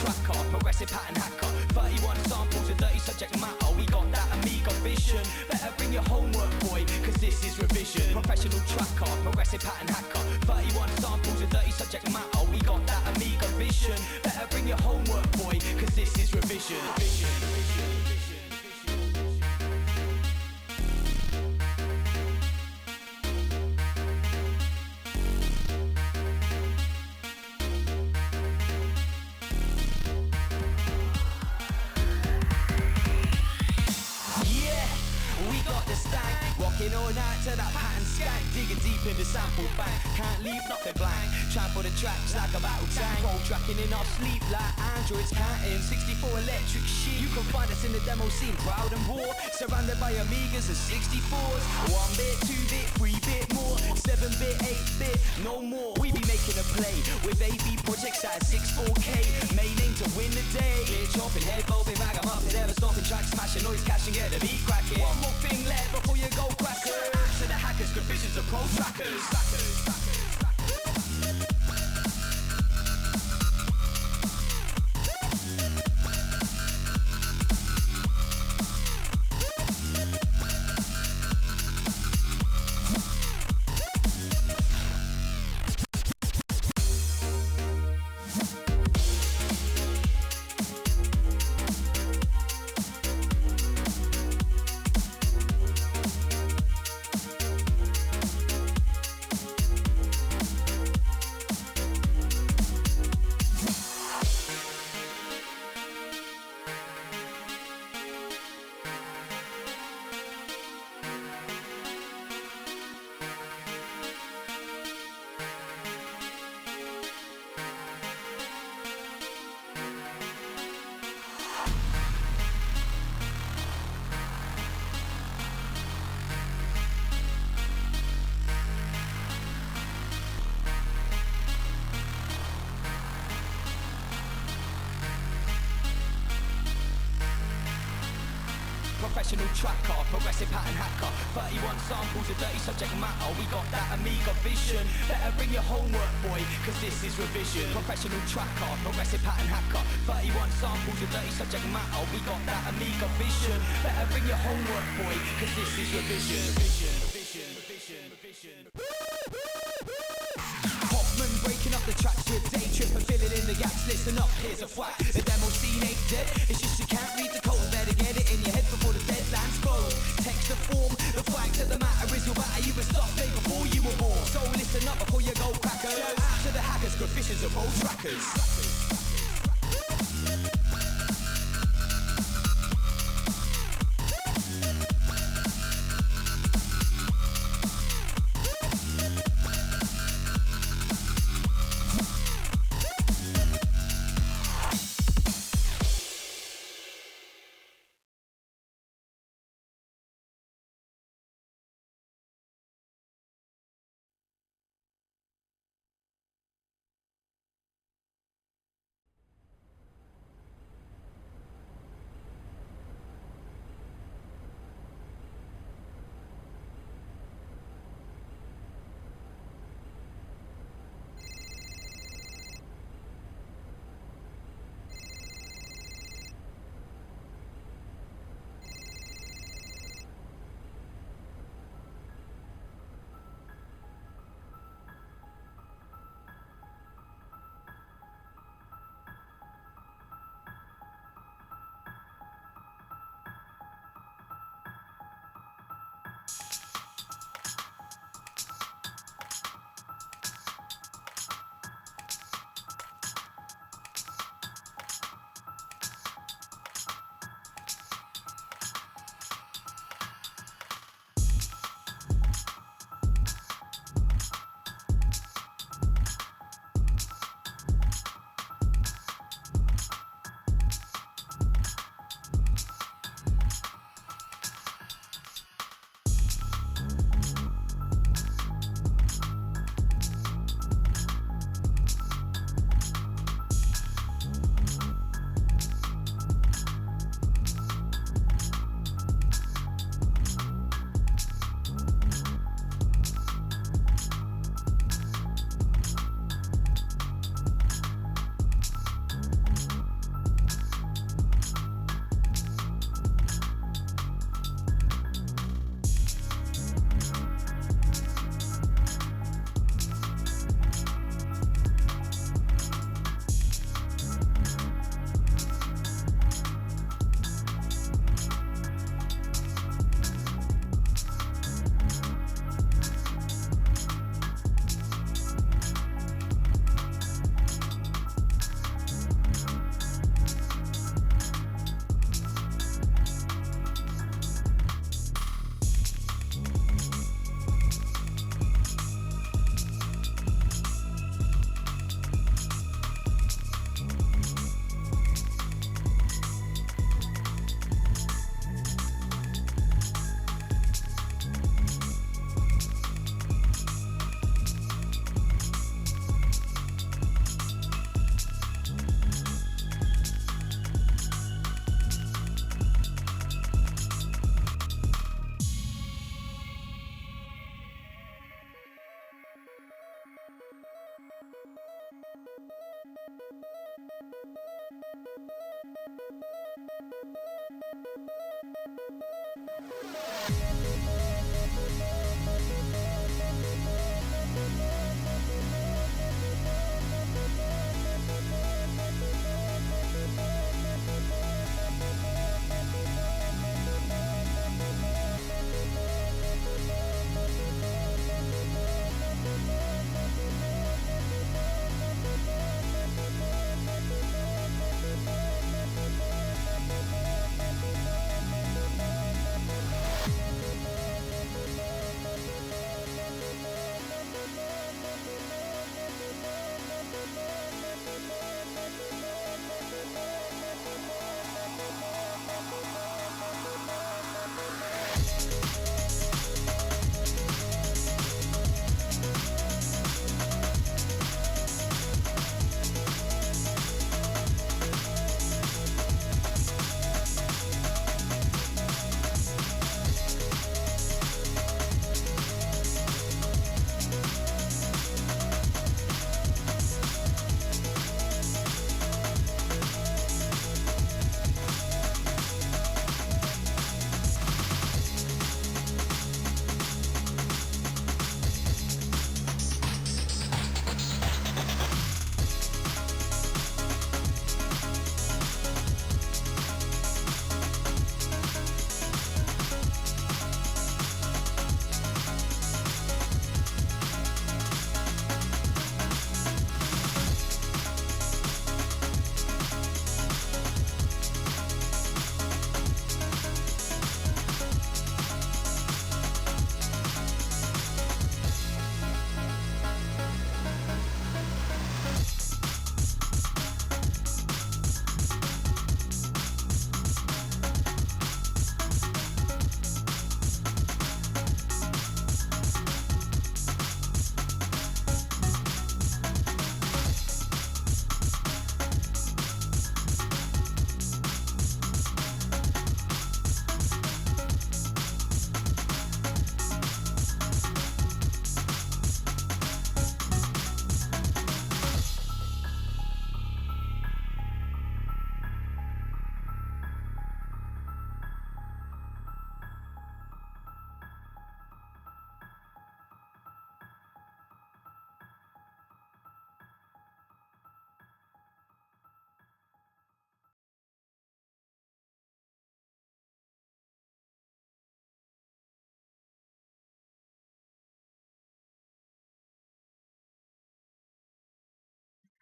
track car, progressive pattern hacker. 31 samples of dirty subject matter. We got that Amiga vision. Better bring your homework, boy, cause this is revision. Professional track car, progressive pattern hacker. 31 samples of dirty subject matter. We got that Amiga vision. Better bring your homework, boy, cause this is revision. Rocking all night to that pattern skank, digging deep in the sample bank. Can't leave nothing blank. Trample the tracks like a battle tank. Roll tracking in our sleep like androids counting. 64 electric sheep. You can find us in the demo scene, proud and raw. Surrounded by Amigas and 64s. 1-bit, 2-bit, 3-bit more. 7-bit, 8-bit, no more. We be making a play with AB projects at 64K. Main aim to win the day. Ear chopping, head bobbing, bag 'em up, never stopping, track smashing, noise catching, get the beat cracking. One more thing left before you go crackers. To the hackers, good visions of pro trackers. Professional tracker, progressive pattern hacker. 31 samples of dirty subject matter. We got that Amiga vision. Better bring your homework, boy, cause this is revision. Professional tracker, progressive pattern hacker. 31 samples of dirty subject matter. We got that Amiga vision. Better bring your homework, boy, cause this is revision. Hoffman breaking up the tracks with day trip and filling in the gaps. Listen up, here's a fact. The demo scene ain't dead. It's just you can't read the code. Better get it in your head before the deadline's closed. Text the form. The fact of the matter is you'll batter you were stuff day before you were born. So listen up before you go crackers. Shout out to the hackers, good visions of old trackers.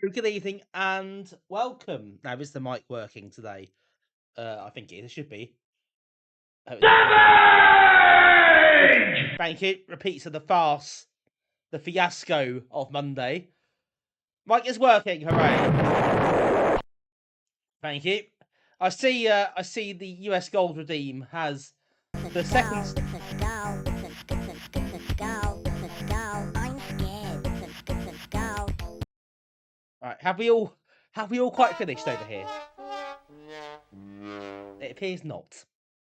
Good evening and welcome. Now, is the mic working today? I think it should be. Thank you. Repeats of the farce, the fiasco of Monday. Mic is working. Hooray! Thank you. I see the US Gold Redeem has the second. Right, have we all quite finished over here? It appears not.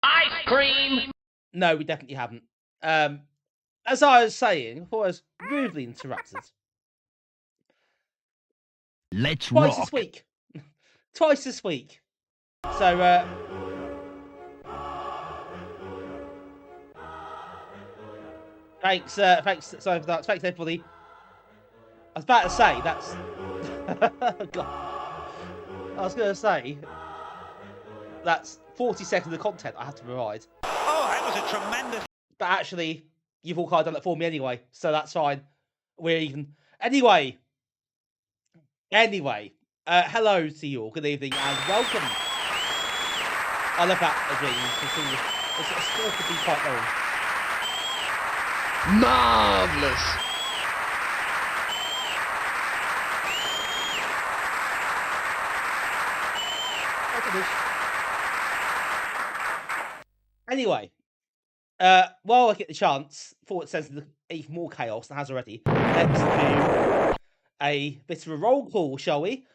Ice cream! No, we definitely haven't. As I was saying before, I was rudely interrupted. Let's Twice rock. this week. Twice this week. So, thanks. Sorry for that. Thanks everybody. I was about to say that's. God. I was going to say that's 40 seconds of content I have to provide. Oh, that was a tremendous. But actually, you've all kind of done it for me anyway, so that's fine. We're even. Anyway. Hello to you all. Good evening and welcome. I love that again. It's still to be quite long. Marvelous. Anyway, while I get the chance, before it sends even more chaos than it has already, let's do a bit of a roll call, shall we?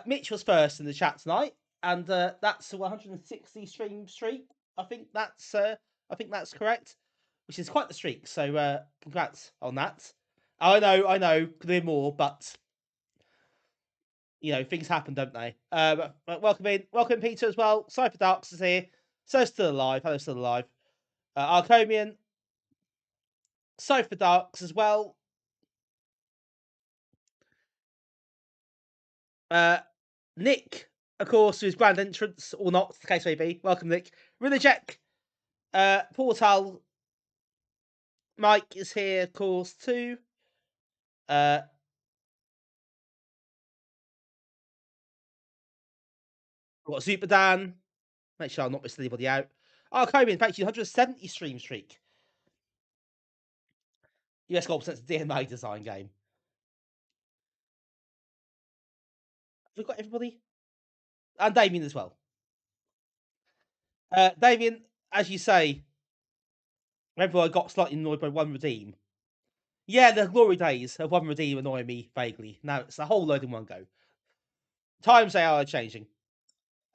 Mitch was first in the chat tonight, and that's a 160 stream streak. I think that's correct, which is quite the streak. So congrats on that. I know, could be more, but things happen, don't they? But welcome Peter as well. Cypher Darks is here. So still alive. Hello, still alive. Arcomian, Cypher Darks as well. Nick, of course, whose grand entrance or not, the case may be. Welcome, Nick. Rinajek, Portal, Mike is here, of course, too. Got Super Dan. Make sure I'll not miss anybody out. Arcomian, thank you, 170 stream streak. US Gold presents a DMA design game. We've got everybody. And Damien as well. Damien, as you say, remember I got slightly annoyed by one redeem. Yeah, the glory days of one redeem annoy me vaguely. Now it's a whole load in one go. Times they are changing.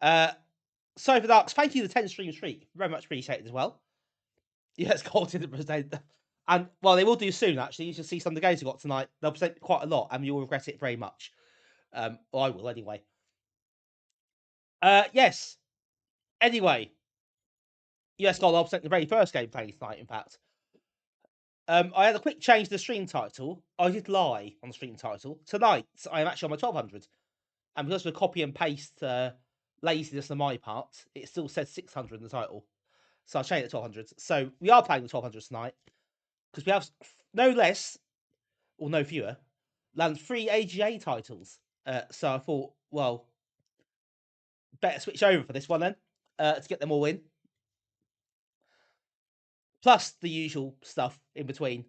Cypher Darks, thank you for the 10 stream streak. Very much appreciated as well. Yes, Gold didn't present. And, well, they will do soon, actually. You should see some of the games we got tonight. They'll present quite a lot, and you'll regret it very much. Or I will, anyway. Yes. Anyway. US Gold, I'll present the very first game playing tonight, in fact. I had a quick change to the stream title. I did lie on the stream title. Tonight, I am actually on my 1200. And because of the copy and paste laziness on my part, it still says 600 in the title. So I'll change it to 1200. So we are playing the 1200 tonight. Because we have no less, or no fewer, than 3 AGA titles. So I thought, well, better switch over for this one then, to get them all in. Plus the usual stuff in between.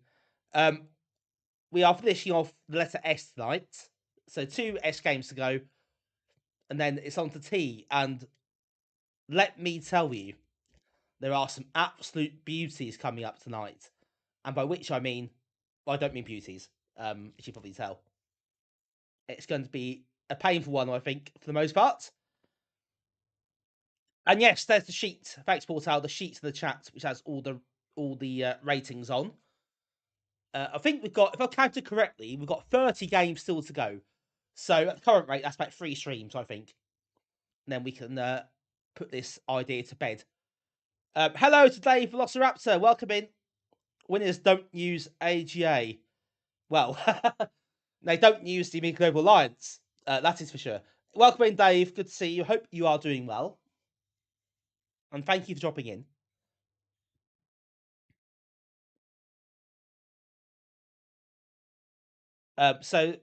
We are finishing off the letter S tonight. So 2 S games to go. And then it's on to T. And let me tell you, there are some absolute beauties coming up tonight. And by which I mean, well, I don't mean beauties, as you can probably tell. It's going to be a painful one, I think, for the most part. And yes, there's the sheet. Thanks, Portal. The sheet in the chat, which has all the ratings on. I think we've got, if I counted correctly, we've got 30 games still to go. So at the current rate, that's about 3 streams, I think. And then we can put this idea to bed. Hello to Dave Velociraptor. Welcome in. Winners don't use AGA. Well, they don't use the Amiga Global Alliance. That is for sure. Welcome in, Dave. Good to see you. Hope you are doing well. And thank you for dropping in. So,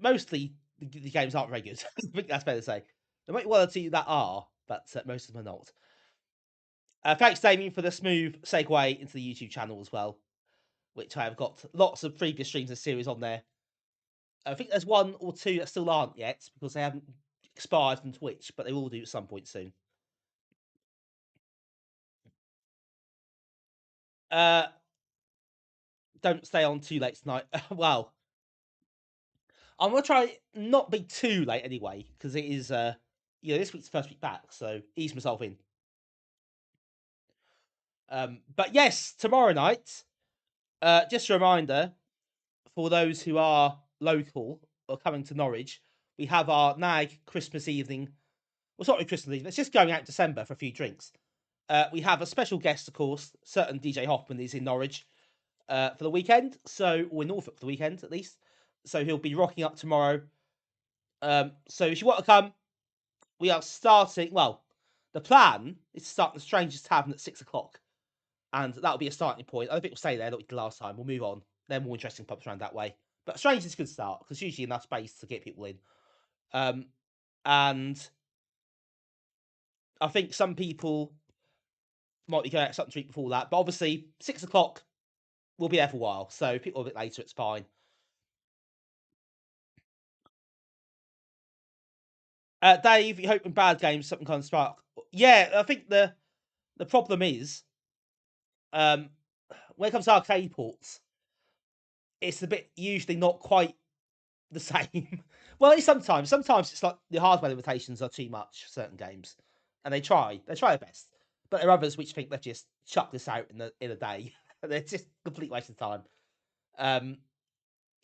mostly, the games aren't very good. I think that's fair to say. There might be one or two that are, but most of them are not. Thanks, Damien, for the smooth segue into the YouTube channel as well, which I have got lots of previous streams and series on there. I think there's 1 or 2 that still aren't yet, because they haven't expired from Twitch, but they will do at some point soon. Don't stay on too late tonight. Well, I'm going to try not be too late anyway, because it is, this week's the first week back, so ease myself in. But yes, tomorrow night, just a reminder, for those who are local or coming to Norwich, we have our NAG Christmas evening. Well, it's not really Christmas evening, it's just going out in December for a few drinks. We have a special guest, of course, certain DJ Hoffman is in Norwich for the weekend, or in Norfolk for the weekend, at least. So he'll be rocking up tomorrow. So if you want to come, we are starting, well, the plan is to start the Strangers Tavern at 6 o'clock. And that'll be a starting point. I don't think we'll stay there like we did last time. We'll move on. There are more interesting pubs around that way. But Strangers is a good start, because usually enough space to get people in. And I think some people might be going out something to eat before that. But obviously, 6 o'clock, we'll be there for a while. So if people are a bit later, it's fine. Dave, you hoping bad games, something kind of spark. Yeah, I think the problem is, when it comes to arcade ports, it's a bit usually not quite the same. Well, it's sometimes it's like the hardware limitations are too much for certain games, and they try their best. But there are others which think they've just chuck this out in a day. They're just complete waste of time.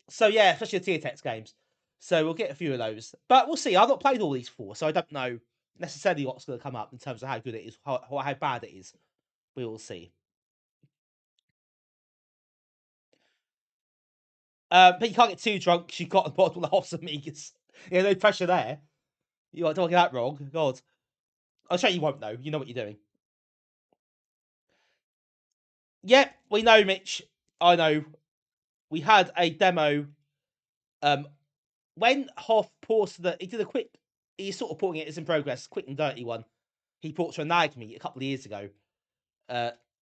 So yeah, especially the tier text games. So we'll get a few of those. But we'll see. I've not played all these before, so I don't know necessarily what's going to come up in terms of how good it is, how bad it is. We will see. But you can't get too drunk because you've got a bottle of Amigas. Yeah, no pressure there. You are talking that wrong. God. I'll show you won't know. You know what you're doing. Yep, we know, Mitch. I know. We had a demo. When Hoff ported he did a quick. He's sort of porting it as in progress, quick and dirty one. He ported to a Nag meet a couple of years ago.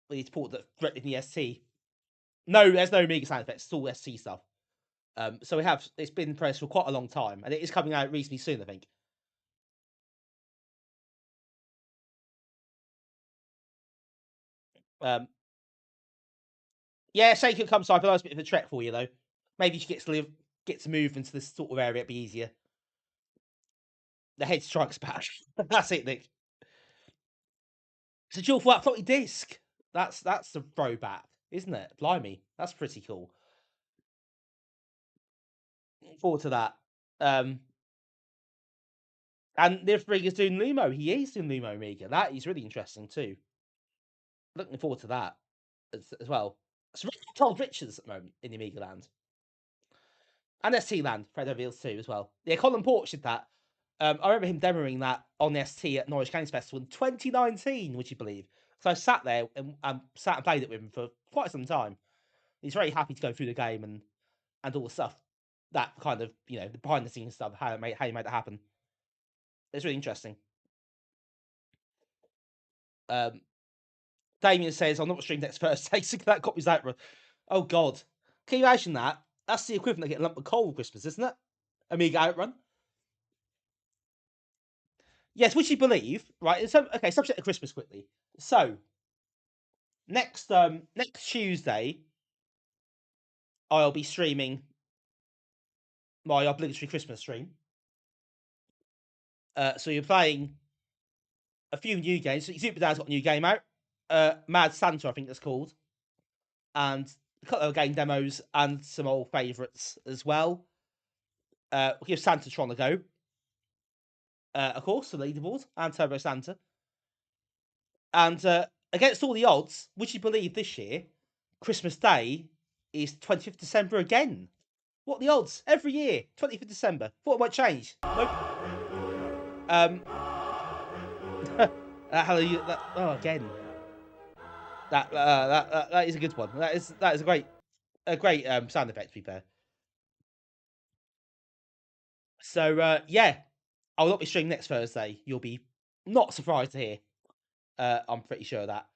He's ported it directly from the ST. No, there's no Amiga sound effects. It's all ST stuff. So we have. It's been in press for quite a long time, and it is coming out reasonably soon, I think. Yeah, say could come side, but that's a bit of a trek for you though. Maybe you should get to move into this sort of area, it'd be easier. The head strikes back. That's it, Nick. It's a dual flat floppy disk. That's the throwback, isn't it? Blimey, that's pretty cool. Looking forward to that. And Nivrig is doing Lumo. He is doing Lumo Amiga. That is really interesting too. Looking forward to that as well. It's really told Richards at the moment in the Amiga land. And ST land, Fred reveals too as well. Yeah, Colin Porch did that. I remember him demoing that on the ST at Norwich Games Festival in 2019, would you believe? So I sat there and sat and played it with him for quite some time. He's very happy to go through the game and all the stuff, that kind of, the behind the scenes stuff, how you made that happen. It's really interesting. Damien says, "I'm not streaming next Thursday, so that copies that." Oh God, can you imagine that? That's the equivalent of getting a lump of coal for Christmas, isn't it? Amiga Outrun. Yes, would you believe? Right. So, okay, subject to Christmas quickly. So next Tuesday, I'll be streaming my obligatory Christmas stream. So you're playing a few new games. So Super Dad's got a new game out. Mad Santa, I think it's called, and a couple of game demos and some old favourites as well. We'll give Santatron a go. Of course, the leaderboard and Turbo Santa. And against all the odds, would you believe this year, Christmas Day is 25th December again? What are the odds? Every year, 25th December. Thought it might change. Nope. Hallelujah. Again. That is a good one. That is a great sound effect, to be fair. So yeah, I'll not be streaming next Thursday. You'll be not surprised to hear. I'm pretty sure of that.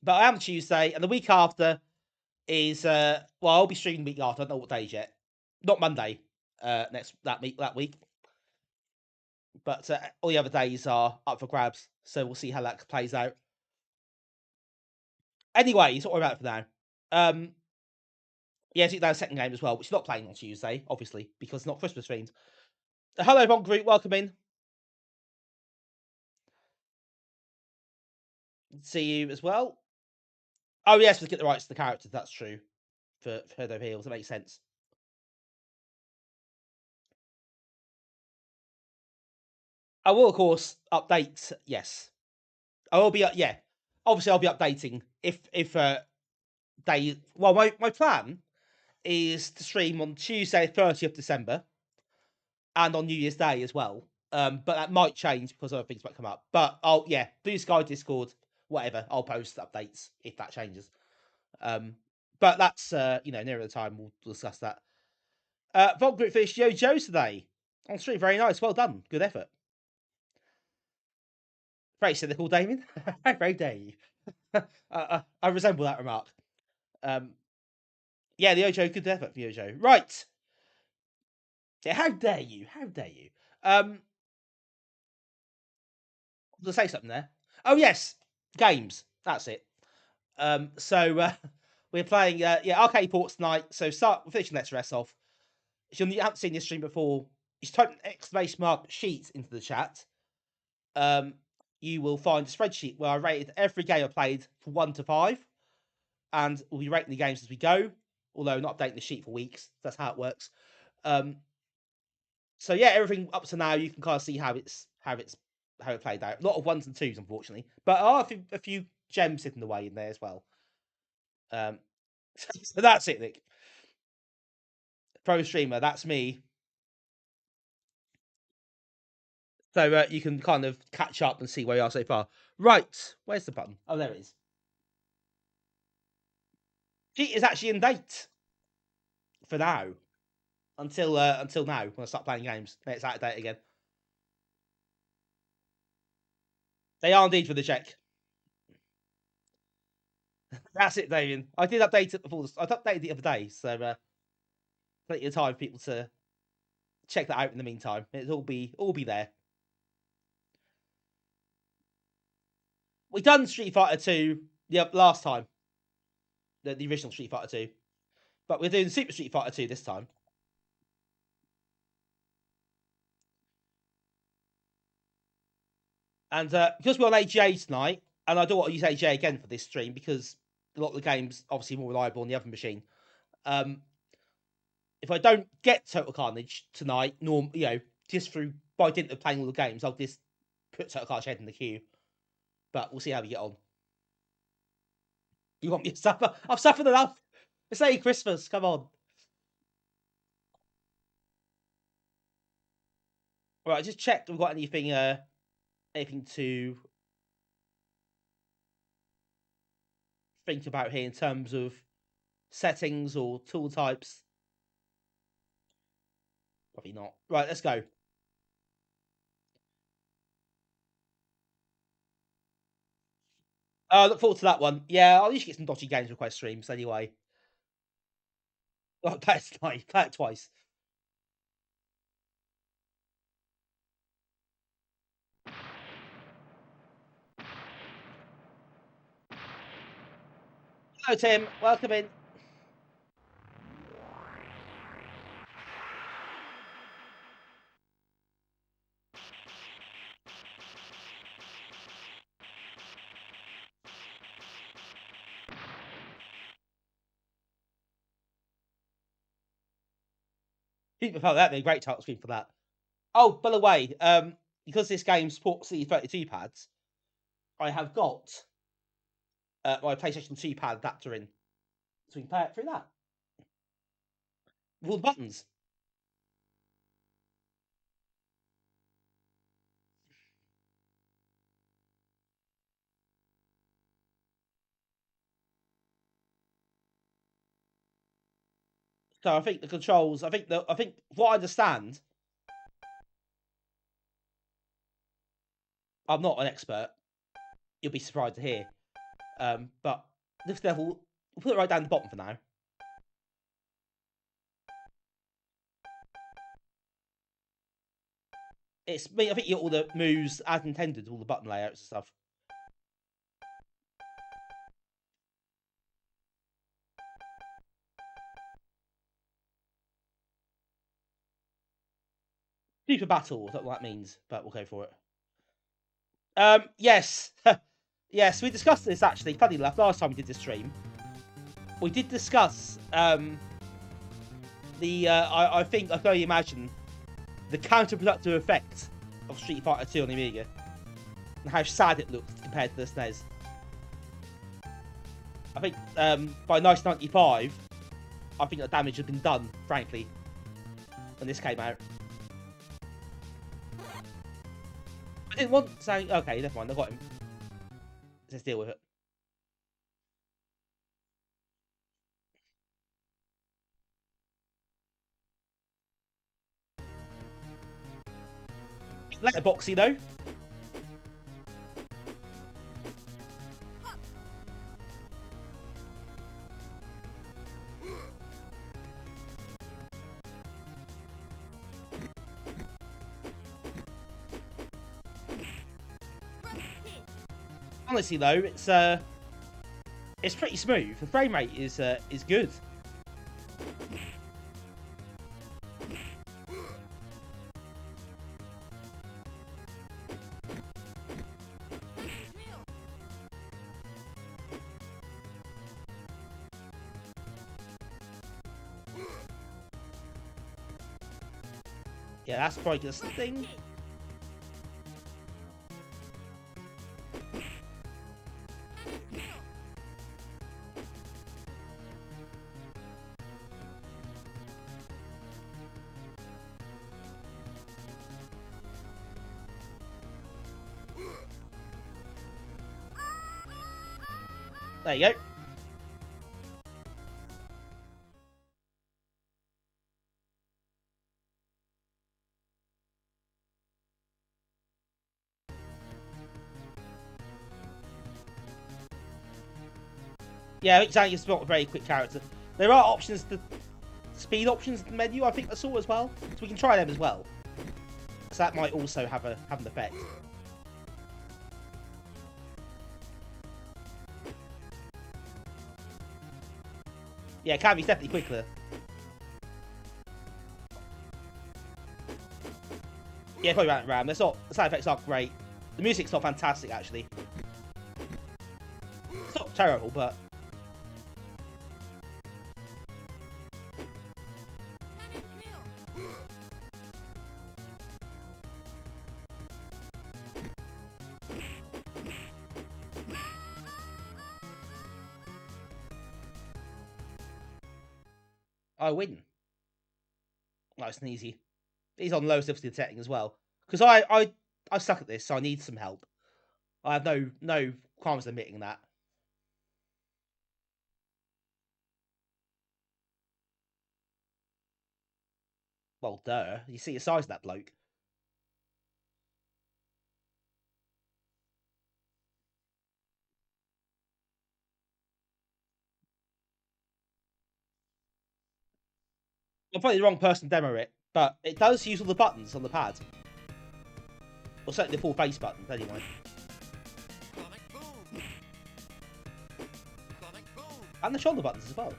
But I am Tuesday, and the week after is I'll be streaming the week after. I don't know what days yet. Not Monday. That week. But all the other days are up for grabs, so we'll see how that plays out. Anyway, it's not worry about it for now. Yeah, it's our second game as well, which is not playing on Tuesday, obviously, because it's not Christmas themed. Hello, Von Group, welcome in. See you as well. Oh yes, let's get the rights to the characters. That's true. For Heard Over Heels, it makes sense. I will, of course, update. Yes, I will be. Yeah, obviously, I'll be updating if they. Well, my plan is to stream on Tuesday, 30th December, and on New Year's Day as well. But that might change because other things might come up. But Blue Sky, Discord, whatever. I'll post updates if that changes. But that's nearer the time we'll discuss that. Von Gritfish, Yo Joe's today on stream. Very nice, well done, good effort. Very cynical, Damien. How very dare you? I resemble that remark. Yeah, the Ojo, good effort for the Ojo. Right. Yeah, how dare you? How dare you? To say something there. Oh yes, games. That's it. So we're playing arcade ports tonight. So we're finishing Let's Rest off. If you haven't seen this stream before, you just type an ! sheet into the chat. You will find a spreadsheet where I rated every game I played from 1 to 5, and we'll be rating the games as we go. Although not updating the sheet for weeks. That's how it works. So yeah, everything up to now you can kind of see how it played out. A lot of 1s and 2s, unfortunately, but a few gems hidden away in there as well. So that's it, Nick. Pro streamer, that's me. So you can kind of catch up and see where you are so far. Right, where's the button? Oh, there it is. Cheat is actually in date for now. Until now, when I start playing games. Then it's out of date again. They are indeed for the check. That's it, Damien. I did update it before. I updated it the other day, so plenty of time for people to check that out in the meantime. It'll all be there. We done Street Fighter 2 last time. The original Street Fighter 2. But we're doing Super Street Fighter 2 this time. And because we're on AGA tonight, and I don't want to use AGA again for this stream because a lot of the games obviously more reliable on the other machine. If I don't get Total Carnage tonight, just by dint of playing all the games, I'll just put Total Carnage head in the queue. But we'll see how we get on. You want me to suffer? I've suffered enough. It's only Christmas. Come on. All right, just checked. We've got anything to think about here in terms of settings or tool types. Probably not. Right, let's go. Look forward to that one. Yeah, I'll usually get some dodgy games request streams anyway. Play it twice. Hello, Tim. Welcome in. People felt that'd be a great title screen for that. Oh, by the way, because this game supports the 32 pads, I have got my PlayStation 2 pad adapter in, so we can play it through that with all the buttons. So I think the controls. I think what I understand. I'm not an expert. You'll be surprised to hear. But this level, we'll put it right down the bottom for now. I think you get all the moves as intended, all the button layouts and stuff. Super battle, is that what that means? But we'll go for it. Yes. Yes, we discussed this actually, funny enough, last time we did this stream. We did discuss I think I can only imagine the counterproductive effect of Street Fighter 2 on the Amiga. And how sad it looked compared to the SNES. I think by 1995, I think the damage had been done, frankly, when this came out. I didn't want to say, okay, never mind, I got him. Let's deal with it. Letterboxy though. Honestly though, it's pretty smooth. The frame rate is good. Yeah, that's probably the thing. There you go. Yeah, exactly. It's not a very quick character. There are options, the speed options in the menu, I think I saw as well. So we can try them as well. So that might also have an effect. Yeah, Cavi's definitely quicker. Yeah, probably RAM. The sound effects are great. The music's not fantastic, actually. It's not terrible, but... I win. Nice and easy. He's on lowest difficulty setting as well. Because I suck at this, so I need some help. I have no qualms admitting that. Well, duh. You see the size of that bloke. I'm probably the wrong person to demo it, but it does use all the buttons on the pad. Or certainly the full face buttons, anyway. And the shoulder buttons as well.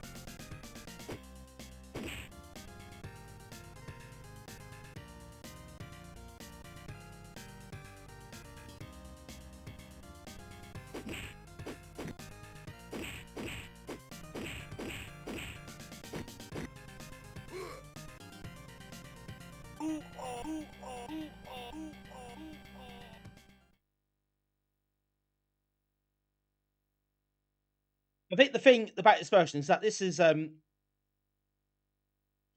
I think the thing about this version is that this is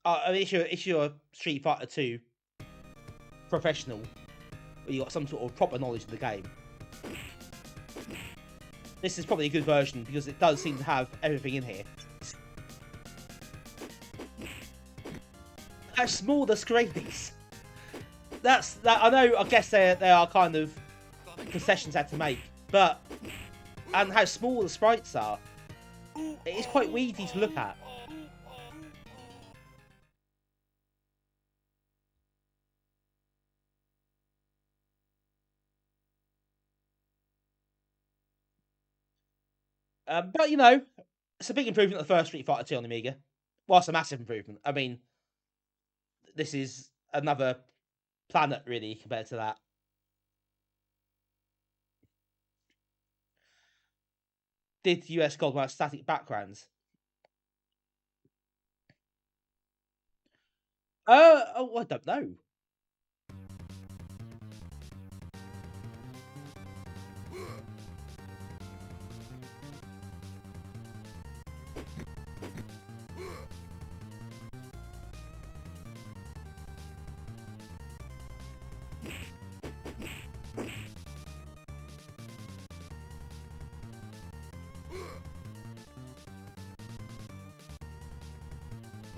if you're a Street Fighter 2 professional, where you got some sort of proper knowledge of the game, this is probably a good version because it does seem to have everything in here. How small the screen is. That I know. I guess they are kind of concessions they had to make, but and how small the sprites are, it is quite weedy to look at. But you know, it's a big improvement of the first Street Fighter 2 on the Amiga. Well, it's a massive improvement. I mean, this is another planet, really, compared to that. Did US Gold have static backgrounds? Oh, I don't know.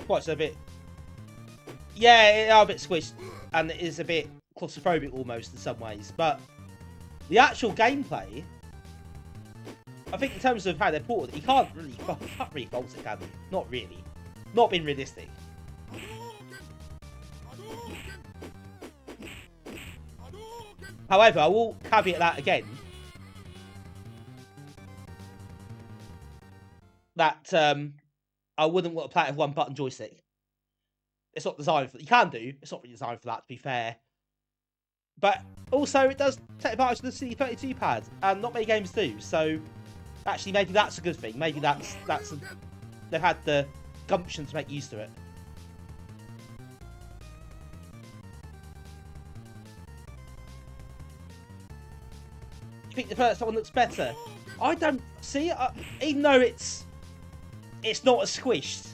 Quite so a bit. Yeah, they are a bit squished, and it is a bit claustrophobic almost in some ways. But the actual gameplay, I think in terms of how they're ported, you can't really fault it, can you? Not really. Not being realistic. However, I will caveat that again. That I wouldn't want to play it with one button joystick. It's not designed for. You can do. It's not really designed for that, to be fair. But also, it does take advantage of the C32 pad, and not many games do. So, actually, maybe that's a good thing. Maybe they've had the gumption to make use of it. think the first one looks better. I don't see it, even though it's not as squished.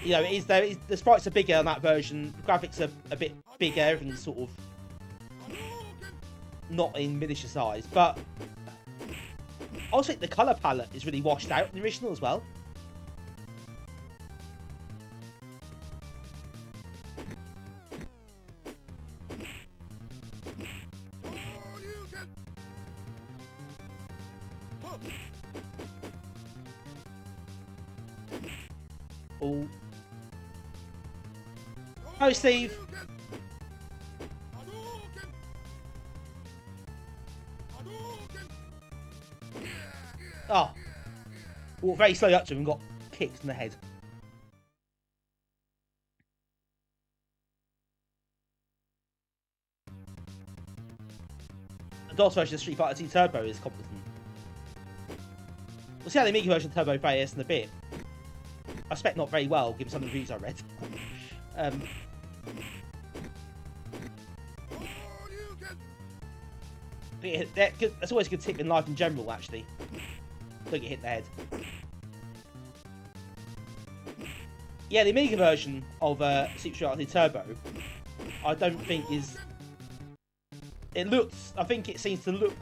You know, the sprites are bigger on that version. The graphics are a bit bigger. Everything's sort of not in miniature size, but I also think the colour palette is really washed out in the original as well. Oh. Oh, Steve. Oh. Walked very slowly up to him and got kicked in the head. The DOS version of Street Fighter 2 Turbo is competent. We'll see how the Amiga version of Turbo fares in a bit. I expect not very well, given some of the reviews I read. That's always a good tip in life in general, actually. Don't get hit in the head. Yeah, the Amiga version of Super Street Fighter Turbo, I don't think is... It looks... I think it seems to look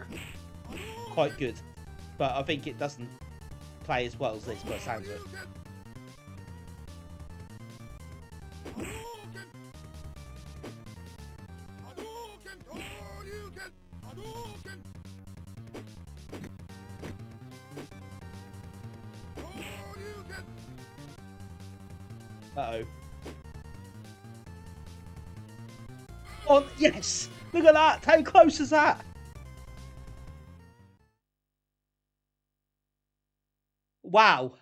quite good, but I think it doesn't play as well as this, but it sounds it. Uh-oh. Oh, yes! Look at that! How close is that? Wow.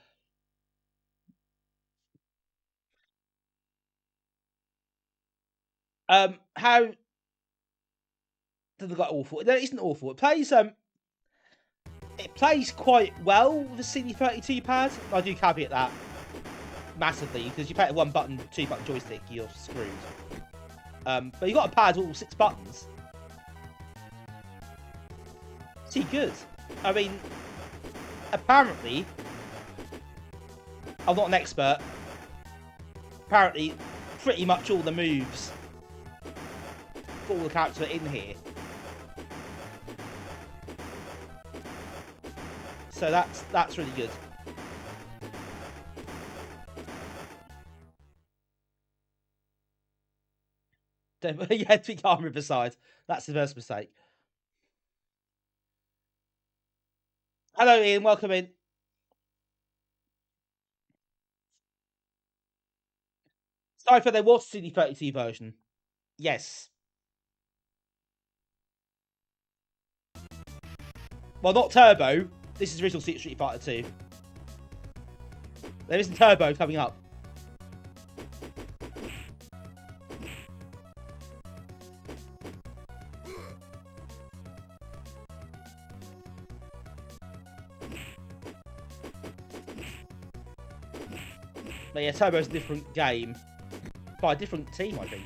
How did it got awful? No, it isn't awful. It plays quite well with the CD32 pad. I do caveat that massively, because you play it with one button, 2-button joystick, you're screwed. But you got a pad with all 6 buttons. See, good. I mean, apparently, I'm not an expert. Apparently, pretty much all the moves for all the characters are in here. So that's really good. Yeah, tweak arm Riverside. That's the first mistake. Hello, Ian. Welcome in. Cypher, there was a CD32 version. Yes. Well, not Turbo. This is original Street Fighter 2. There isn't Turbo coming up. But yeah, Turbo's a different game. By a different team, I think.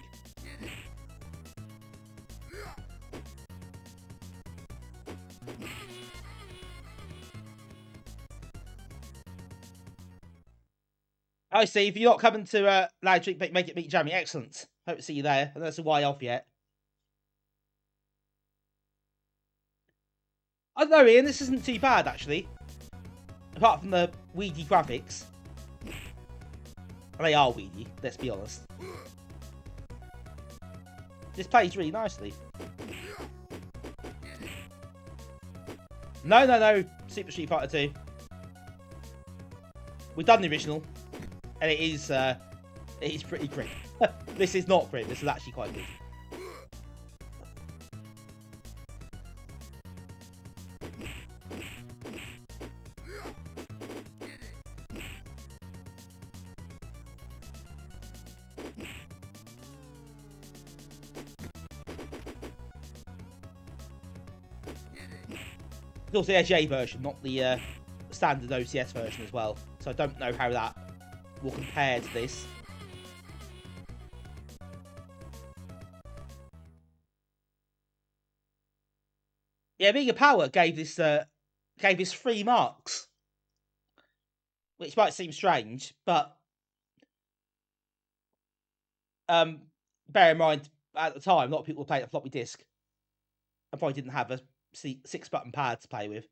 Hi, Steve. You're not coming to Loud Drink Make It Meet Jammy. Excellent. Hope to see you there. And that's a way off yet. I don't know, Ian. This isn't too bad, actually. Apart from the weedy graphics. They are weedy, let's be honest. This plays really nicely. No. Super Street Fighter 2. We've done the original. And it is pretty grim. This is not grim. This is actually quite good. It's also the SJ version, not the standard OCS version as well. So I don't know how that will compare to this. Yeah, Amiga Power gave this 3 marks, which might seem strange, but bear in mind at the time a lot of people played a floppy disk and probably didn't have a 6-button pad to play with.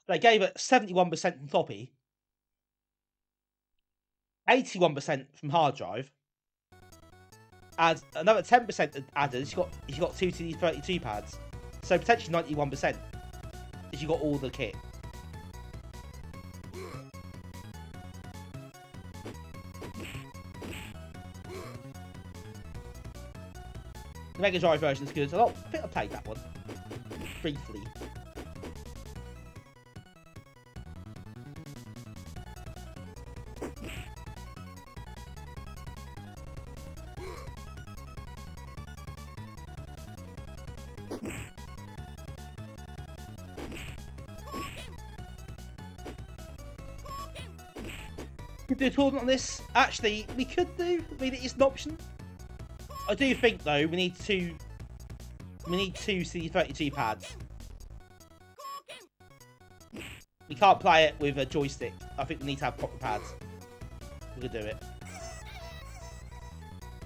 They gave it 71% from floppy, 81% from hard drive, and another 10% added if you got 2 TD32 pads. So potentially 91% if you got all the kit. The Mega Drive version is good. I think I played that one briefly. Could do a tournament on this. Actually, we could do. I mean, it is an option. I do think though we need two CD32 pads. We can't play it with a joystick. I think we need to have proper pads. We could do it.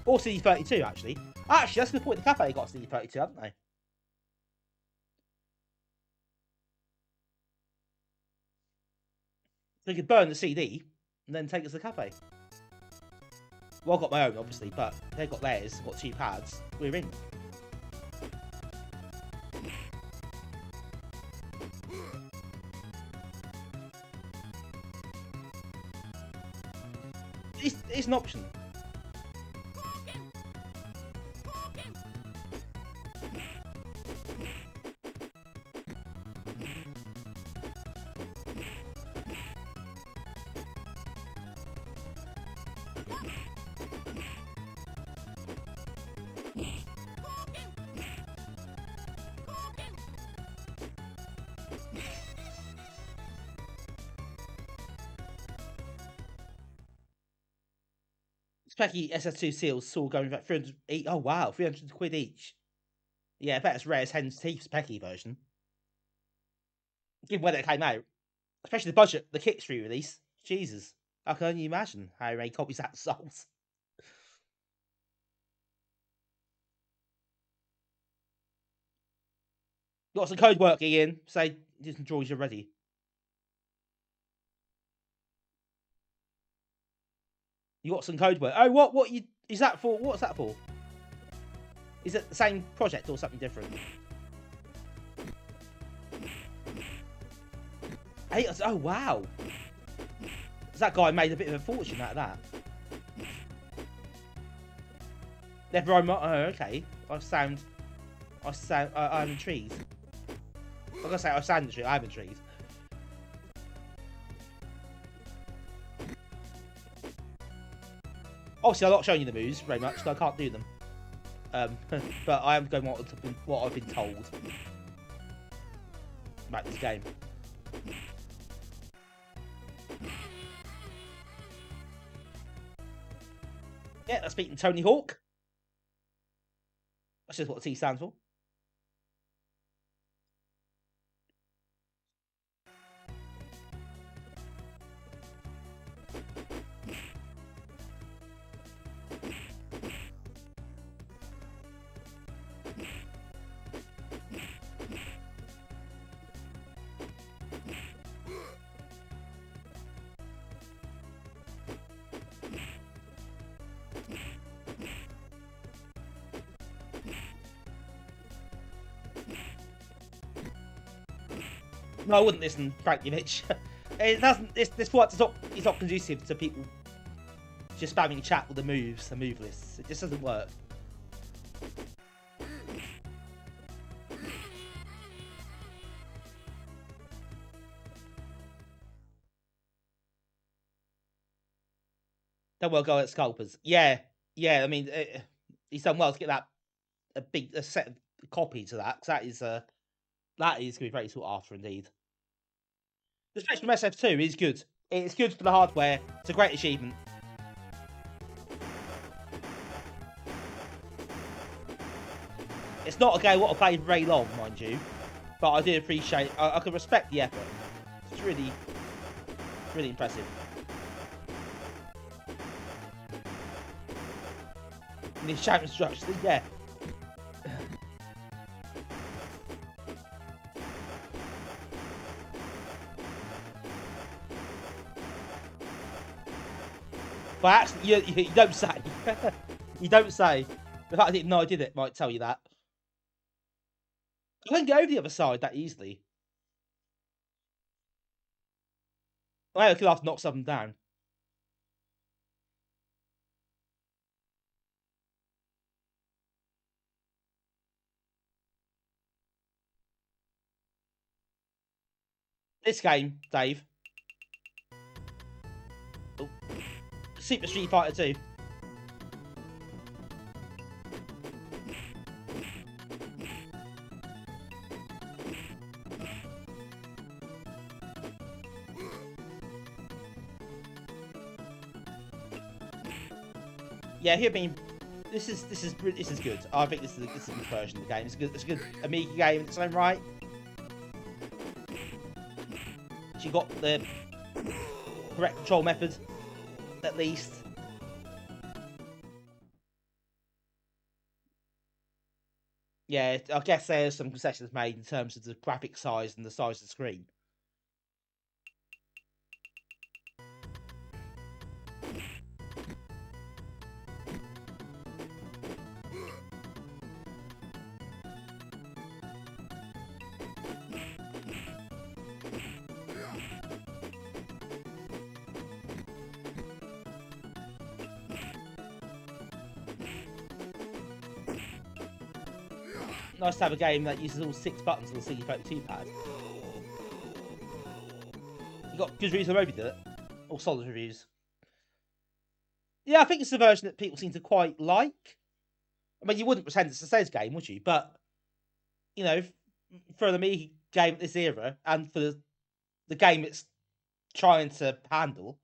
Or CD32 actually. Actually, that's a good point. The cafe got CD32, haven't they? They could burn the CD and then take us to the cafe. Well, I got my own, obviously, but they got theirs, got 2 pads. We're in. It's an option. Specky SS2 seals saw going for 300. Oh wow, 300 quid each. Yeah, I bet it's rare as hen's teeth Specky version. Given when it came out, especially the budget, the kit's re-release. Jesus, I can only imagine how many copies that sold. Got some code work in. Say, do some drawings. You're ready. You got some code work. Oh, what is that for? What's that for? Is it the same project or something different? Hey, oh wow! That guy made a bit of a fortune out of that. Never mind. Oh, okay. I'm intrigued. I'm gonna say I sound intrigued. I'm intrigued. Obviously, I'm not showing you the moves very much, so I can't do them. But I am going what I've been told about this game. Yeah, that's beating Tony Hawk. That's just what the T stands for. No, I wouldn't listen, Frankovich. It doesn't. This what it's not conducive to people just spamming chat with the moves, the move lists. It just doesn't work. Then we'll go at Sculpers. Yeah. I mean, he's done well to get that a set of copies of that, because that is going to be very sought after indeed. The Spectrum SF2 is good. It's good for the hardware. It's a great achievement. It's not a game I want to play for very long, mind you, but I do appreciate. I can respect the effort. It's really, really impressive. And the enchantment structure, yeah. But actually, you don't say. You don't say. The fact I didn't know I did it might tell you that. I couldn't get over the other side that easily. I could have to knock something down. This game, Dave. Oh. Super Street Fighter 2. Yeah, here being this is good. I think this is a good version of the game. It's a good Amiga game in its own right. She got the correct control method, at least. Yeah, I guess there's some concessions made in terms of the graphic size and the size of the screen. Nice to have a game that uses all 6 buttons on the CD32 pad. You got good reviews on Moby, did it? Or solid reviews. Yeah, I think it's the version that people seem to quite like. I mean, you wouldn't pretend it's a SES game, would you? But, you know, for the Amiga game at this era, and for the game it's trying to handle,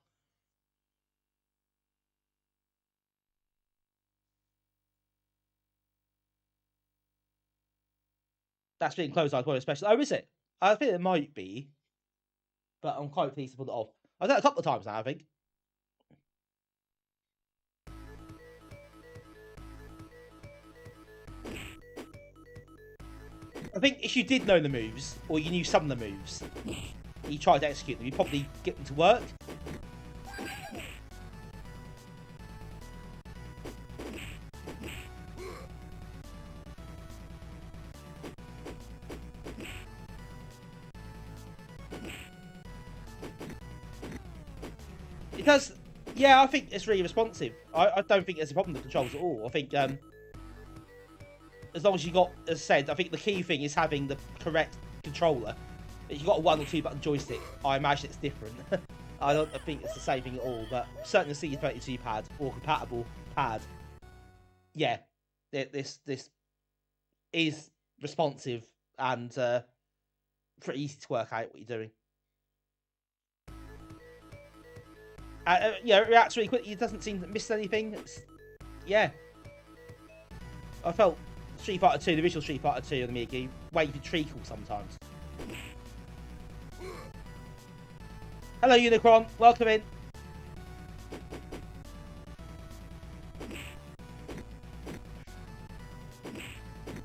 that's being closed eye especially. Oh, is it? I think it might be, but I'm quite pleased to put it off. I've done it a couple of times now, I think. I think if you did know the moves, or you knew some of the moves, and you tried to execute them, you'd probably get them to work. It does, yeah, I think it's really responsive. I don't think there's a problem with the controls at all. I think as long as you got, as I said, I think the key thing is having the correct controller. If you've got a 1 or 2 button joystick, I imagine it's different. I don't think it's the same thing at all, but certainly the CD32 pad or compatible pad, yeah, this is responsive and pretty easy to work out what you're doing. Yeah, it reacts really quickly. It doesn't seem to miss anything. Yeah, I felt Street Fighter 2, the original Street Fighter 2 on the Amiga, way you could treacle sometimes. Hello, Unicron. Welcome in.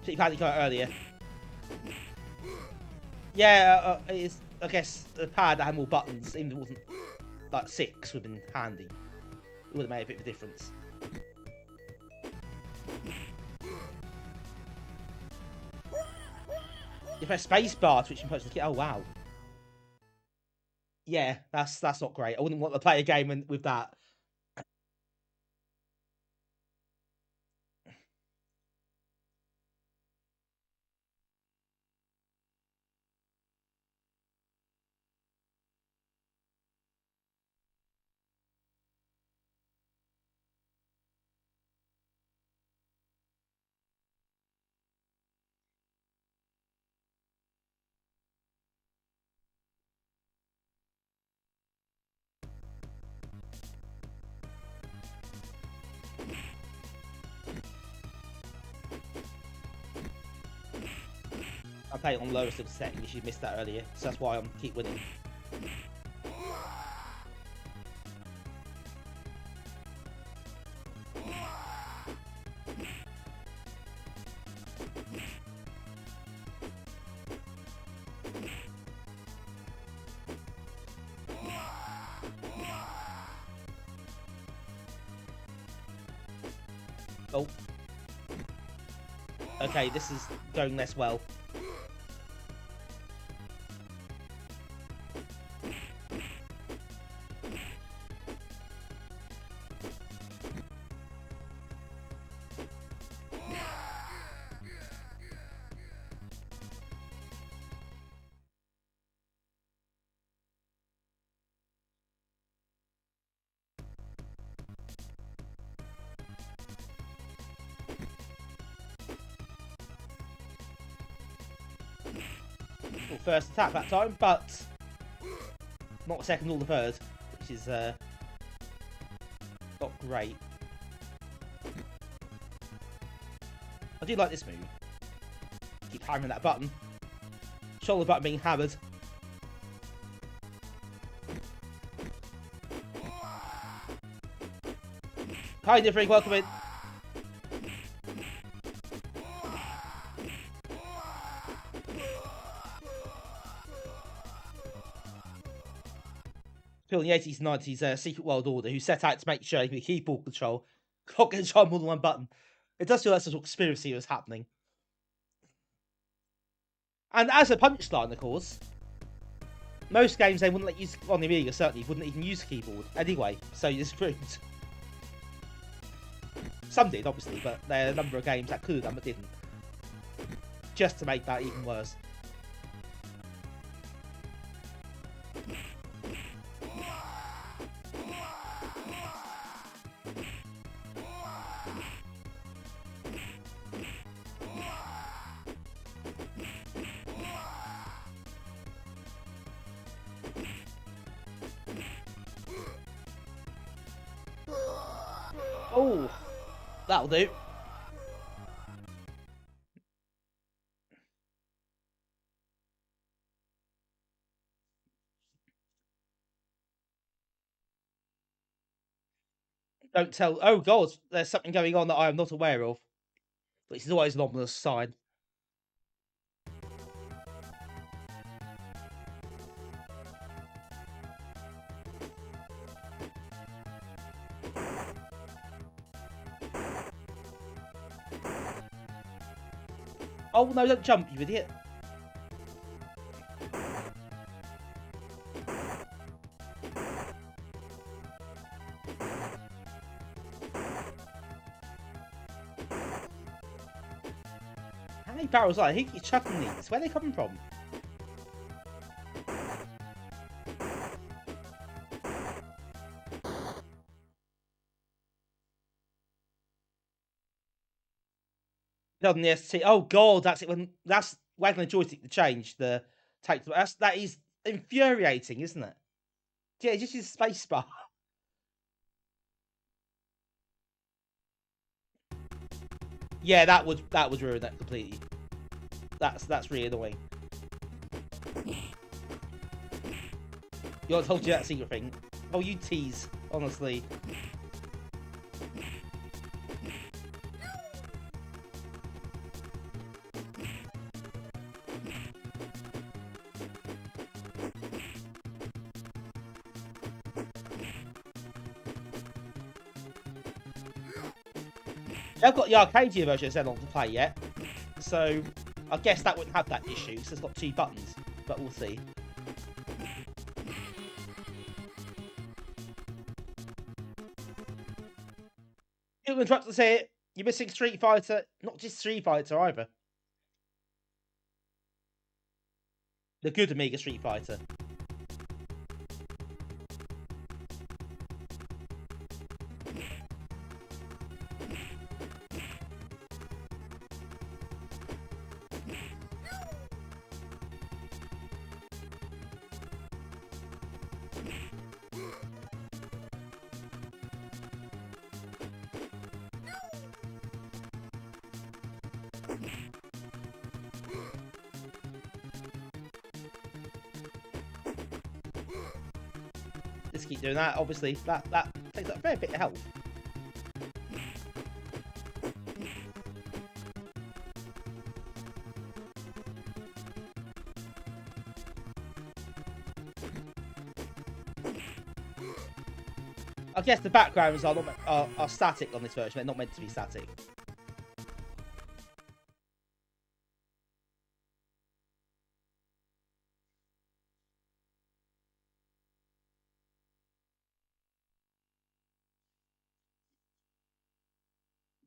Street Fighter came out earlier. Yeah, it is. I guess the pad that had more buttons, even if it wasn't like 6, would have been handy. It would have made a bit of a difference. You press spacebar to switch from person to kit. Oh wow. Yeah, that's not great. I wouldn't want to play a game with that. I'm playing on lowest of settings. You missed that earlier, so that's why I'm keep winning. Oh. Okay, this is going less well. First attack that time, but not second or the third, which is not great. I do like this move. Keep hammering that button. Shoulder button being hammered. Hi, Differing, welcome in. In the 80s and 90s, Secret World Order, who set out to make sure you could keyboard control, not control more than one button. It does feel like some conspiracy was happening. And as a punchline, of course, most games they wouldn't let you, on the Amiga certainly, wouldn't even use a keyboard anyway, so you're screwed. Some did, obviously, but there are a number of games that could have done but didn't. Just to make that even worse. Oh, that'll do. Don't tell. Oh God, there's something going on that I am not aware of, which is always an ominous sign. Oh no, don't jump, you idiot. How many barrels are there? Who keeps chucking these? Where are they coming from? On the ST. Oh God, that's it. When that's wagging the joystick to change the take. That is infuriating, isn't it? Yeah, just use space bar. Yeah, that would ruin that completely. That's really annoying. You told you that secret thing. Oh, you tease, honestly. I've got the arcade version of Xenon to play yet, so I guess that wouldn't have that issue, so it's got 2 buttons, but we'll see. You'll interrupt us here. You're missing Street Fighter, not just Street Fighter either. The good Amiga Street Fighter. Let's keep doing that. Obviously, that takes up a fair bit of health. I guess the backgrounds are not are static on this version. They're not meant to be static.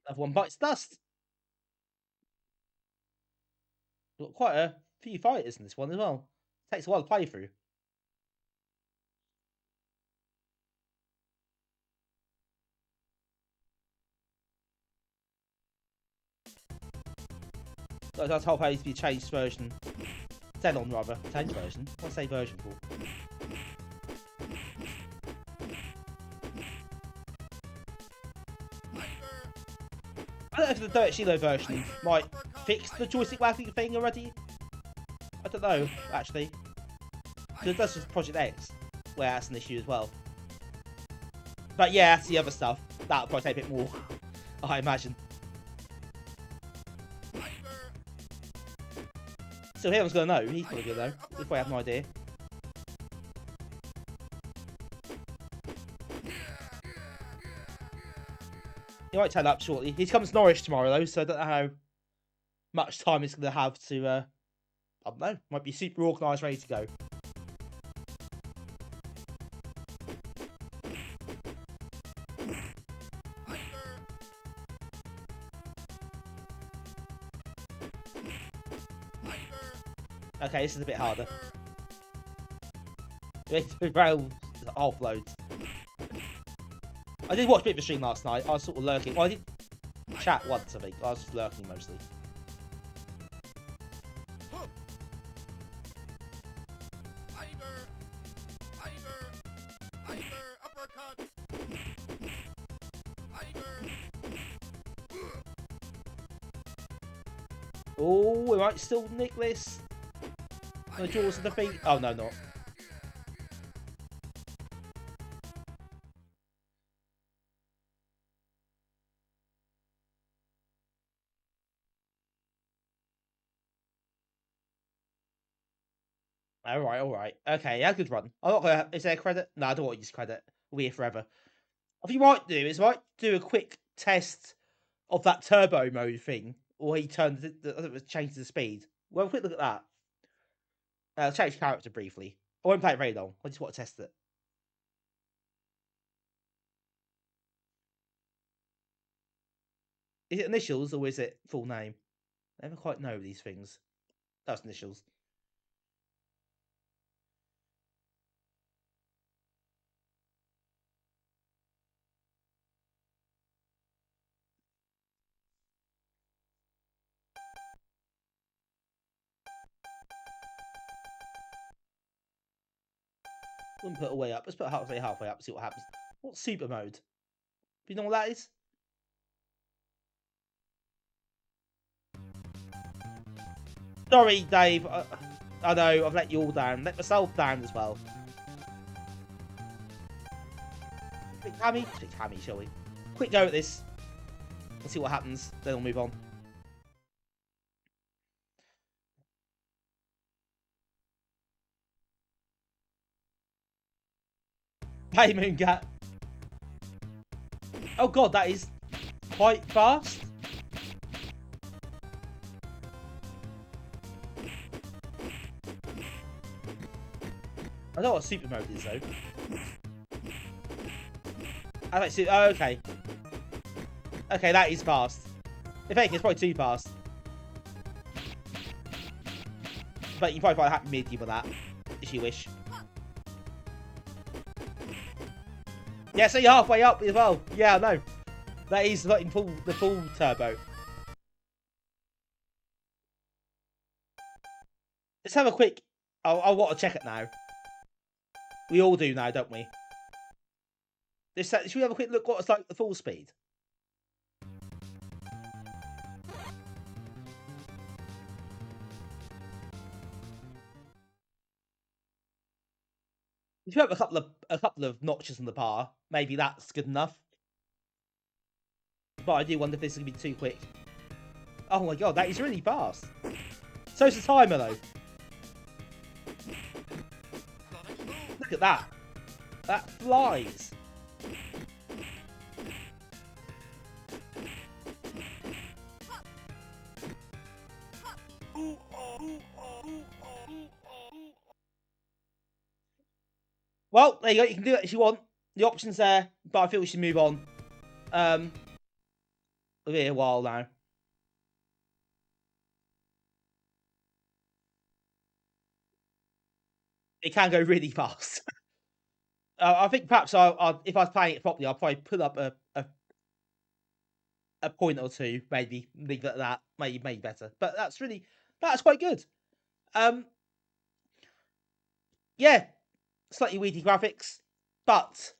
Another one bites dust. Got quite a few fighters in this one as well. Takes a while to play through. That's whole page to be changed version. 10 on rather. Changed version. What's say version for? I don't know if the Dirt Shiloh version might fix the joystick wagging thing already. I don't know, actually. Because it does just Project X, where that's an issue as well. But yeah, that's the other stuff. That'll probably take a bit more, I imagine. So everyone's gonna know. He's probably gonna know. He'll probably have no idea. He might turn up shortly. He comes to Norwich tomorrow though, so I don't know how much time he's gonna have to. I don't know. Might be super organised, ready to go. Okay, this is a bit harder. Rail half loads. I did watch a bit of a stream last night. I was sort of lurking. Well, I did chat once, I think. I was just lurking mostly. Oh, we might still nick this. The jaws of defeat. Oh no, not. Alright. Okay, yeah, good run. I'm not gonna. Is there credit? No, I don't want to use credit. We'll be here forever. What you might do is I might do a quick test of that turbo mode thing, or he turns it, changes the speed. Well, quick look at that. Change character briefly. I won't play it very long. I just want to test it. Is it initials or is it full name? I never quite know these things. That's initials. Wouldn't put it way up. Let's put it halfway up, see what happens. What's super mode? Do you know what that is? Sorry, Dave. I know, I've let you all down. Let myself down as well. Quick hammy, shall we? Quick go at this. Let's see what happens. Then we'll move on. Hey, Moongat. Oh god, that is quite fast. I don't know what super mode is though. I like oh, okay. Okay, that is fast. If anything, it's probably too fast. But you can probably find a happy medium with that, if you wish. Yeah, so you're halfway up as well. Yeah, I know. That is not in the full turbo. Let's have a quick. I want to check it now. We all do now, don't we? Should we have a quick look what it's like at the full speed? If you have a couple of notches on the bar, maybe that's good enough. But I do wonder if this is gonna be too quick. Oh my god, that is really fast. So's the timer though. Look at that. That flies. Well, there you go. You can do it if you want. The option's there, but I feel we should move on. We'll be here a while now. It can go really fast. I think perhaps if I was playing it properly, I'll probably put up a point or two, maybe leave it at that, maybe better. But that's quite good. Yeah, slightly weedy graphics, but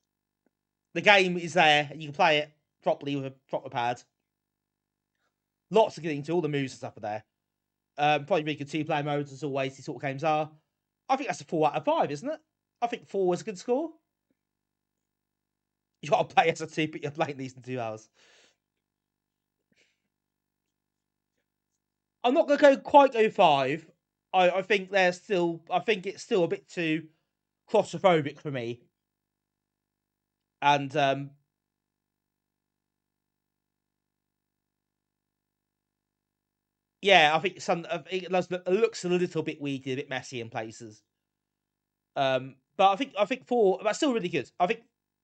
the game is there, and you can play it properly with a proper pad. Lots of getting to all the moves and stuff are there. Probably really good two-player modes as always. These sort of games are. I think that's a 4 out of 5, isn't it? I think 4 was a good score. You got to play as a 2, but you're playing these in 2 hours. I'm not going to quite go 5. I think it's still a bit too claustrophobic for me. And yeah, I think it looks a little bit weedy, a bit messy in places. But I think 4, that's still really good. I think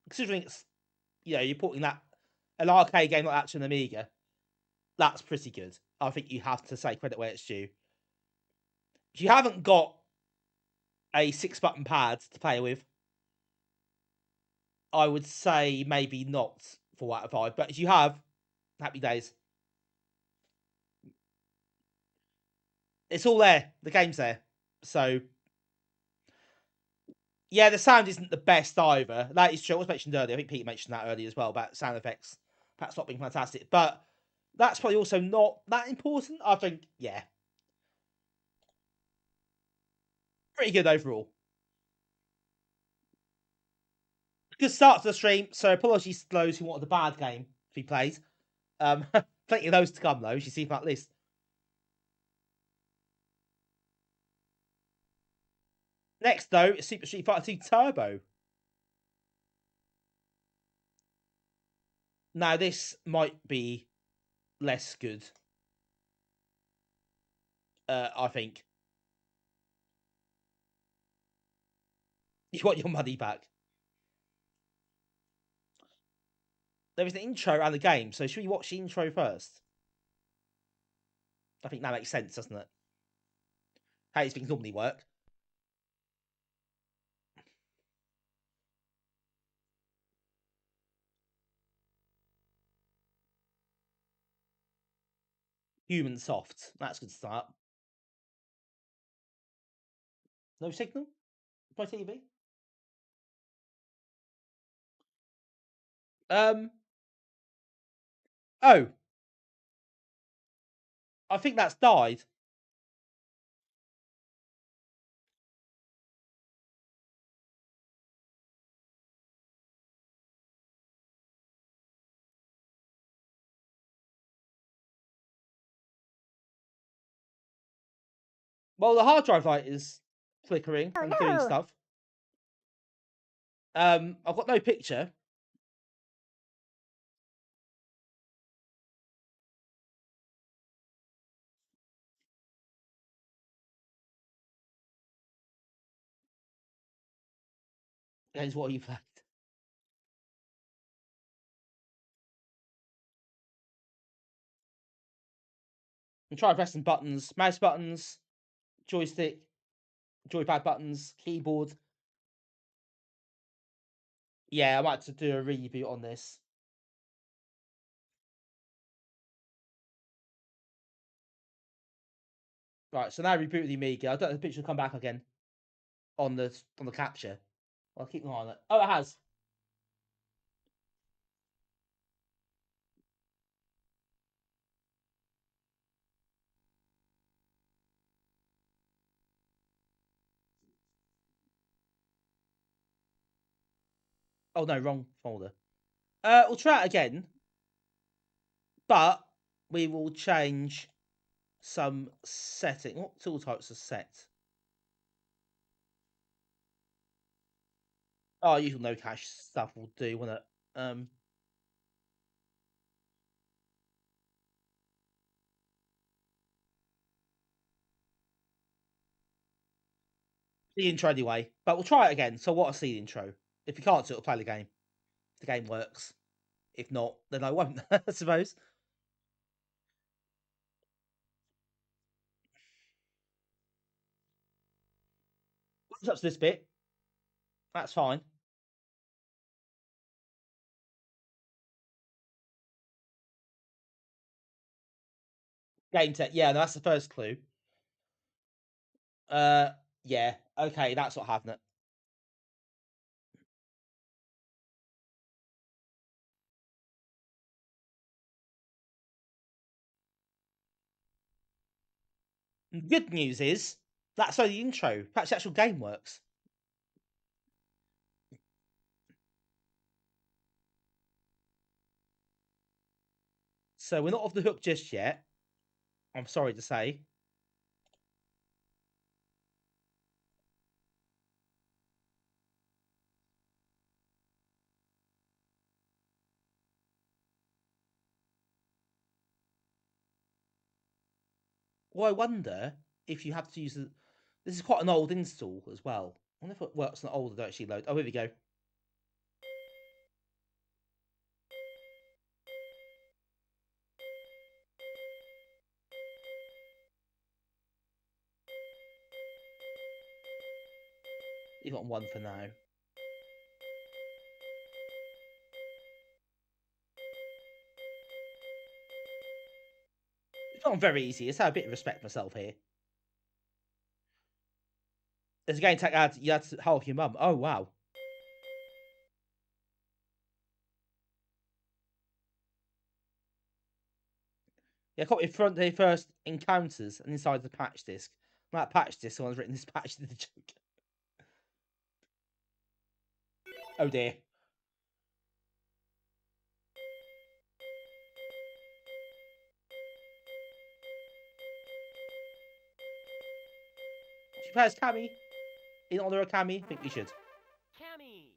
considering it's, you're porting an arcade game like that to an Amiga, that's pretty good. I think you have to say credit where it's due. If you haven't got a 6-button pad to play with, I would say maybe not 4 out of 5. But if you have, happy days. It's all there. The game's there. So, yeah, the sound isn't the best either. That is true. I was mentioned earlier. I think Peter mentioned that earlier as well about sound effects perhaps not being fantastic. But that's probably also not that important. I think, yeah. Pretty good overall. Good start to the stream. So apologies to those who wanted a bad game to be played. Plenty of those to come though, as you see from that list. Next though is Super Street Fighter 2 Turbo. Now this might be less good. I think. You want your money back. There is an intro and the game, so should we watch the intro first? I think that makes sense, doesn't it? How these things normally work. Human soft. That's a good start. No signal? My TV? Oh. I think that's died. Well, the hard drive light is flickering and doing stuff. I've got no picture. Here's what you played. And try pressing buttons, mouse buttons, joystick, joypad buttons, keyboard. Yeah, I might have to do a reboot on this. Right, so now reboot the Amiga. I don't know if the picture will come back again on the capture. I'll keep an eye on it. Oh, it has. Oh no, wrong folder. We'll try it again, but we will change some setting. What tool types are set? Oh, usual no cache stuff will do, won't it? The intro anyway, but we'll try it again. So what a seed intro. If you can't do it, we'll play the game. If the game works. If not, then I won't, I suppose. What's up to this bit? That's fine. Game tech. Yeah, no, that's the first clue. Yeah. Okay, that's what happened. Good news is that's only the intro. Perhaps the actual game works. So we're not off the hook just yet. I'm sorry to say. Well, I wonder if you have to use the. This is quite an old install as well. I wonder if it works on older don't actually load. Oh, here we go. You've got one for now. It's not very easy. Let's have a bit of respect for myself here. There's a game tech ad. You had to help your mum. Oh wow. Yeah, caught in front of the first encounters and inside the patch disc. That patch disc, someone's written this patch to the joke. Oh dear. Should we play as Cammy? In honor of Cammy? I think we should. Cammy.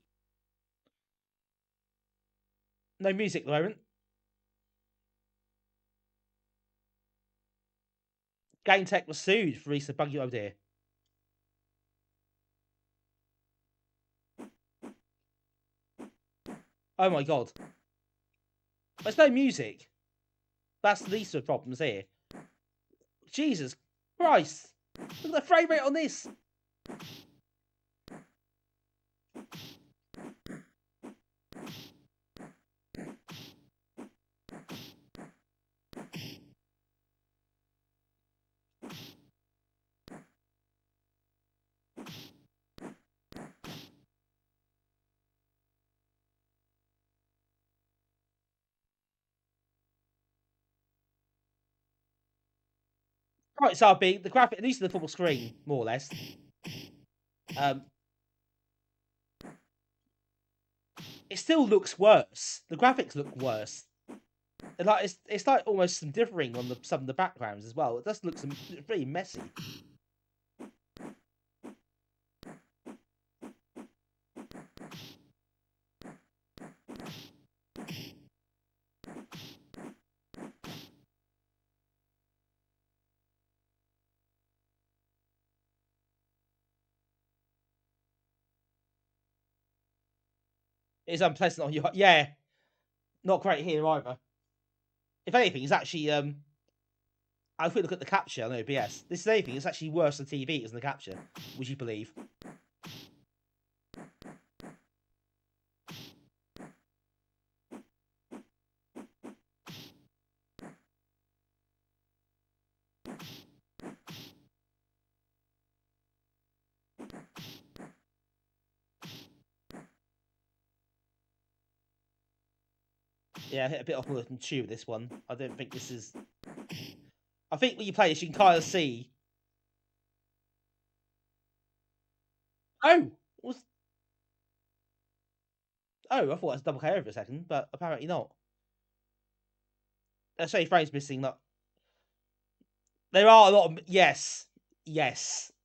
No music at the moment. Game Tech was sued for recent buggy. Oh dear. Oh my god. There's no music. That's the least of the problems here. Jesus Christ. Look at the frame rate on this. Right, so big. The graphic, at least the full screen, more or less. It still looks worse. The graphics look worse. Like it's like almost some differing on some of the backgrounds as well. It does look pretty messy. It's unpleasant on your yeah. Not great here either. If anything, it's actually if we look at the capture on OBS, this is anything, it's actually worse than TV is in the capture, would you believe? Yeah, I hit a bit off the tune with this one. I don't think this is. I think when you play this, you can kind of see. Oh, Oh, I thought it was double KO for a second, but apparently not. Let's say frames missing. Not. There are a lot of yes,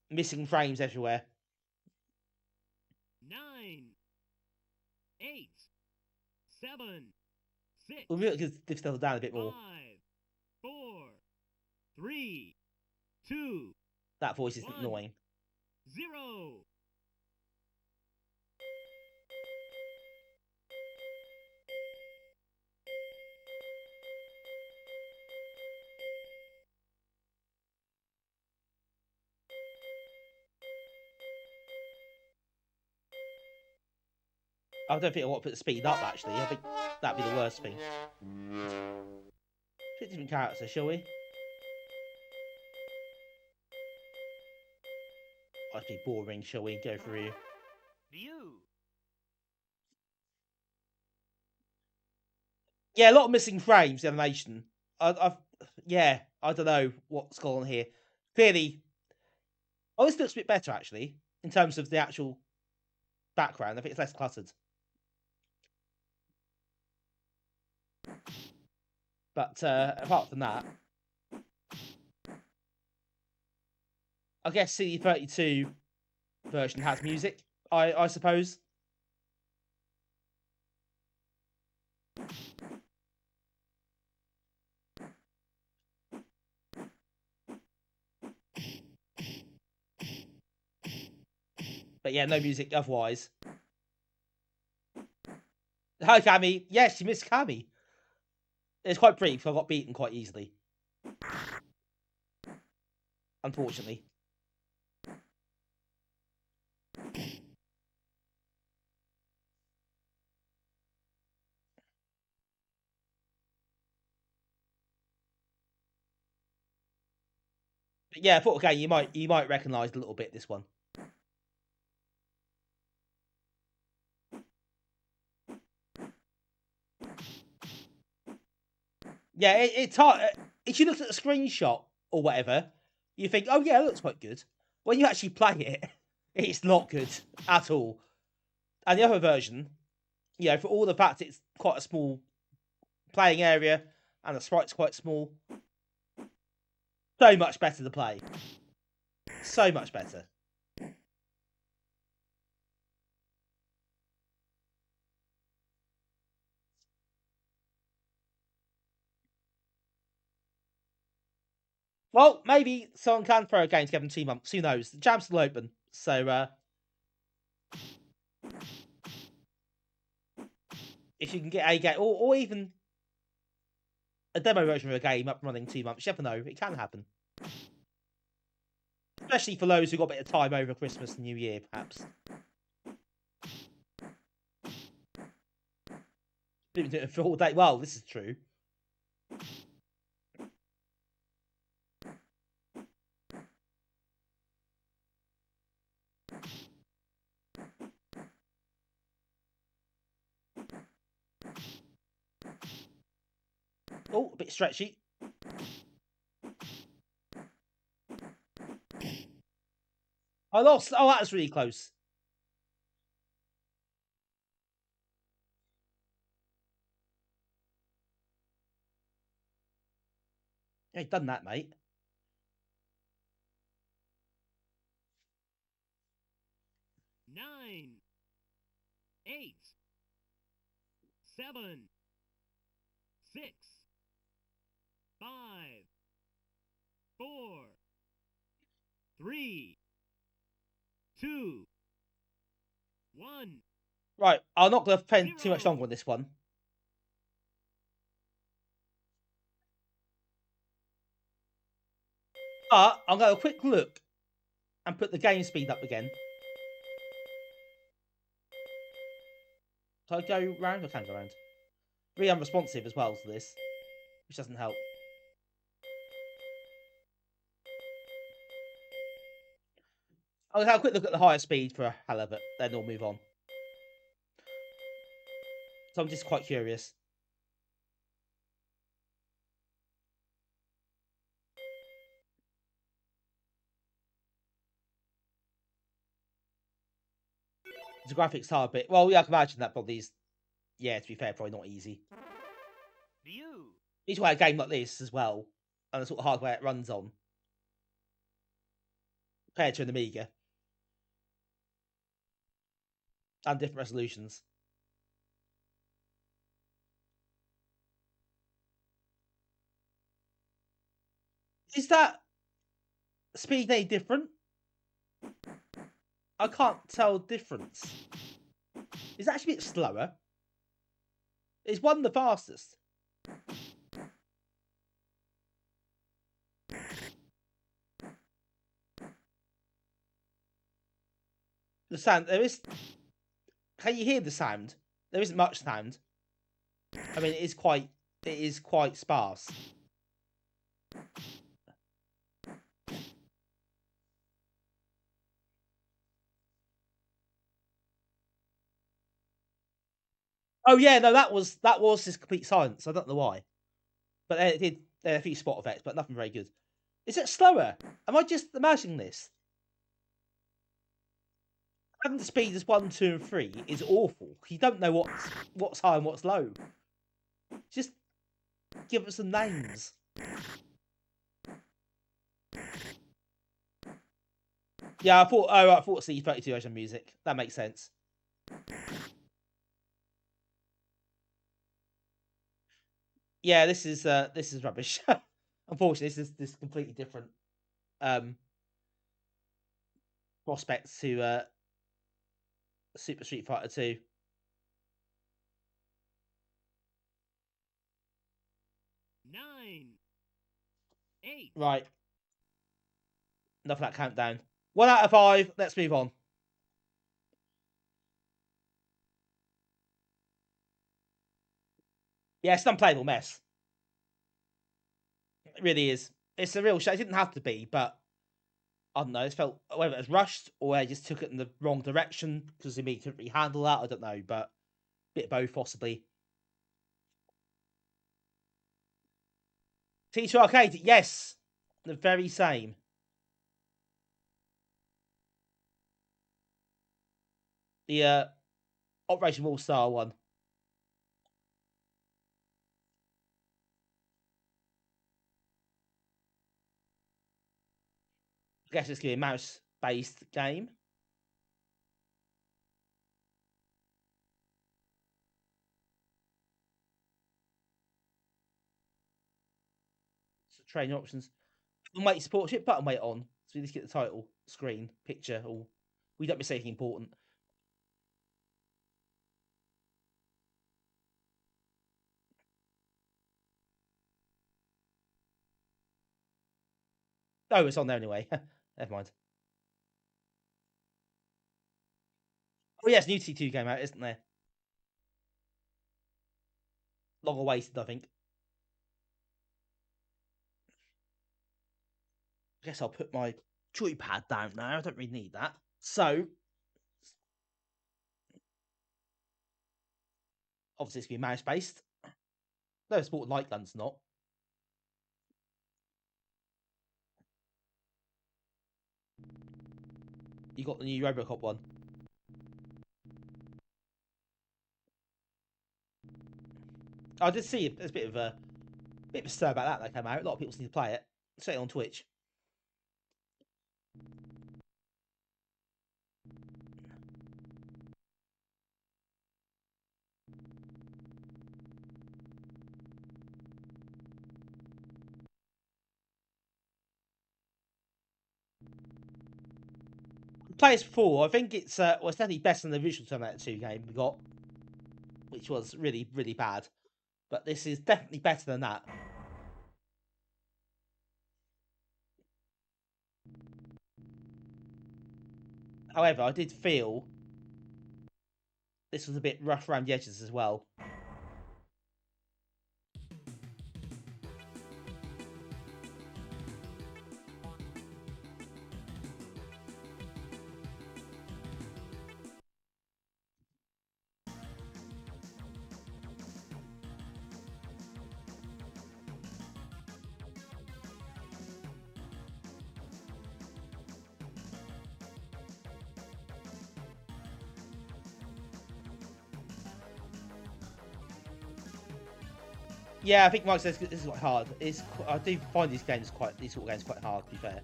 missing frames everywhere. 9, 8, 7, 6. We'll get this level down a bit more. 5, 4, 3, 2, That voice is 1, annoying. 0. I don't think I want to put the speed up, actually. I think that'd be the worst thing. 50 different characters, shall we? That'd be boring, shall we? Go through. View. Yeah, a lot of missing frames, the animation. Yeah, I don't know what's going on here. Clearly, this looks a bit better, actually, in terms of the actual background. I think it's less cluttered. But apart from that, I guess CD32 version has music, I suppose. But yeah, no music otherwise. Hi, Cammy. Yes, you missed Cammy. It's quite brief. I got beaten quite easily. Unfortunately. But yeah, I thought, okay, you might recognise a little bit this one. Yeah, it's hard. If you look at a screenshot or whatever, you think, oh yeah, it looks quite good. When you actually play it, it's not good at all. And the other version, you know, for all the fact it's quite a small playing area and the sprite's quite small, so much better to play. So much better. Well, maybe someone can throw a game together in 2 months. Who knows? The jam's still open. So, if you can get a game, or even a demo version of a game up and running in 2 months, you never know. It can happen. Especially for those who've got a bit of time over Christmas and New Year, perhaps. Didn't do it for all day. Well, this is true. Oh, a bit stretchy. I lost. Oh, that was really close. Yeah, you've done that, mate. 9, 8, 7, 6, 5, 4, 3, 2, 1. Right, I'm not going to spend too much longer on this one. But I'm going to have a quick look and put the game speed up again. Do I go round? I can go round. Really unresponsive as well to this, which doesn't help. I'll have a quick look at the higher speed for a hell of it, then we'll move on. So I'm just quite curious. The graphics are a bit... Well, yeah, I can imagine that probably is yeah, to be fair, probably not easy. View. Each way a game like this as well, and the sort of hardware it runs on, compared to an Amiga, and different resolutions. Is that speed any different? I can't tell the difference. It's actually a bit slower. Is one the fastest? The sound, there is... Can you hear the sound? There isn't much sound. I mean, it is quite sparse. Oh yeah, no, that was just complete silence. I don't know why, but it did. There are a few spot effects, but nothing very good. Is it slower? Am I just imagining this? Having the speed as 1, 2, and 3 is awful. You don't know what's high and what's low. Just give us some names. Yeah, I thought. Oh, I thought C32 Ocean music. That makes sense. Yeah, this is rubbish. Unfortunately, this is completely different prospects to Super Street Fighter 2. Nine. 8. Right. Enough of that countdown. 1 out of 5. Let's move on. Yeah, it's an unplayable mess. It really is. It's a real shame. It didn't have to be, but I don't know. It felt whether it was rushed or they just took it in the wrong direction because they couldn't really handle that. I don't know, but a bit of both possibly. T2 Arcade, yes, the very same. The Operation All Star one. I guess it's going to be a mouse-based game. So training options. Button weight support it. Button weight on. So we just get the title screen picture. Or we don't miss anything important. Oh, it's on there anyway. Never mind. Oh yes, new T2 came out, isn't there? Long awaited, I think. I guess I'll put my joypad down now. I don't really need that. So, obviously it's going to be mouse based. No, it's sport light gun's not. You got the new Robocop one. I did see there's a bit of a stir about that came out. A lot of people seem to play it. Certainly on Twitch. Played this before. I think it's well, it's definitely better than the original Terminator 2 game we got, which was really, really bad. But this is definitely better than that. However, I did feel this was a bit rough around the edges as well. Yeah, I think Mike says this is quite hard. I do find these sort of games quite hard, to be fair.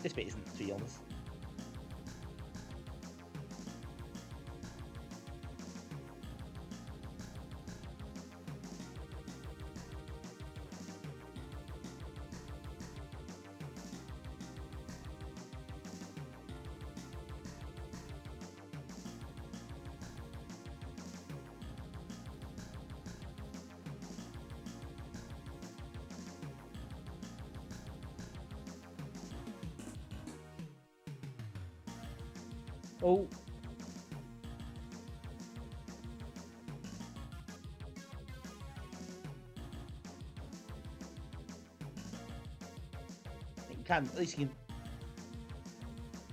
This bit isn't, to be honest. Oh. At least you can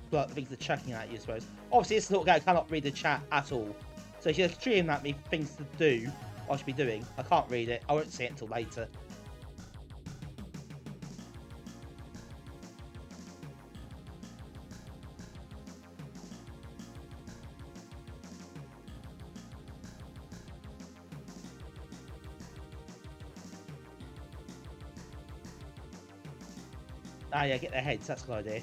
blow up the things they're chucking at you, I suppose. Obviously, this little guy cannot read the chat at all. So if you're streaming at me things to do, I should be doing, I can't read it. I won't see it until later. Ah, yeah, get their heads. That's a good idea.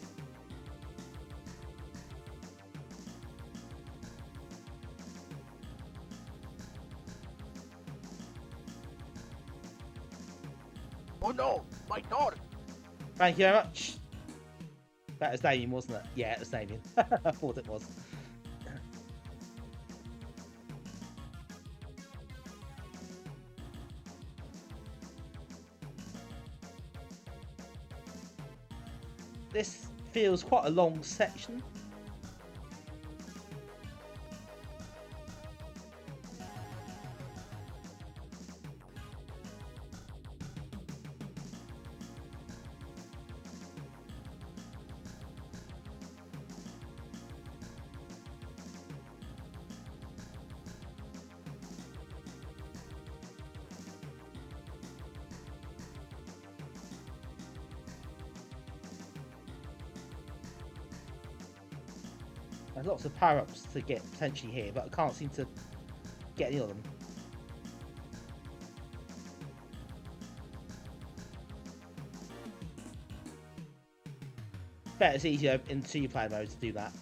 Oh no, my daughter! Thank you very much. That was Damien, wasn't it? Yeah, it was Damien. I thought it was. This feels quite a long section. There's lots of power-ups to get potentially here, but I can't seem to get any of them. Bet it's easier in two-player mode to do that.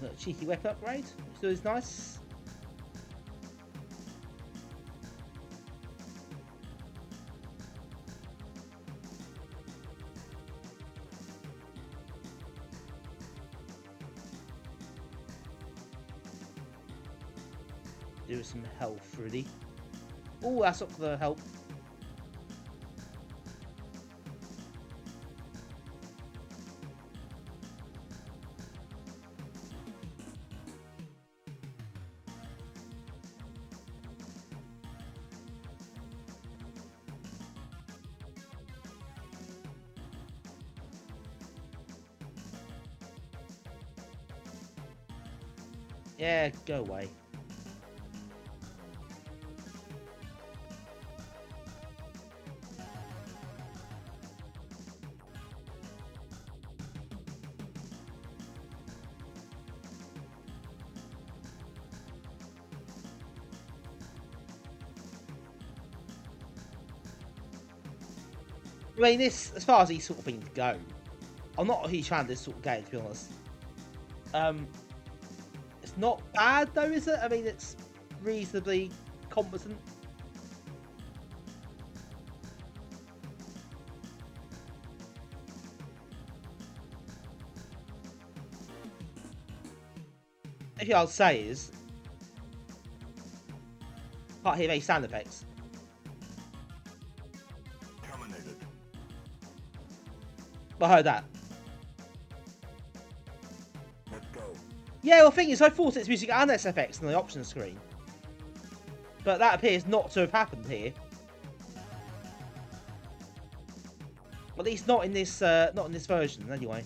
A cheeky weapon upgrade, which is nice. Do some health, really. Oh, that's up the health. Yeah, go away. I mean, this, as far as these sort of things go, I'm not a huge fan of this sort of game, to be honest. It's not bad though, is it? I mean, it's reasonably competent. If I'll say is, can't hear any sound effects. Terminated. I heard that. Let's go. Yeah, well, the thing is, I thought it's music and SFX on the options screen. But that appears not to have happened here. At least not in this version, anyway.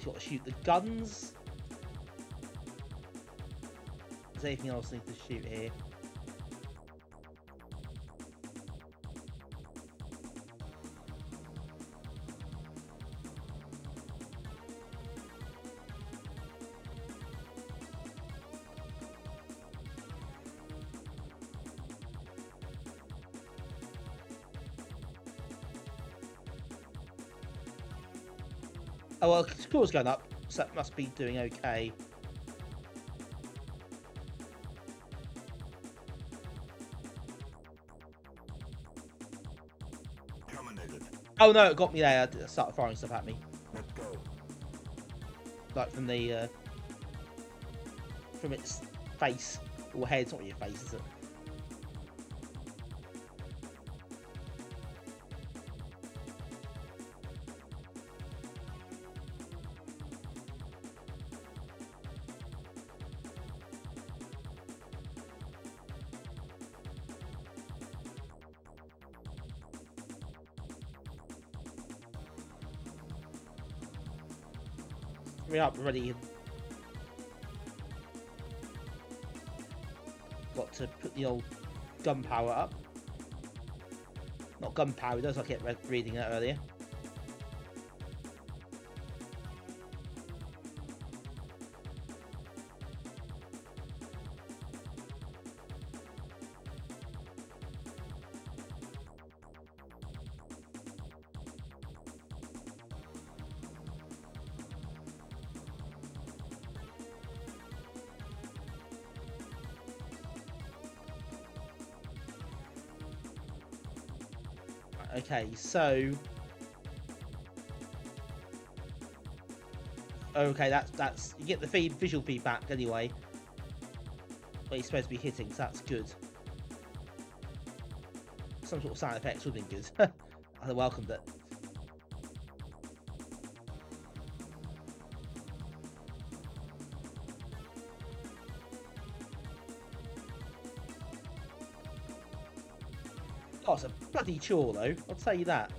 Got to shoot the guns. Is there anything else I need to shoot here? Oh well, score's going up, so that must be doing okay. Terminated. Oh no, it got me there. It started firing stuff at me, Let's go. like from the from its face or head. It's not really a face, is it? Hurry up, ready. Got to put the old gunpowder up. Not gunpowder, as I kept reading that earlier. Okay, so okay, that's you get the visual feedback anyway. But he's supposed to be hitting, so that's good. Some sort of sound effects would have been good. I'd have welcomed it. Oh, it's a bloody chore though, I'll tell you that.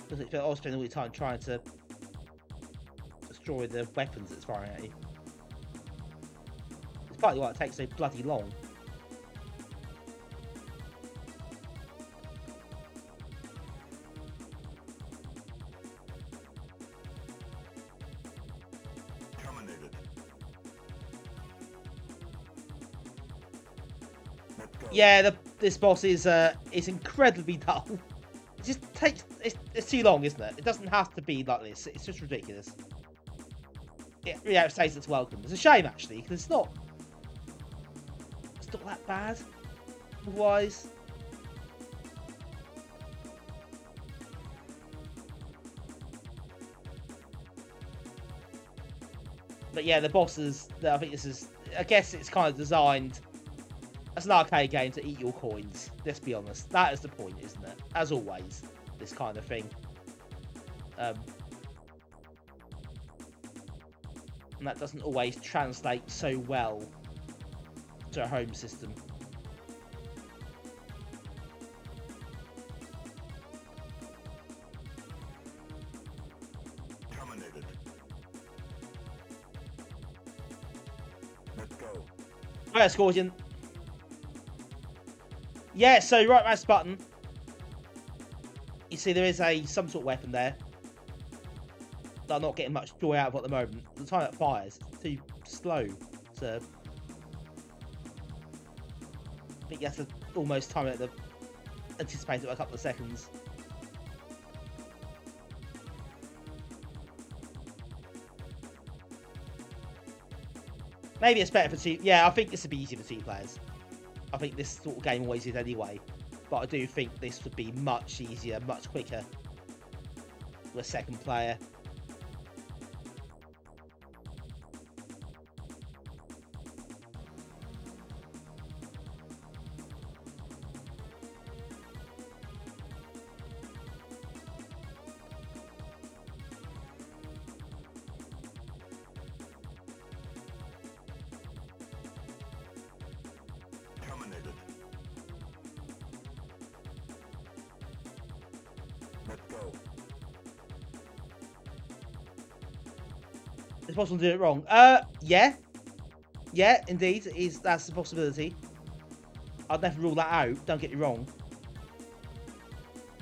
Because I was spending all the time trying to destroy the weapons that's firing at you. It's partly why it takes so bloody long. Terminated. Let's go. Yeah, this boss is incredibly dull. It just takes it's too long, isn't it? It doesn't have to be like this. It's just ridiculous. Yeah, it stays its welcome. It's a shame actually, because it's not that bad. Otherwise, but yeah, the bosses. I think this is. I guess it's kind of designed as an arcade game to eat your coins. Let's be honest. That is the point, isn't it? As always, this kind of thing. And that doesn't always translate so well to a home system. Terminated. Alright, Scorpion. Yeah, so right mouse button. You see there is some sort of weapon there that I'm not getting much joy out of at the moment. The time it fires, it's too slow to... I think you have to almost time it to anticipate it by a couple of seconds. Maybe it's better for two... Yeah, I think this would be easier for two players. I think this sort of game always is anyway. But I do think this would be much easier, much quicker with a second player. Terminated. Let's go. It's possible to do it wrong. Yeah. Yeah, indeed. That's a possibility. I'd never rule that out, don't get me wrong.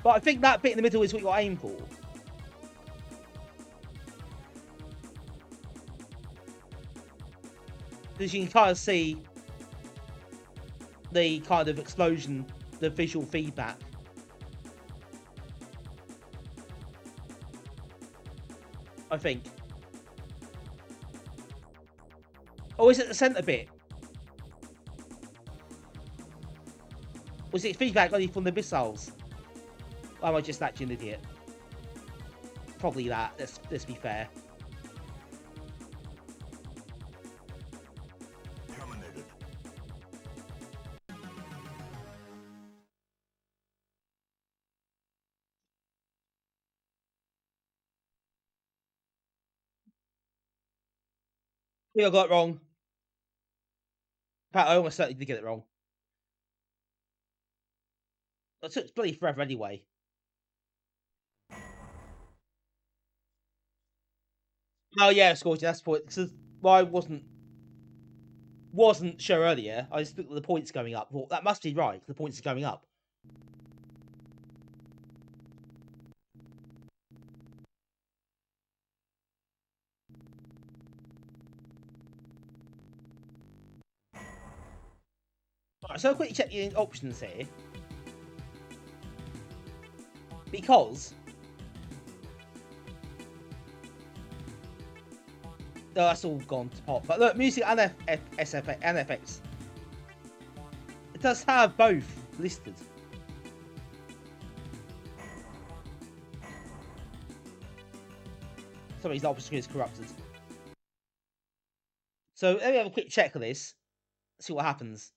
But I think that bit in the middle is what you got to aim for. Because you can kind of see the kind of explosion, the visual feedback. I think. Or is it the centre bit? Was it feedback only from the missiles? Or am I just actually an idiot? Probably that, let's be fair. Terminated. I think I got it wrong. In fact, I almost certainly did get it wrong. It took bloody forever anyway. Oh yeah, Scorchy, that's point. Because I wasn't sure earlier. I just looked at the points going up. Well, that must be right. The points are going up. Alright, so I'll quickly check the options here. Because... Oh, that's all gone to pot. But look, music and FX. It does have both listed. Somebody's option screen is corrupted. So let me have a quick check of this. See what happens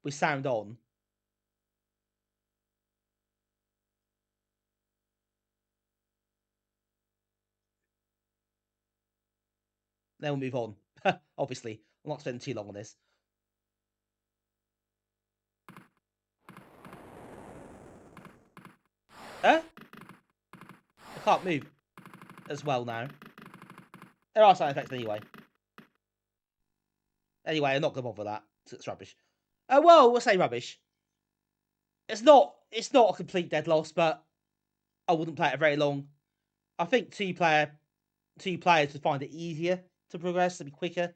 with sound on. Then we'll move on. Obviously, I'm not spending too long on this. Huh? I can't move as well now. There are side effects anyway. Anyway, I'm not gonna bother with that. It's rubbish. Well, we'll say rubbish. It's not a complete dead loss, but I wouldn't play it very long. I think two players would find it easier to progress, to be quicker.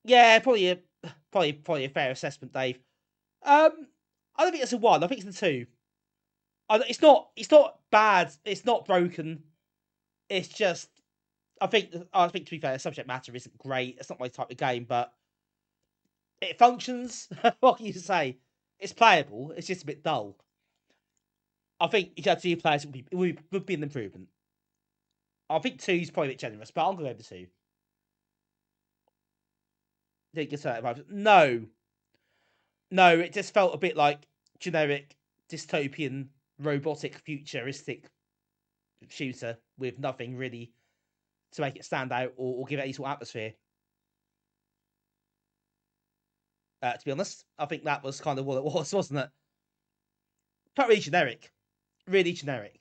Yeah, probably a fair assessment, Dave. I don't think it's a 1. I think it's a 2. It's not bad. It's not broken. It's just, I think to be fair, the subject matter isn't great. It's not my type of game, but it functions. What can you say? It's playable. It's just a bit dull. I think if you had 2 players, it would be an improvement. I think 2 is probably a bit generous, but I'm going to go with 2. Didn't get certain vibes. No, it just felt a bit like generic dystopian, robotic, futuristic shooter with nothing really to make it stand out or give it any sort of atmosphere. To be honest, I think that was kind of what it was, wasn't it? Felt really generic. Really generic.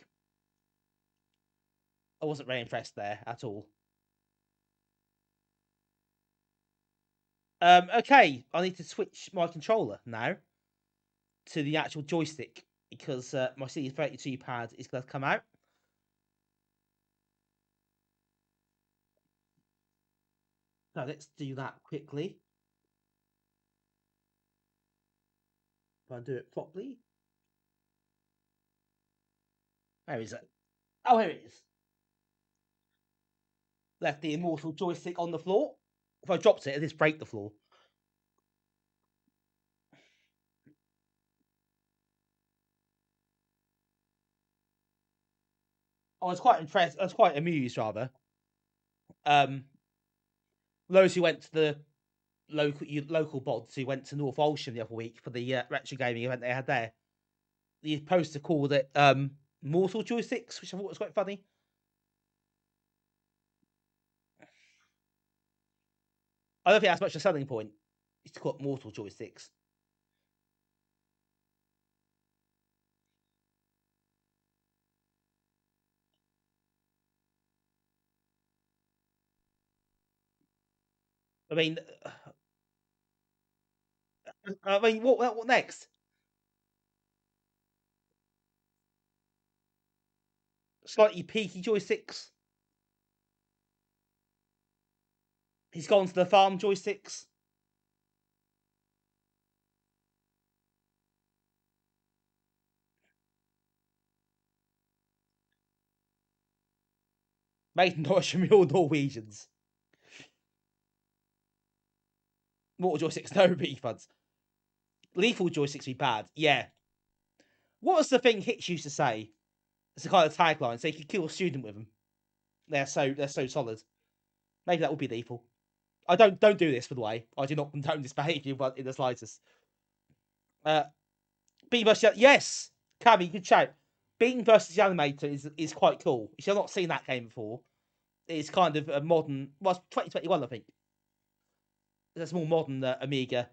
I wasn't very impressed there at all. Okay, I need to switch my controller now to the actual joystick because my CD32 pad is going to come out. Now let's do that quickly. If I do it properly. Where is it? Oh, here it is. Left the immortal joystick on the floor. If I dropped it, it'd just break the floor. I was quite impressed. I was quite amused, rather. Those who went to the local bods who went to North Olsham the other week for the Retrogaming event they had there. The poster called it Mortal Joysticks, which I thought was quite funny. I don't think that's much a selling point. It's called Mortal Joysticks. I mean, what next? Slightly peaky joysticks. He's gone to the farm joysticks. Made Norwich all Norwegians. Mortal joysticks, no refunds. Lethal joysticks be bad. Yeah. What was the thing Hitch used to say? It's a kind of tagline. So you could kill a student with them. They're so solid. Maybe that would be lethal. I don't do this, by the way. I do not condone this behaviour, but in the slightest. Bean versus yes, Cammy, good shout. Bean versus the Animator is quite cool. If you've not seen that game before, it's kind of a modern. Well, it's 2021, I think. It's a more modern Amiga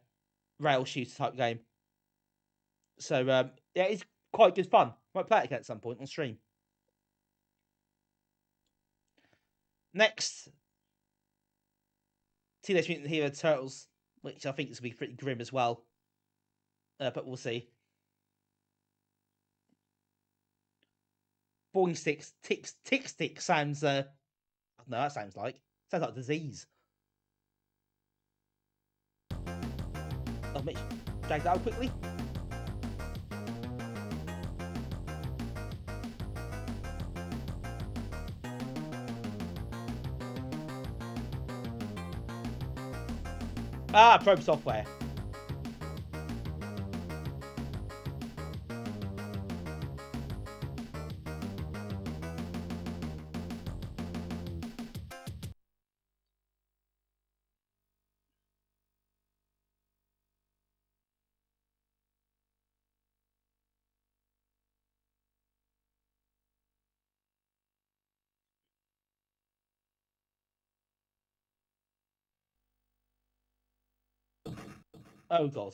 rail shooter type game. So yeah, it's quite good fun. Might play it again at some point on stream. Next, Teenage Mutant Hero Turtles, which I think is going to be pretty grim as well. But we'll see. Boing sticks, tick stick sounds. I don't know. That sounds like disease. Oh, Mitch, drag that out quickly. Probe software. Oh god.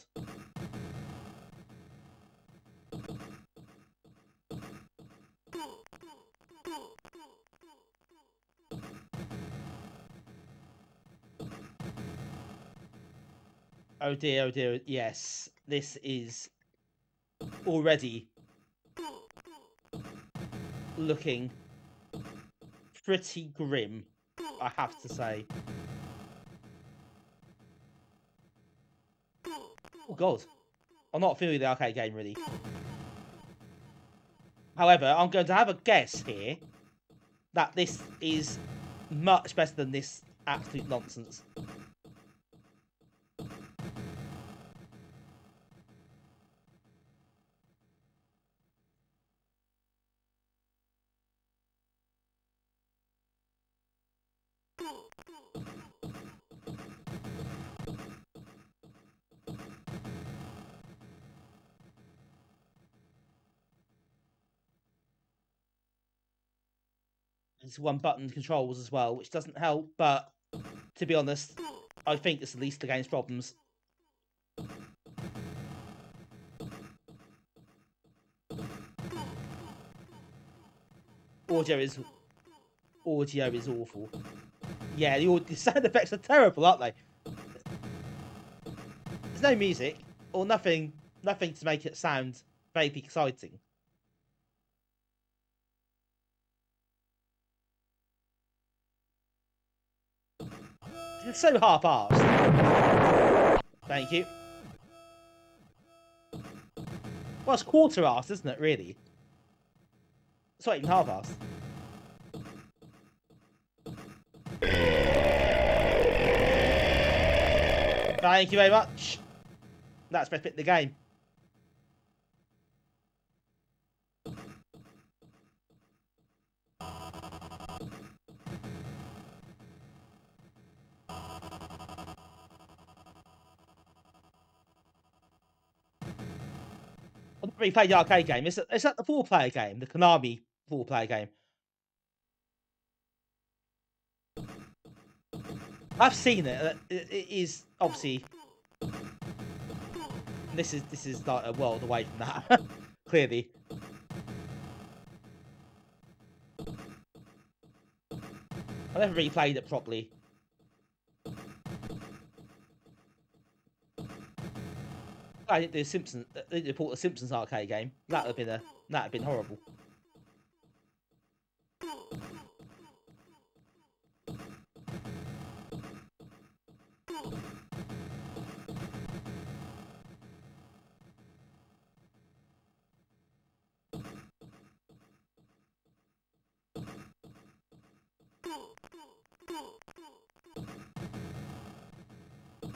Oh dear, yes. This is already looking pretty grim, I have to say. Oh god. I'm not feeling the arcade game, really. However, I'm going to have a guess here that this is much better than this absolute nonsense. It's one button controls as well, which doesn't help, but to be honest, I think it's the least of the game's problems. Audio is audio is awful. Yeah, the sound effects are terrible, aren't they? There's no music or nothing to make it sound vaguely exciting. It's so half-arsed. Thank you. Well, it's quarter-arsed, isn't it, really? It's not even half-arsed. Thank you very much. That's the best bit of the game. I've not really played the arcade game. Is that the 4-player game? The Konami 4-player game? I've seen it. It is obviously... This is like a world away from that. Clearly. I never really played it properly. I didn't do Simpsons. They didn't port the Simpsons arcade game. That'd have been horrible.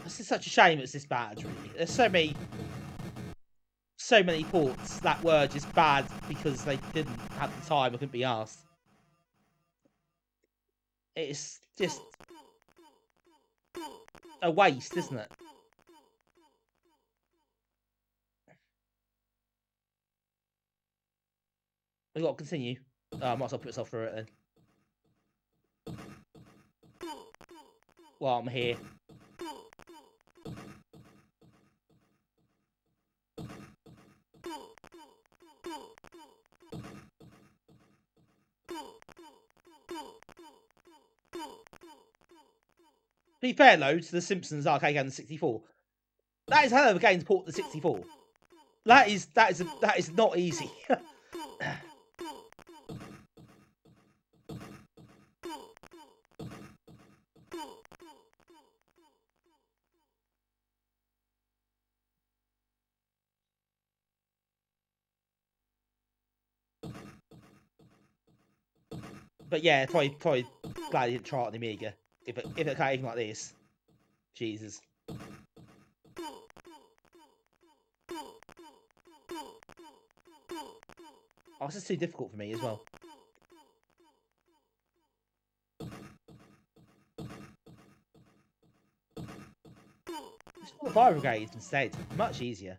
This is such a shame it's this bad, really. There's so many ports that were just bad because they didn't have the time or couldn't be asked. It's just a waste, isn't it? We've got to continue. I might as well put myself through it then. While I'm here. To be fair though, to the Simpsons arcade game, the 64, that is a hell of a game to port to the 64. That is not easy. But yeah, probably glad I didn't try it on the Amiga. If it came like this, Jesus. Oh, this is too difficult for me as well. Just call the fire brigade instead. Much easier.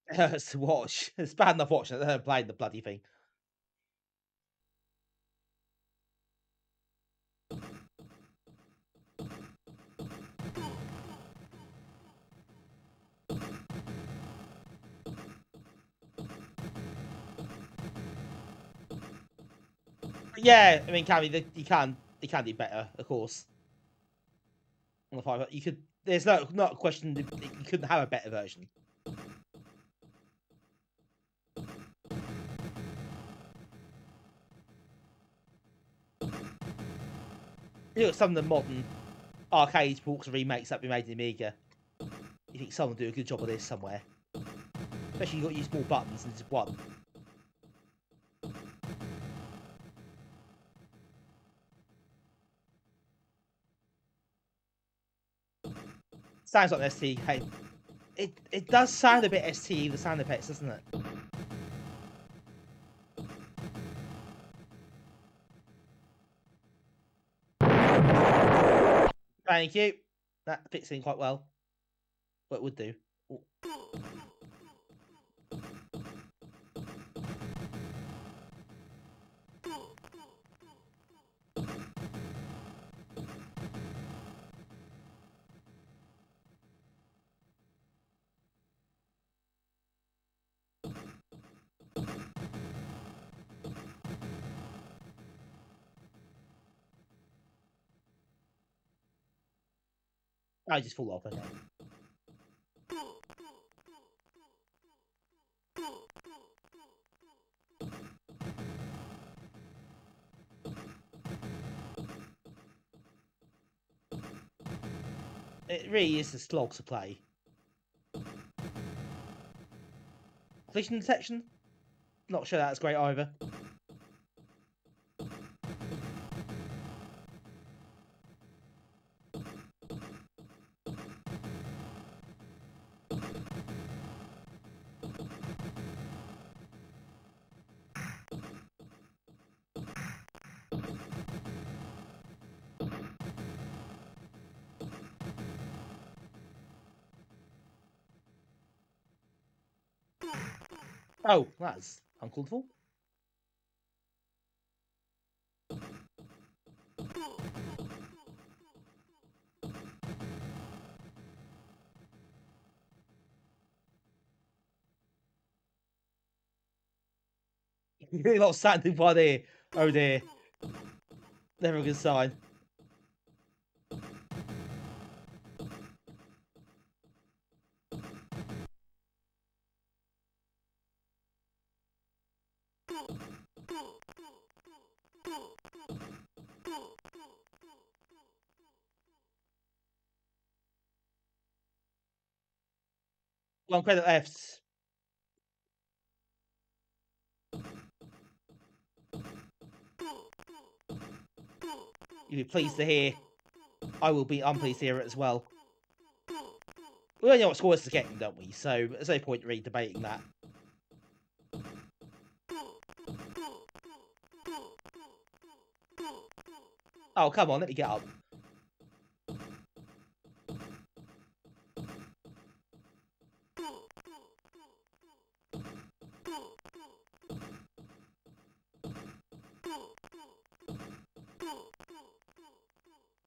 It hurts to watch. It's bad enough watching it. They're playing the bloody thing. Yeah, I mean, Cammy, you can do better, of course. On the 5, you could. There's not a question that you couldn't have a better version. You look at some of the modern arcade ports and remakes that have been made in Amiga. You think someone will do a good job of this somewhere. Especially you've got to use more buttons than just one. Sounds like an ST game. It does sound a bit ST, the sound effects, doesn't it? Thank you. That fits in quite well. What it would do. Ooh. I just fall off. Okay. It really is a slog to play. Collision detection? Not sure that's great either. Oh, that's uncalled for. You're not standing by there. Oh dear. Never a good sign. One credit left. You'll be pleased to hear. I will be unpleased to hear it as well. We all know what scores to get, don't we? So there's no point really debating that. Oh, come on, let me get up.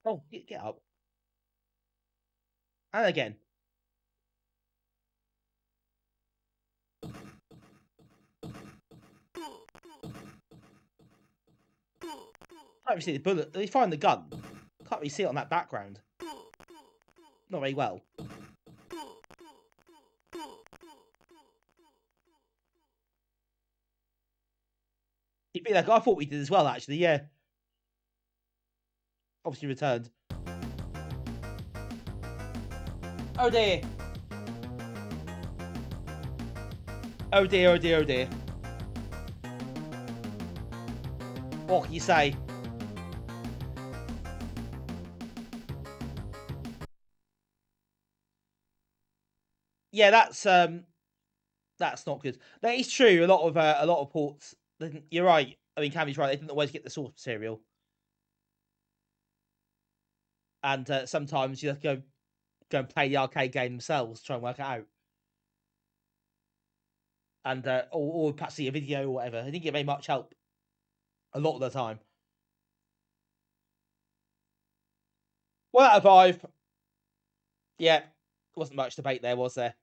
Oh, get up. And again. Can't really see the bullet. They find the gun. Can't really see it on that background. Not very well. It'd be like I thought we did as well, actually. Yeah. Obviously returned. Oh dear. Oh dear, oh dear, oh dear. What can you say? Yeah, that's not good. That is true. A lot of ports. You're right. I mean, Cammy's right. They didn't always get the source material, and sometimes you have to go and play the arcade game themselves, try and work it out, and or perhaps see a video or whatever. I didn't get very much help a lot of the time. 1 out of 5. Yeah, wasn't much debate there, was there?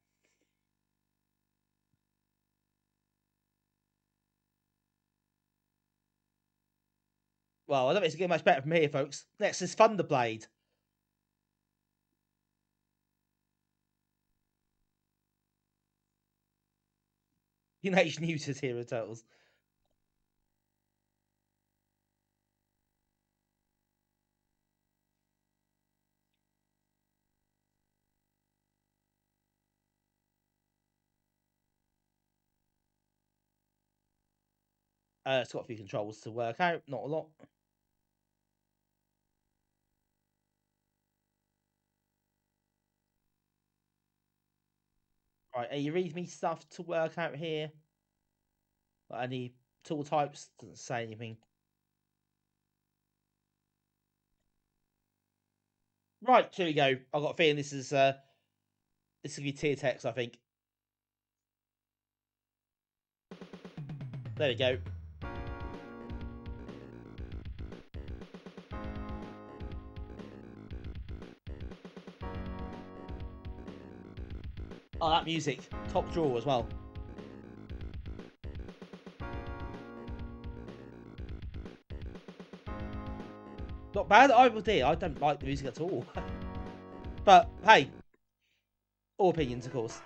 Well, I don't think it's getting much better from here, folks. Next is Thunderblade. Teenage Mutant Hero Turtles. It's got a few controls to work out, not a lot. Right, you read me stuff to work out here. Any tool types? Doesn't say anything. Right, here we go. I've got a feeling this is gonna be tier text, I think. There we go. Oh, that music. Top drawer as well. Not bad. I don't like the music at all. But hey, all opinions, of course.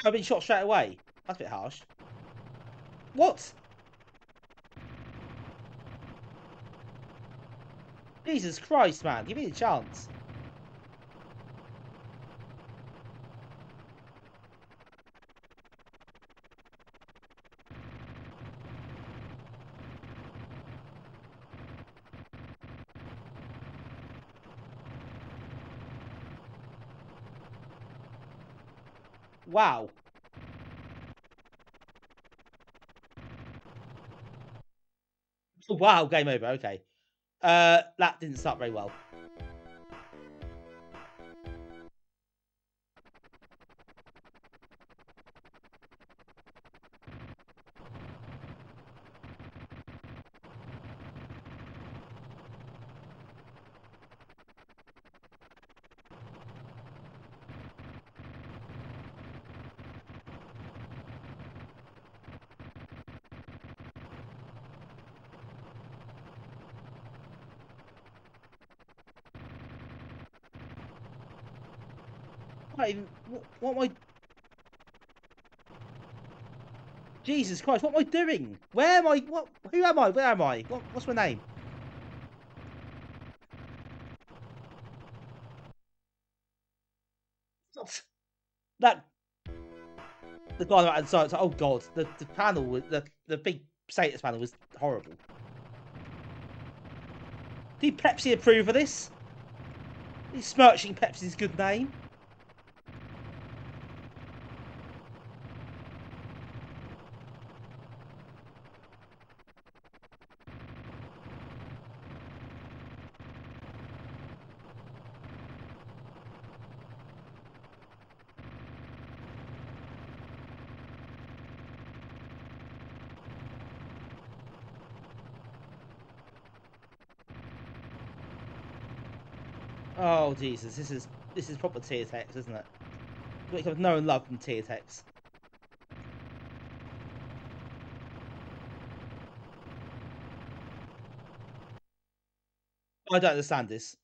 I've been shot straight away. That's a bit harsh. What? Jesus Christ, man. Give me a chance. Wow. Wow, game over. Okay. That didn't start very well. What am I... Jesus Christ, what am I doing? Where am I? What? Who am I? Where am I? What's my name? That... The guy that outside, it's like, oh god, the panel, the big status panel was horrible. Did Pepsi approve of this? He's smirching Pepsi's good name. Oh Jesus, this is proper tier text, isn't it? We have no love from tier text. I don't understand this.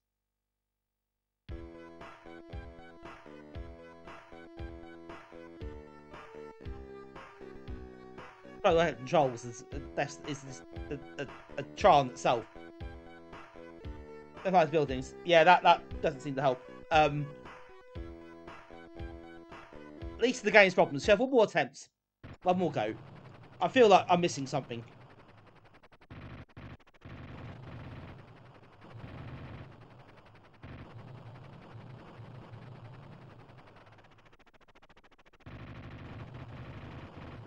Oh, the controls is a trial in itself. Nice buildings. Yeah, that doesn't seem to help. At least the game's problems. So have one more attempt. One more go. I feel like I'm missing something.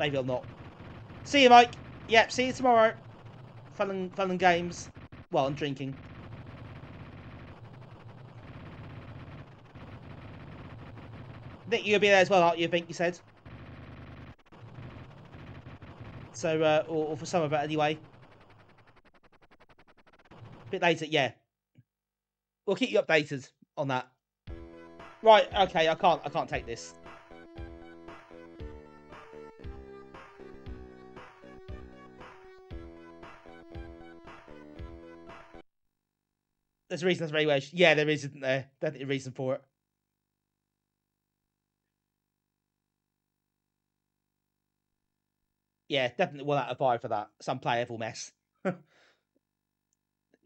Maybe I'm not. See you, Mike. Yep, see you tomorrow. Fun and games. Well, I'm drinking. Nick, you'll be there as well, aren't you? I think you said. So, or for some of it anyway. A bit later, yeah. We'll keep you updated on that. Right, okay, I can't take this. There's a reason that's very well. Yeah, there is, isn't there? Definitely a reason for it. Yeah, definitely 1 out of 5 for that. Some playable mess. The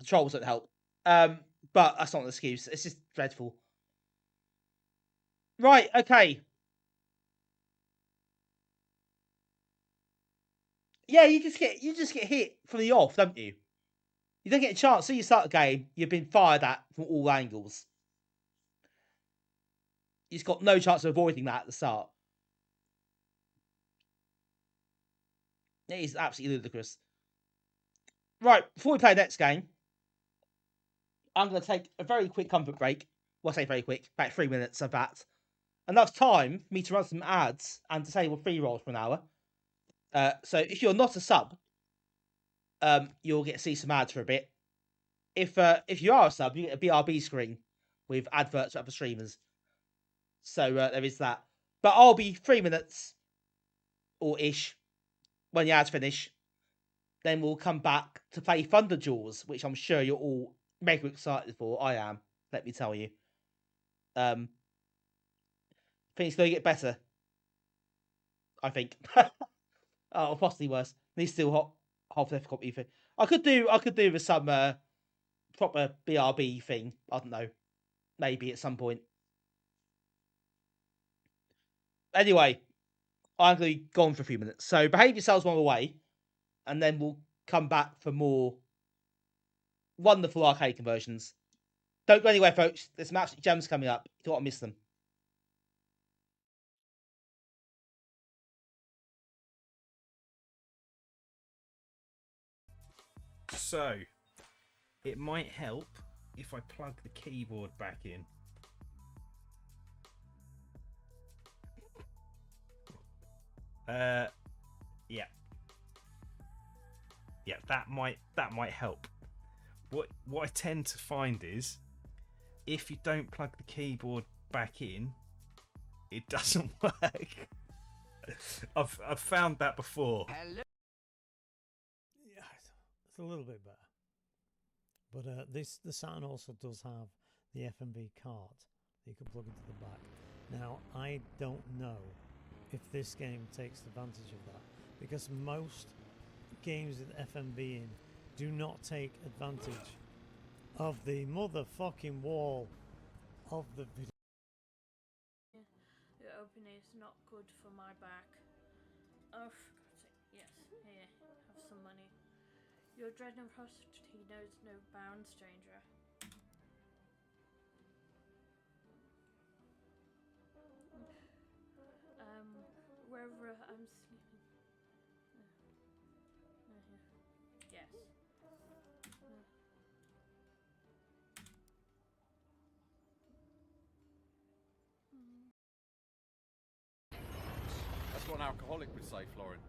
trolls don't help. But that's not an excuse. It's just dreadful. Right, okay. Yeah, you just get hit from the off, don't you? You don't get a chance. So you start the game, you've been fired at from all angles. You've got no chance of avoiding that at the start. It is absolutely ludicrous. Right, before we play the next game, I'm going to take a very quick comfort break. Well, I say very quick, about 3 minutes of that. Enough time for me to run some ads and disable free rolls for an hour. So if you're not a sub, you'll get to see some ads for a bit. if you are a sub, you get a BRB screen with adverts for other streamers. So there is that. But I'll be 3 minutes or ish when the ads finish. Then we'll come back to play Thunder Jaws, which I'm sure you're all mega excited for. I am, let me tell you. Things going to get better. I think. Oh, possibly worse. He's still half difficult thing. I could do with some proper BRB thing. I don't know. Maybe at some point. Anyway, I'm going to be gone for a few minutes. So behave yourselves while I'm away, and then we'll come back for more wonderful arcade conversions. Don't go anywhere, folks. There's some absolute gems coming up. You don't want to miss them. So, it might help if I plug the keyboard back in. Yeah. Yeah, that might help. What I tend to find is, if you don't plug the keyboard back in, it doesn't work. I've found that before. Yeah, it's a little bit better. But the Saturn also does have the FMV card that you can plug into the back. Now, I don't know if this game takes advantage of that, because most games with FMV in do not take advantage of the motherfucking wall of the video. The opening is not good for my back. Oh, for God's sake. Yes, here, have some money. Your generosity knows no bounds, stranger. Wherever I'm sleeping. Yes. That's what an alcoholic would say, Florin.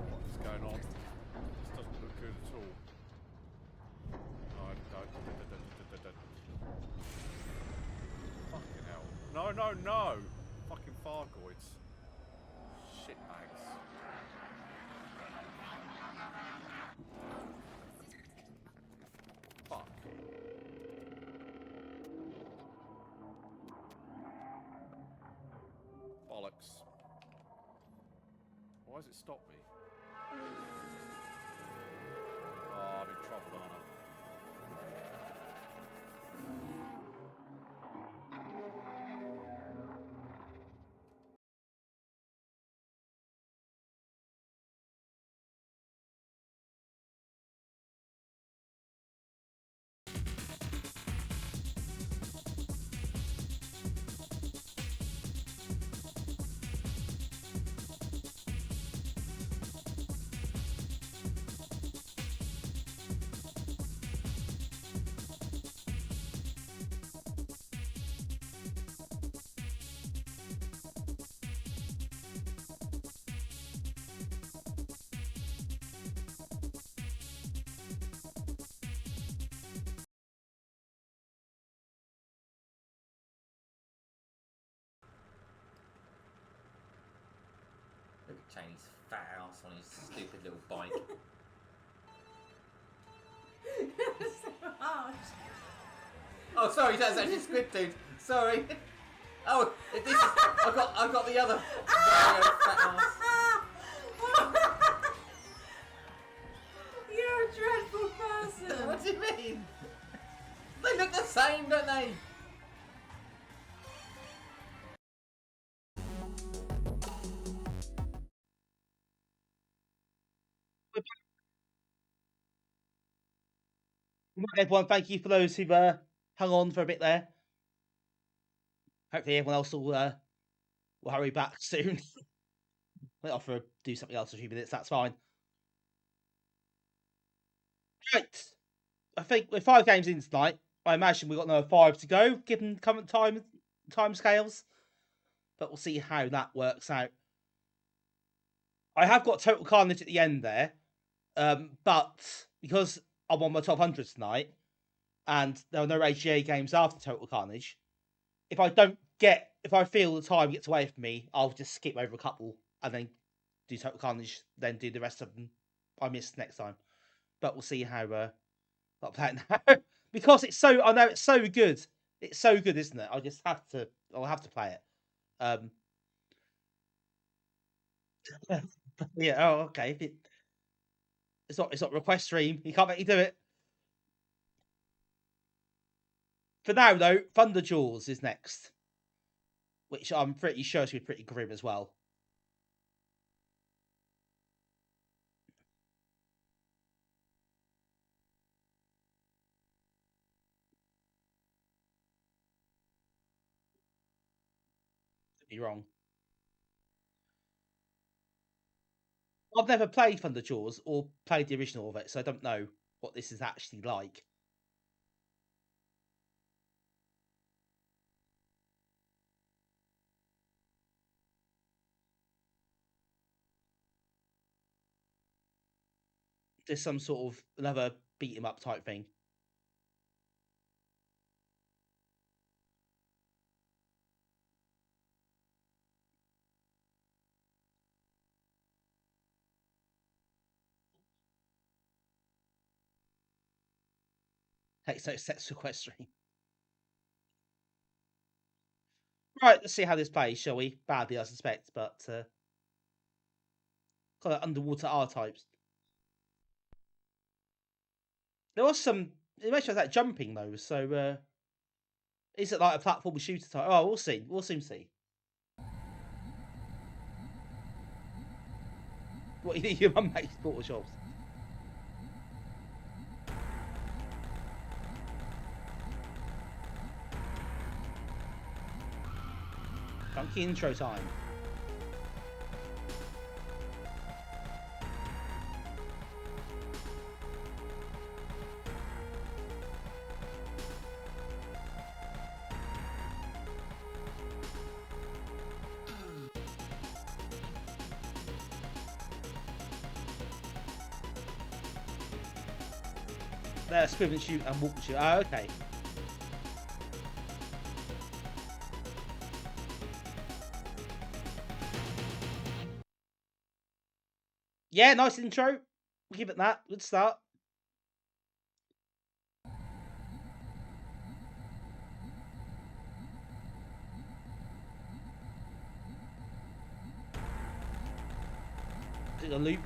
What's going on? This doesn't look good at all. Fucking hell. No, no, no! Fucking Fargoids. Shitbags. Fuck. Bollocks. Why does it stop me? Oh, I'm in trouble, aren't I? Look at Chinese fat ass on his stupid little bike. So harsh. Oh, sorry, that's actually scripted. Sorry. Oh, this is. I got the other. Fat ass. You're a dreadful person. What do you mean? They look the same, don't they? Everyone, thank you for those who've hung on for a bit there. Hopefully everyone else will hurry back soon. Might offer to do something else for a few minutes, that's fine. Right. I think we're 5 games in tonight. I imagine we've got another 5 to go, given current time scales. But we'll see how that works out. I have got Total Carnage at the end there, but because I'm on my top 100 tonight, and there are no AGA games after Total Carnage, if I feel the time gets away from me, I'll just skip over a couple and then do Total Carnage, then do the rest of them I missed next time. But we'll see how I'll play it now. Because I know it's so good. It's so good, isn't it? I'll have to play it. Yeah, oh, okay. It's not request stream. You can't make me do it. For now, though, Thunder Jaws is next, which I'm pretty sure is going to be pretty grim as well. Could be wrong. I've never played Thunder Jaws or played the original of it, so I don't know what this is actually like. There's some sort of another beat 'em up type thing. Takes no sex request stream. Right, let's see how this plays, shall we? Badly, I suspect, but kind of underwater R types. There was some. It makes that jumping though. So, is it like a platform shooter type? Oh, we'll see. We'll soon see. What your mum makes portal shops? Funky intro time. There, swim and shoot and walk and shoot. Oh, okay. Yeah, nice intro. We'll give it that. Good start. Is it a loop?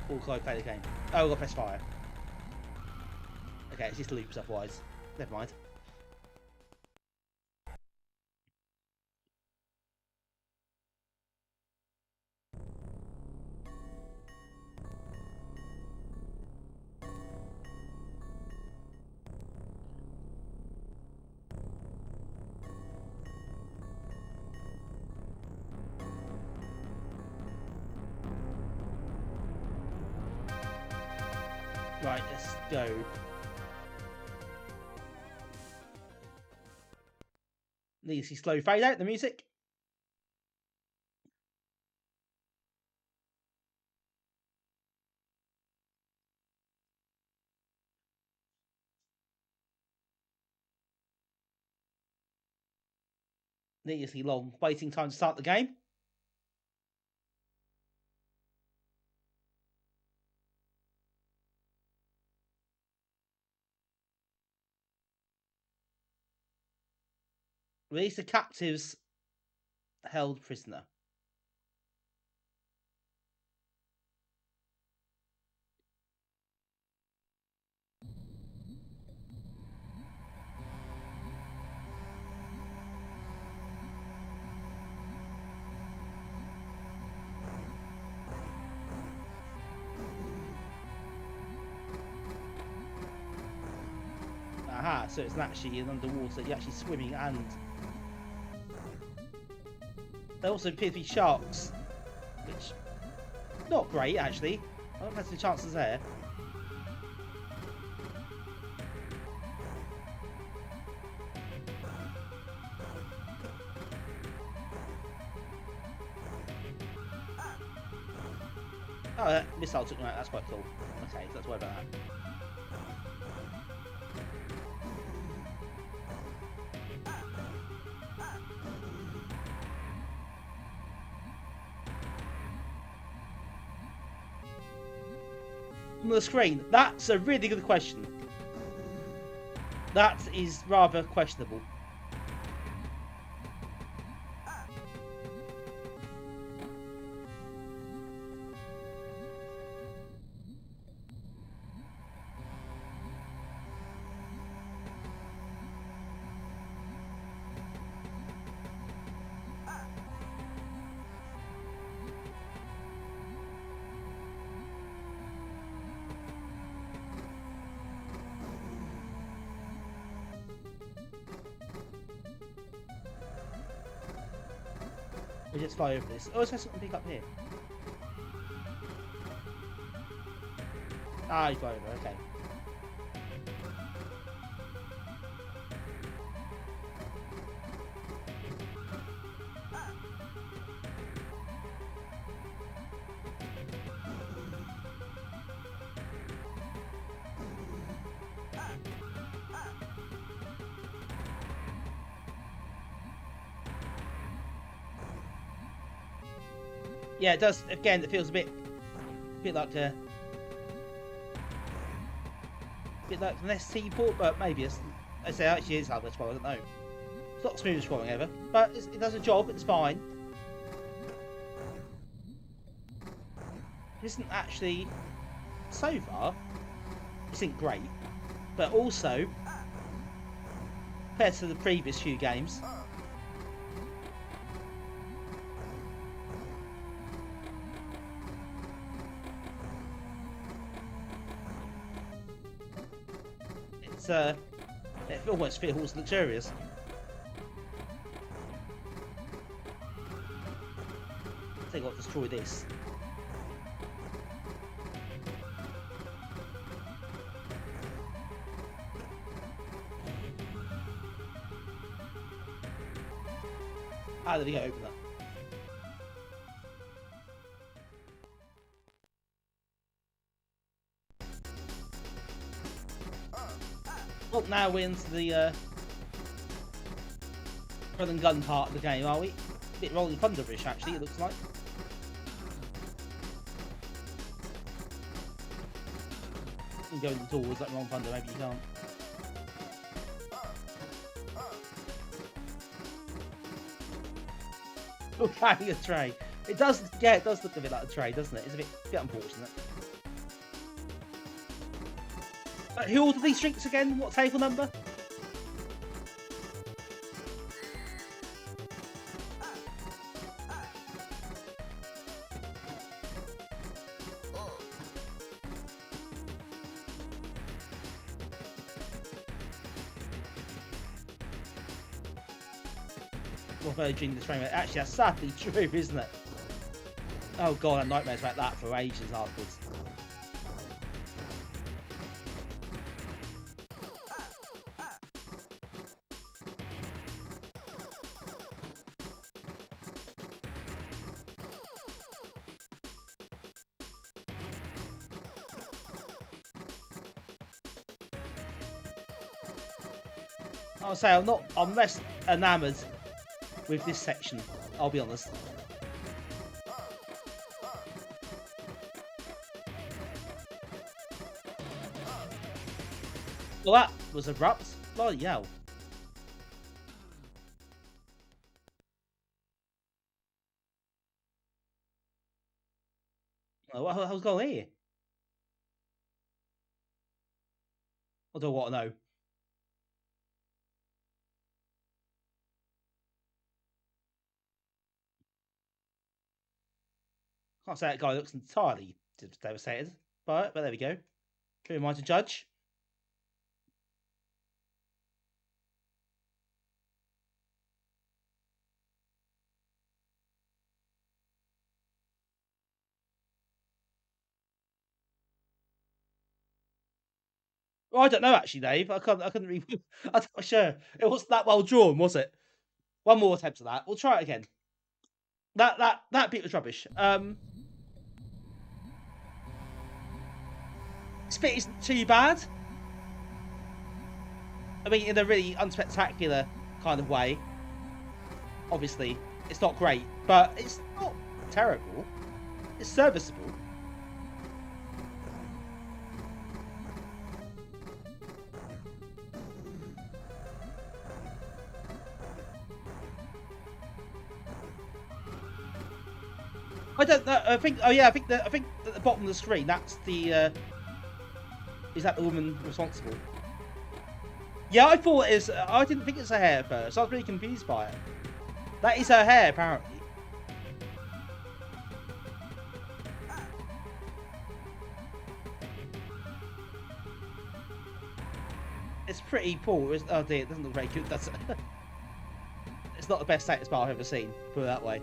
Or can I play the game? Oh, I've got to press fire. Okay, it's just loops otherwise. Never mind. Right, let's go. Need to see slow fade out the music. Need to see long waiting time to start the game. Release the captives held prisoner. Aha, so it's actually an underwater, you're actually swimming and... There also appear to be sharks, which not great actually. I don't have some chances there. Oh, that missile took me out. That's quite cool. Okay, let's worry about that. On the screen, that's a really good question. That is rather questionable. We just fly over this. Oh, it's got something big up here. Ah, you fly over, okay. Yeah, it does. Again, it feels a bit like a bit like an ST port, but maybe it's. I say actually is hardware scroll. I don't know. It's not smooth scrolling ever, but it does a job. It's fine. It isn't actually so far. It isn't great, but also compared to the previous few games. It almost feels luxurious. I think I'll destroy this. Ah, there we go, open that. Well, now we're into the run and gun part of the game, are we? A bit Rolling Thunder-ish, actually, it looks like. You can go in the doors like Rolling Thunder, maybe you can't. Look, having a tray. It does, yeah, it does look a bit like a tray, doesn't it? It's a bit unfortunate. Who ordered these drinks again? What table number? Well, Virgin this frame. Actually, that's sadly true, isn't it? Oh god, I had nightmares about that for ages afterwards. I'll say I'm less enamoured with this section, I'll be honest. Well, that was abrupt. Bloody hell. Oh, what the hell's going on here? I don't want to know. Can't say that guy looks entirely devastated by it, but there we go. Who am I to judge? Well, I don't know actually, Dave. I couldn't read. I'm not sure. It wasn't that well drawn, was it? One more attempt at that. We'll try it again. That bit was rubbish. This bit isn't too bad. I mean, in a really unspectacular kind of way. Obviously, it's not great, but it's not terrible. It's serviceable. I don't know. I think. Oh yeah. I think at the bottom of the screen, that's the. Is that the woman responsible? Yeah, I thought it is. I didn't think it's her hair at first. I was really confused by it. That is her hair, apparently. It's pretty poor. Oh dear, it doesn't look very good. That's. It's not the best status bar I've ever seen. Put it that way.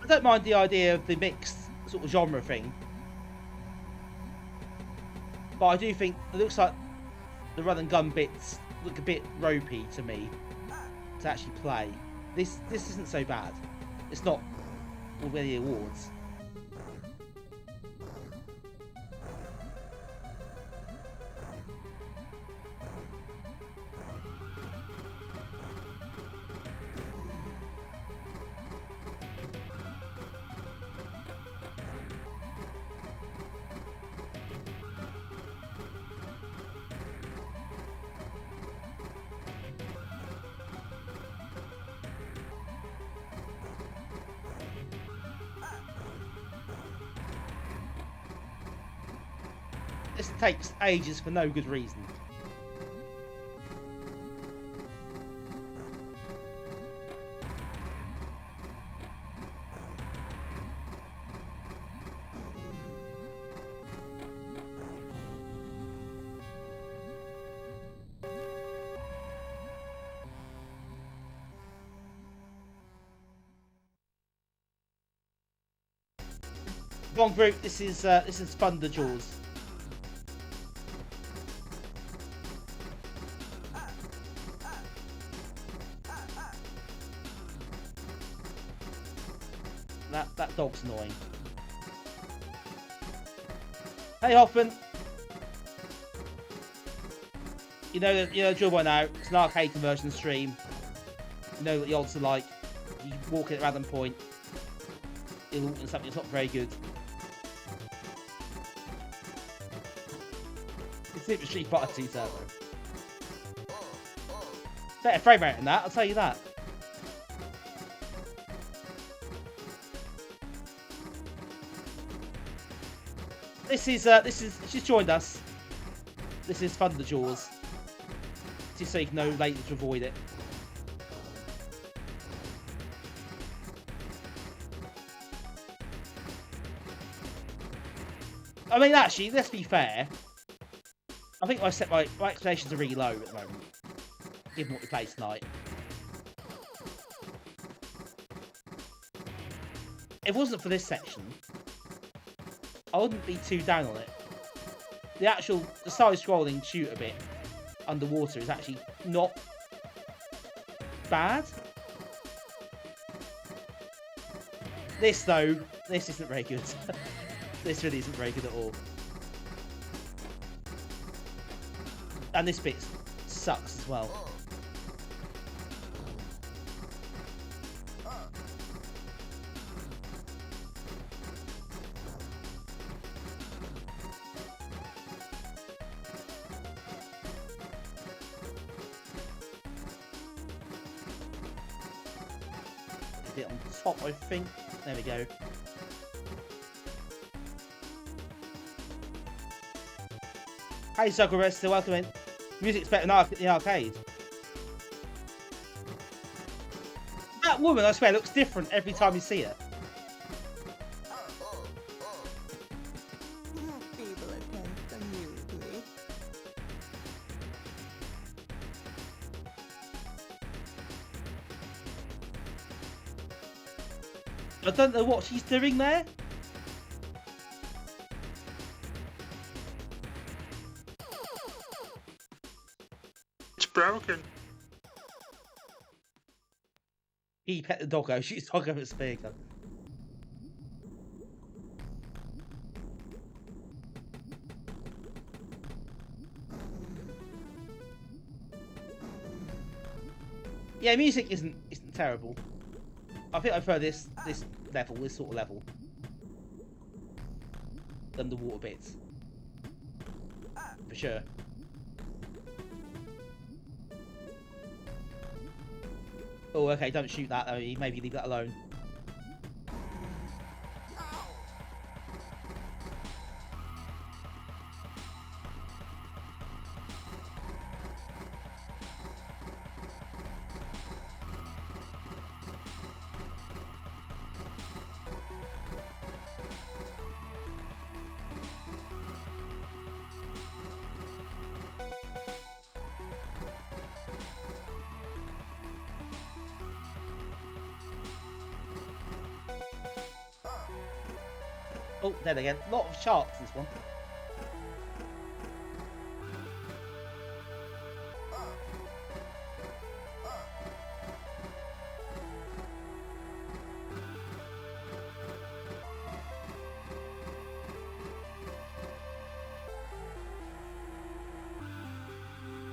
I don't mind the idea of the mixed sort of genre thing, but I do think it looks like the run and gun bits look a bit ropey to me to actually play. This isn't so bad. It's not all the awards. This takes ages for no good reason. Wrong group. This is Thunder Jaws. That dog's annoying. Hey Hoffman. You know drill by now. It's an arcade conversion stream. You know what the odds are like. You walk at a random point. It'll open something that's not very good. It's Super Street Fighter 2 Turbo. Better frame rate than that, I'll tell you that. This is she's joined us. This is Thunder Jaws. Just so you can know later to avoid it. I mean, actually, let's be fair. I think I set my expectations are really low at the moment, given what we played tonight. If it wasn't for this section, I wouldn't be too down on it. The side-scrolling shooter bit underwater is actually not bad. This though, this isn't very good. This really isn't very good at all. And this bit sucks as well. Bit on top, I think. There we go. Hey, Zuckerberg, welcome in. Music's better than in the arcade. That woman, I swear, looks different every time you see her. I don't know what she's doing there. joking. He pet the doggo, shoots doggo with a spear gun. Yeah, music isn't terrible. I think I prefer this level, this sort of level, than the water bits. For sure. Oh, okay, don't shoot that though. Maybe leave that alone. Oh, dead again. A lot of sharks, this one.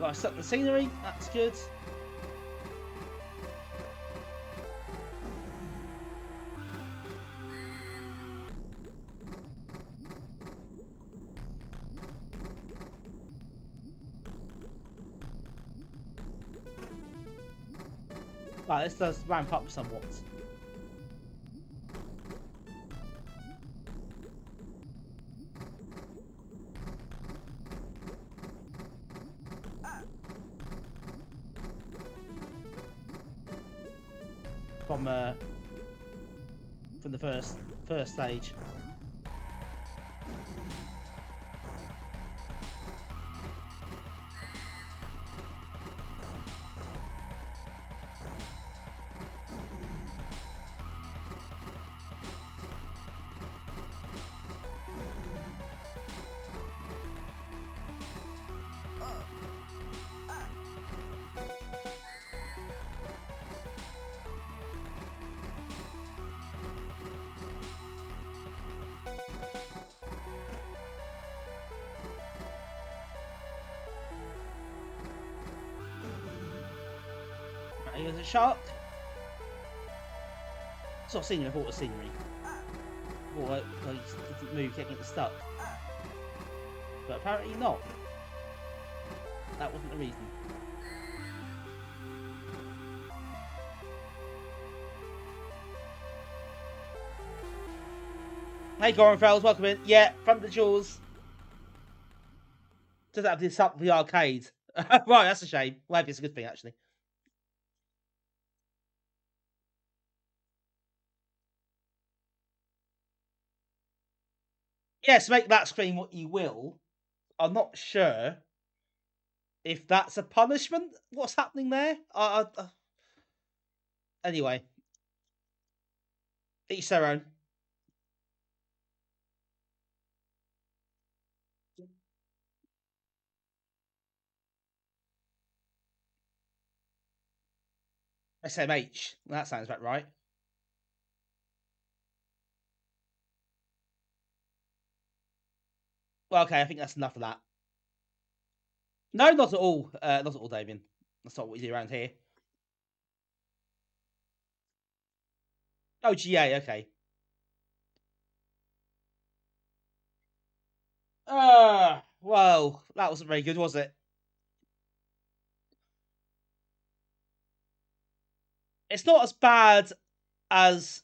Right, set the scenery. That's good. Right, this does ramp up somewhat. From the first stage. Here's a shark. It's not scenery, I thought it was scenery. Or it doesn't move, getting it stuck. But apparently not. That wasn't the reason. Hey Gorenfels, welcome in. Yeah, from the jaws. Does have this up the arcade. Right, that's a shame. Well, maybe it's a good thing actually. Yes, make that screen what you will. I'm not sure if that's a punishment. What's happening there? Anyway, each their own. SMH. That sounds about right. Well, okay, I think that's enough of that. No, not at all. Not at all, Damien. That's not what we do around here. Oh, GA, okay. Well, that wasn't very good, was it? It's not as bad as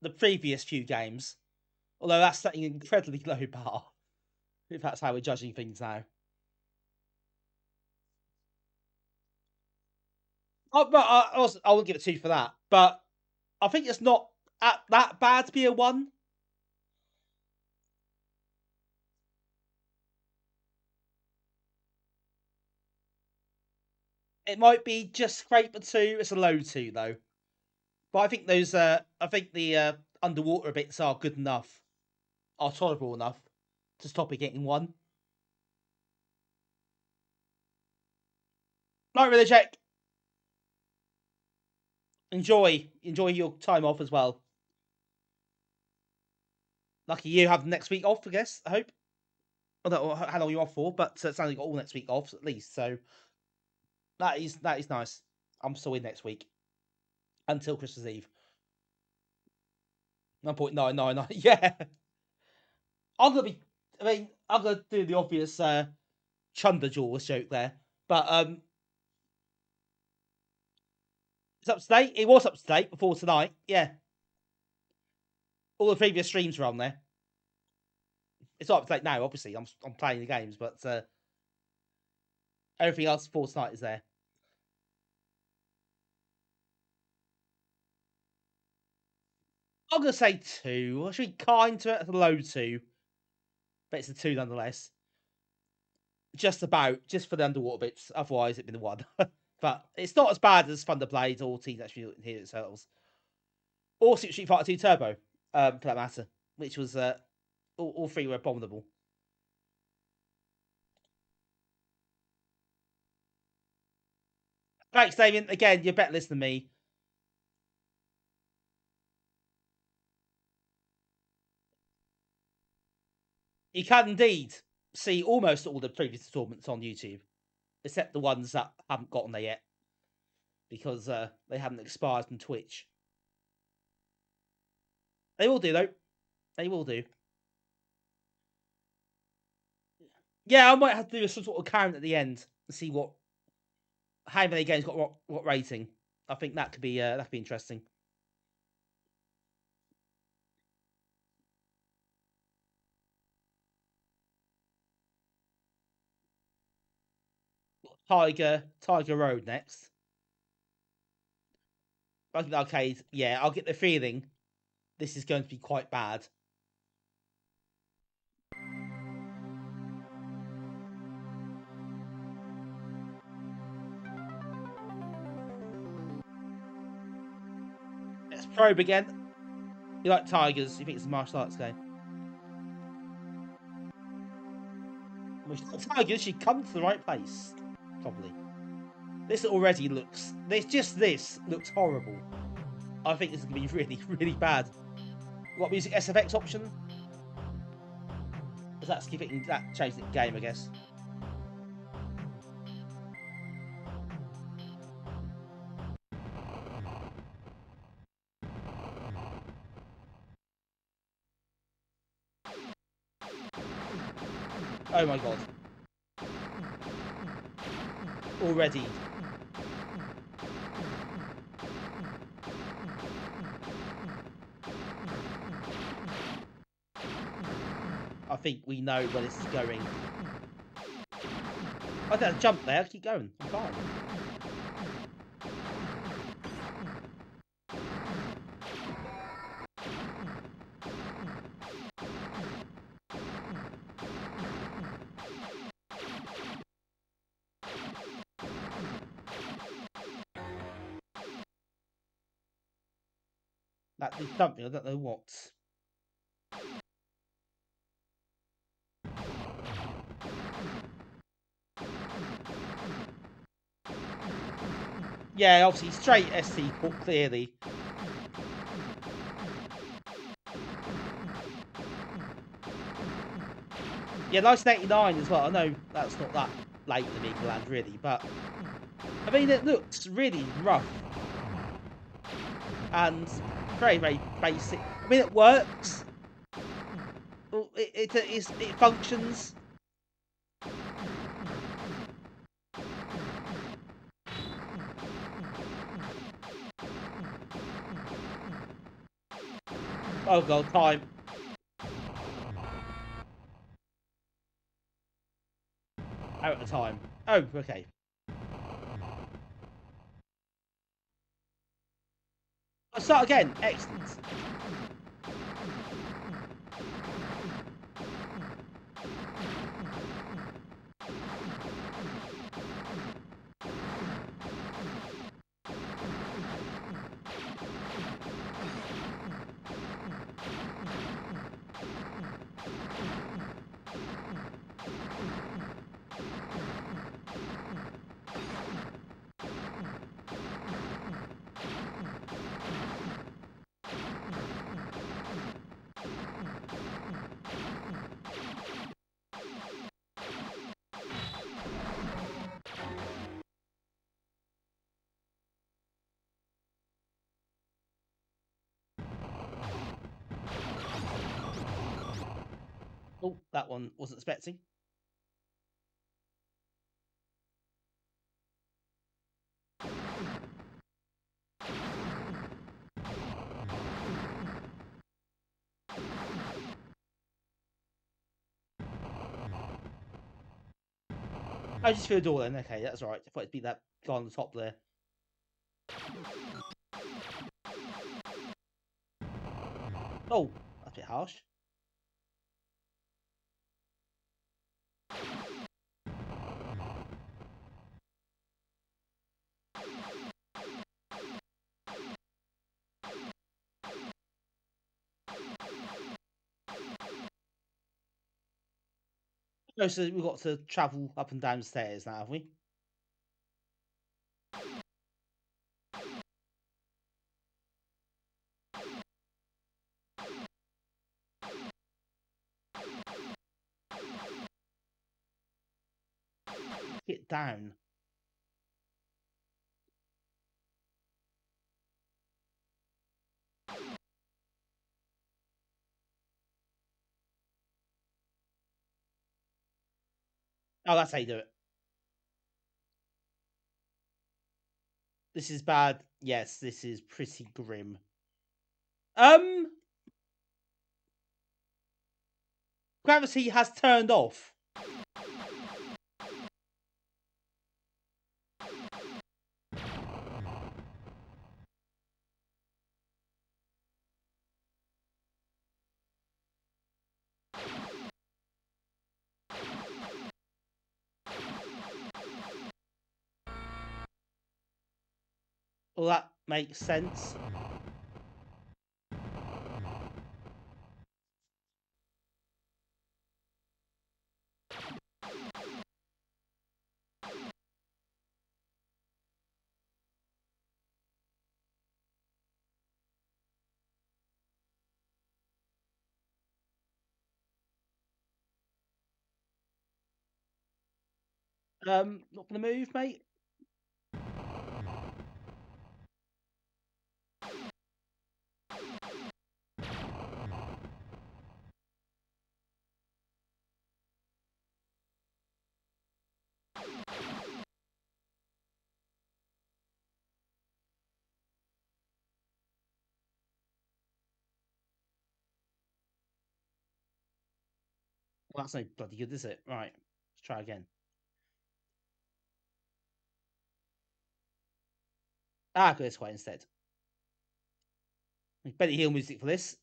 the previous few games, although that's setting an incredibly low bar, if that's how we're judging things now. But I won't give it 2 for that, but I think it's not that bad to be a 1. It might be just scrape a 2. It's a low 2 though. But I think those I think the underwater bits are good enough, are tolerable enough to stop it getting 1. Night, really, check. Enjoy your time off as well. Lucky you have next week off, I guess. I hope. I don't know how long you're off for, but it sounds like you got all next week off at least. So that is nice. I'm still in next week until Christmas Eve. 1.999. Yeah. I'm gonna do the obvious Chunder Jaws joke there, but it's up to date. It was up to date before tonight. Yeah. All the previous streams were on there. It's not up to date now, obviously. I'm playing the games, but everything else before tonight is there. I'm gonna say 2. I should be kind to it at a low 2. But it's a 2 nonetheless. Just for the underwater bits. Otherwise, it'd been a 1. But it's not as bad as Thunder Blade or Teenage Mutant Hero Turtles. Or Super Street Fighter 2 Turbo, for that matter. Which was, all 3 were abominable. Thanks, Damien. Again, you're better listening than me. You can indeed see almost all the previous tournaments on YouTube, except the ones that haven't gotten there yet, because they haven't expired on Twitch. They will do, though. They will do. Yeah, I might have to do some sort of count at the end and see how many games got what rating. I think that could be interesting. Tiger Road next. Arcade, yeah, I'll get the feeling this is going to be quite bad. Let's probe again. You like tigers, you think it's a martial arts game. Well, tigers should come to the right place. Probably. This already looks... This looks horrible. I think this is going to be really, really bad. What music SFX option? That changed the game, I guess. Oh my god. Already. I think we know where this is going. I don't jump there, keep going. I'm fine. That did something, I don't know what. Yeah, obviously straight ST port clearly. Yeah, 1989 as well. I know that's not that late in Amiga land really, but I mean it looks really rough and very, very basic. I mean it works. It functions. Oh god, time. Out of time. Oh, okay. Let's start again. Excellent. Oh, that one wasn't expecting. I just feel the door then. Okay, that's right. I thought it'd be that guy on the top there. Oh, that's a bit harsh. Oh, so we've got to travel up and down the stairs now, have we? Get down. Oh, that's how you do it. This is bad. Yes, this is pretty grim. Gravity has turned off. Well, that makes sense. Not gonna move, mate. Well, that's no bloody good, is it? Right, let's try again. Ah, go this way instead. Better heal music for this.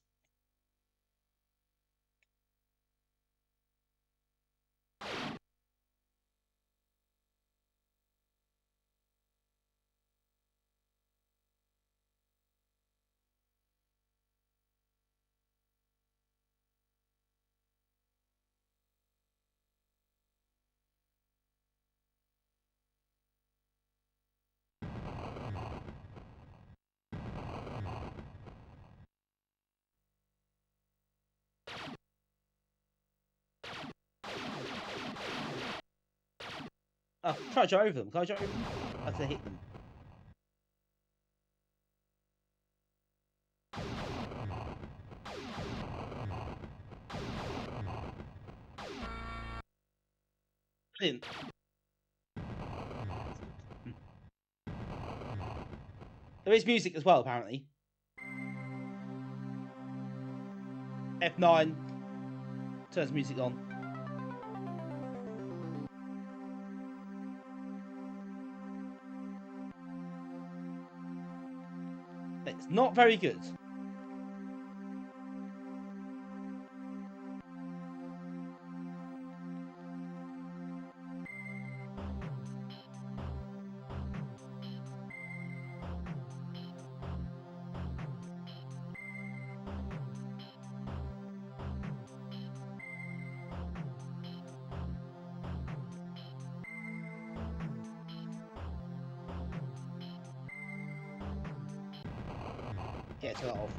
Oh, try to jump over them. Can I jump over them? I have to hit them. Brilliant. There is music as well, apparently. F9 turns music on. It's not very good. Yeah, turn that off.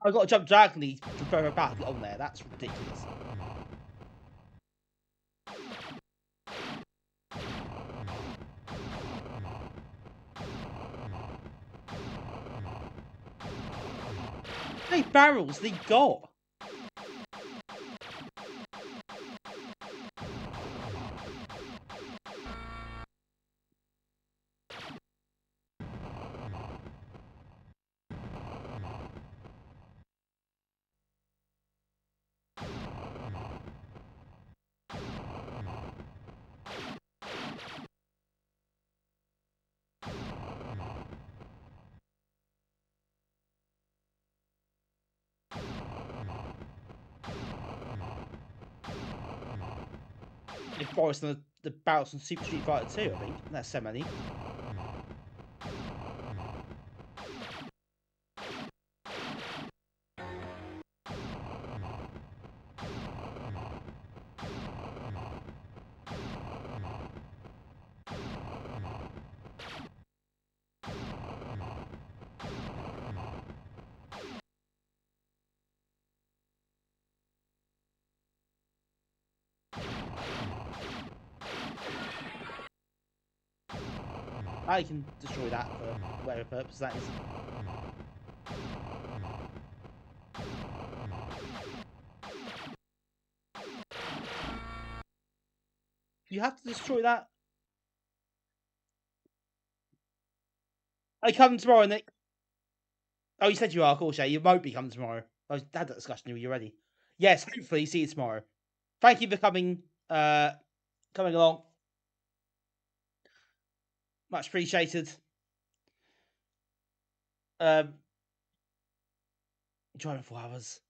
I've got to jump diagonally to throw her back on there. That's ridiculous. many barrels they got? If Boris the barrels on Super Street Fighter 2, I think. That's so many. I can destroy that for whatever purpose that is. You have to destroy that. I come tomorrow, Nick. Oh, you said you are, of course, yeah. You won't be coming tomorrow. I had that discussion with you already. Yes, hopefully see you tomorrow. Thank you for coming along. Much appreciated. Driving 4 hours.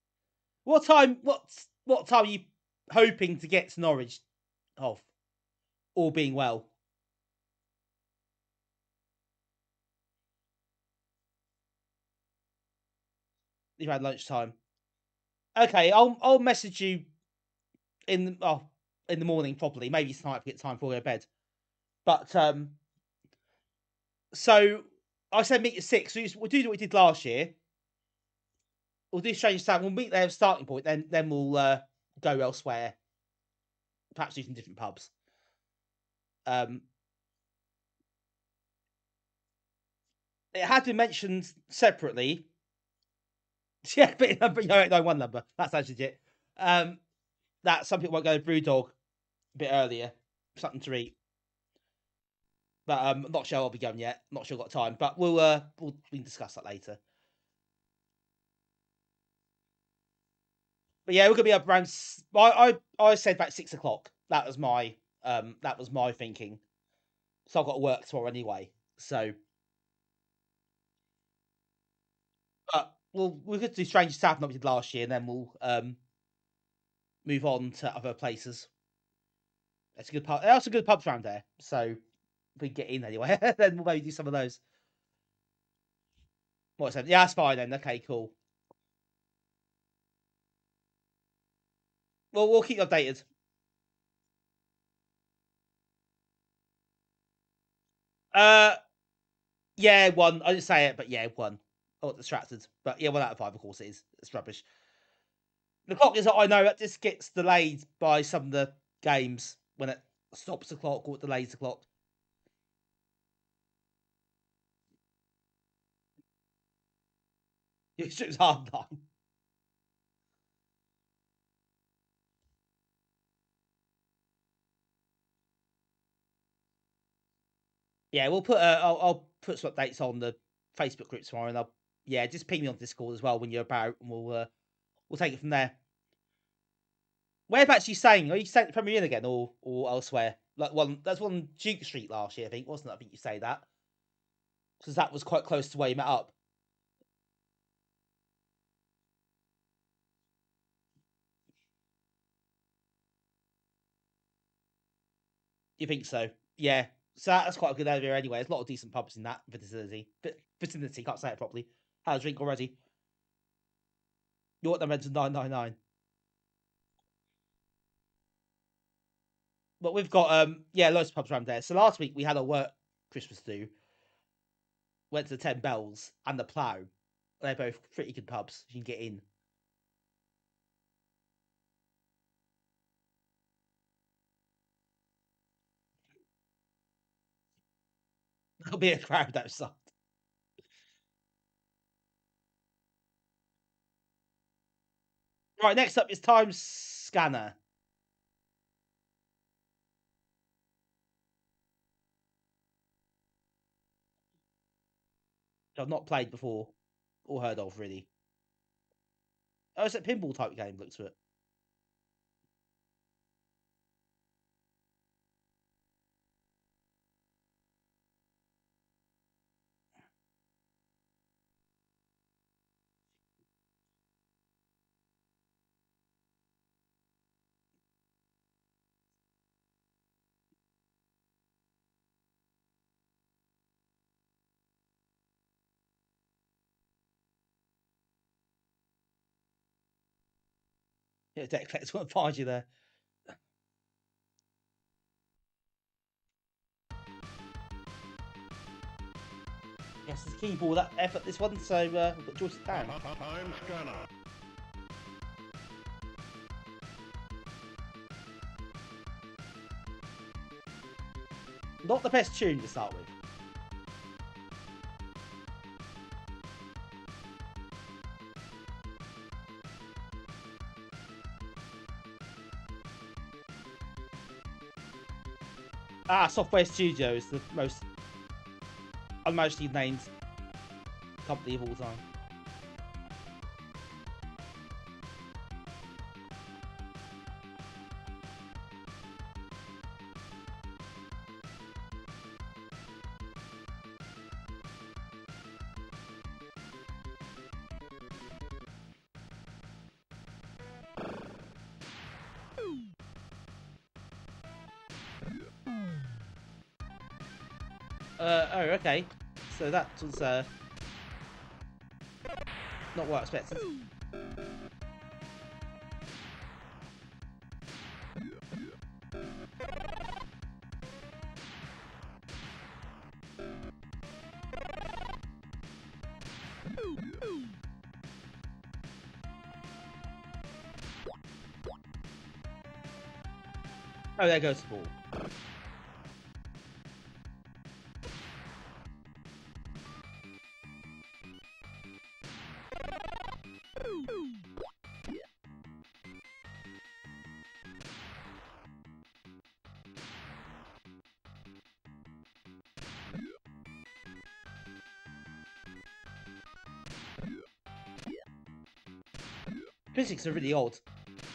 What time are you hoping to get to Norwich? Of all being well. You've had lunchtime. Okay, I'll message you in the morning probably. Maybe tonight if I get time before I go to bed. But so I said meet at 6. So we'll do what we did last year. We'll do Strange Town. We'll meet there at starting point. Then we'll go elsewhere. Perhaps do some different pubs. It had been mentioned separately. Yeah, but number 081 number. That's actually legit. That some people might go to Brewdog a bit earlier. Something to eat. But I'm not sure I'll be going yet. Not sure I've got time. But we can discuss that later. But yeah, we're gonna be up around. I said about 6 o'clock. That was my thinking. So I've got to work tomorrow anyway. So, but we're going to do Strange South like we did last year, and then we'll move on to other places. That's a good pub. There are some good pubs around there. So if we get in anyway, then we'll maybe do some of those. What's that? Yeah, that's fine then. Okay, cool. Well, we'll keep you updated. Yeah, 1. I didn't say it, but yeah, 1. I got distracted. But yeah, 1 out of 5, of course it is. It's rubbish. The clock is, I know, that just gets delayed by some of the games when it stops the clock or it delays the clock. It's just hard time. Yeah, we'll put. I'll put some updates on the Facebook group tomorrow, and just ping me on Discord as well when you're about, and we'll take it from there. Whereabouts are you staying? Are you staying at Premier Inn again, or elsewhere? Like that's one Duke Street last year, I think, wasn't it? I think you say that because that was quite close to where you met up. You think so? Yeah. So that's quite a good area anyway. There's a lot of decent pubs in that vicinity. Vicinity, can't say it properly. Had a drink already. You want them to 999. But we've got loads of pubs around there. So last week we had a work Christmas do. Went to the 10 Bells and the Plough. They're both pretty good pubs. You can get in. There'll be a crowd outside. Right, next up is Time Scanner. I've not played before or heard of, really. Oh, it's a pinball type game, looks to it. Yeah, deck collector's going to find you there. Yes, it's keyboard that effort this one, so we've got joystick down. Time Scanner. Not the best tune to start with. Software Studio is the most unmostly named company of all time. Oh, okay. So that was not what I expected. Oh, there goes the ball. Physics are really odd.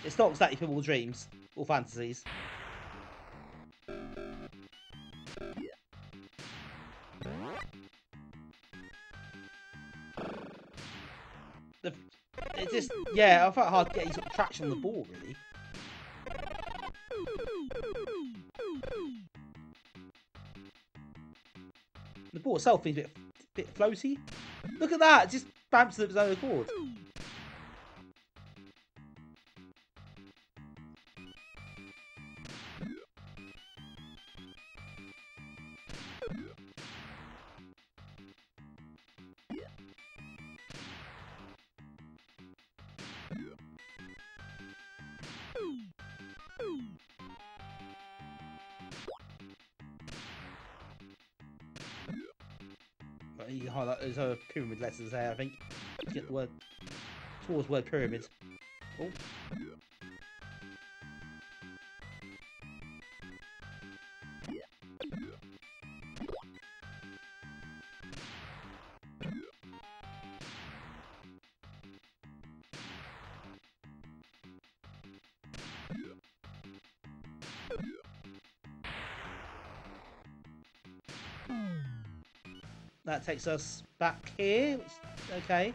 It's not exactly Pinball Dreams or Fantasies. It just, yeah, I felt hard to get any sort of traction on the ball, really. The ball itself seems a bit floaty. Look at that, it just bounces of its own accord. You can highlight those pyramid letters there, I think, to get the word towards the word pyramid. Oh. That takes us back here. Okay.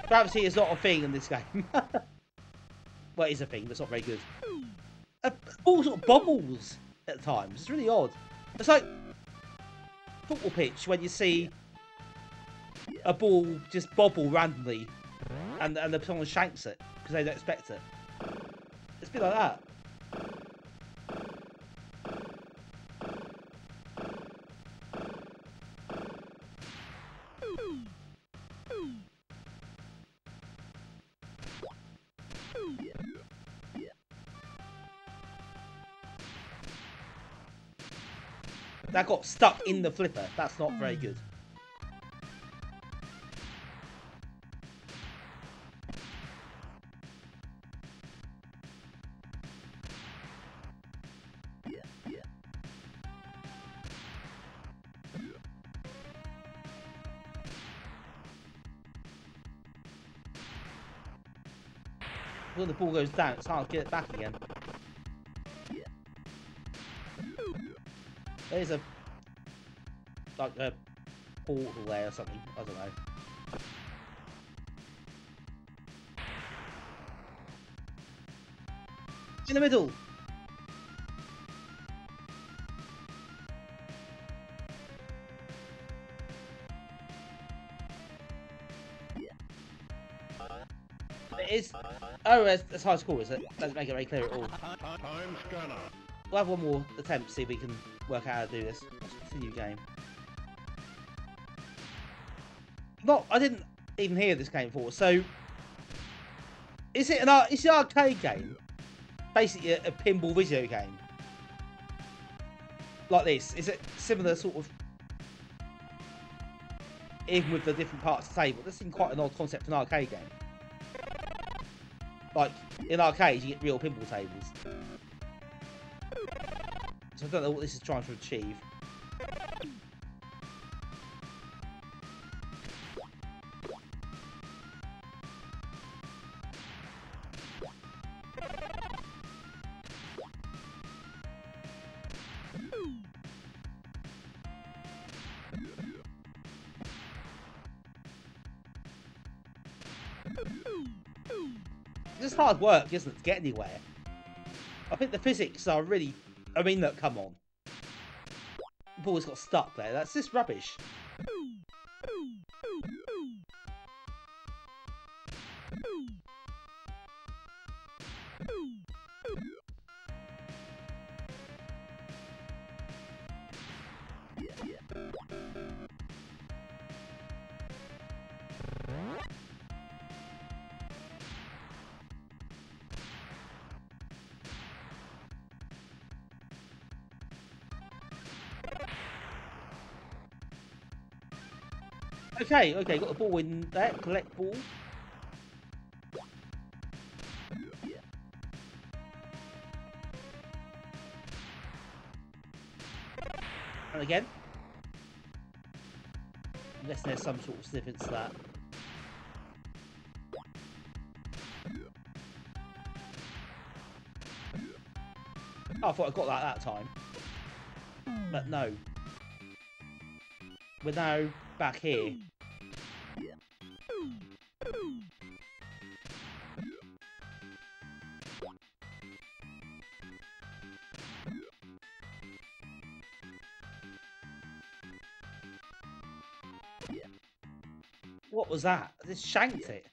Gravity is not a thing in this game. Well, it is a thing, but it's not very good. A ball sort of bobbles at times. It's really odd. It's like football pitch when you see a ball just bobble randomly and someone shanks it because they don't expect it. It's a bit like that. That got stuck in the flipper. That's not very good. When the ball goes down, it's hard to get it back again. There's a portal there or something. I don't know. In the middle. It is. Oh, that's high score, is it? Doesn't make it very clear at all. Time scanner. We'll have one more attempt to see if we can work out how to do this. Let's continue game. I didn't even hear this game before. So, is it an arcade game? Basically, a pinball video game. Like this. Is it similar sort of? Even with the different parts of the table, this seems quite an odd concept for an arcade game. Like, in arcades, you get real pinball tables. So I don't know what this is trying to achieve. It's hard work, isn't it, to get anywhere? I think the physics are really... I mean, look, come on. The ball's got stuck there. That's just rubbish. Okay, got the ball in there. Collect ball. And again. Unless there's some sort of significance to that. Oh, I thought I got that time. But no. We're now back here. What was that? I just shanked it.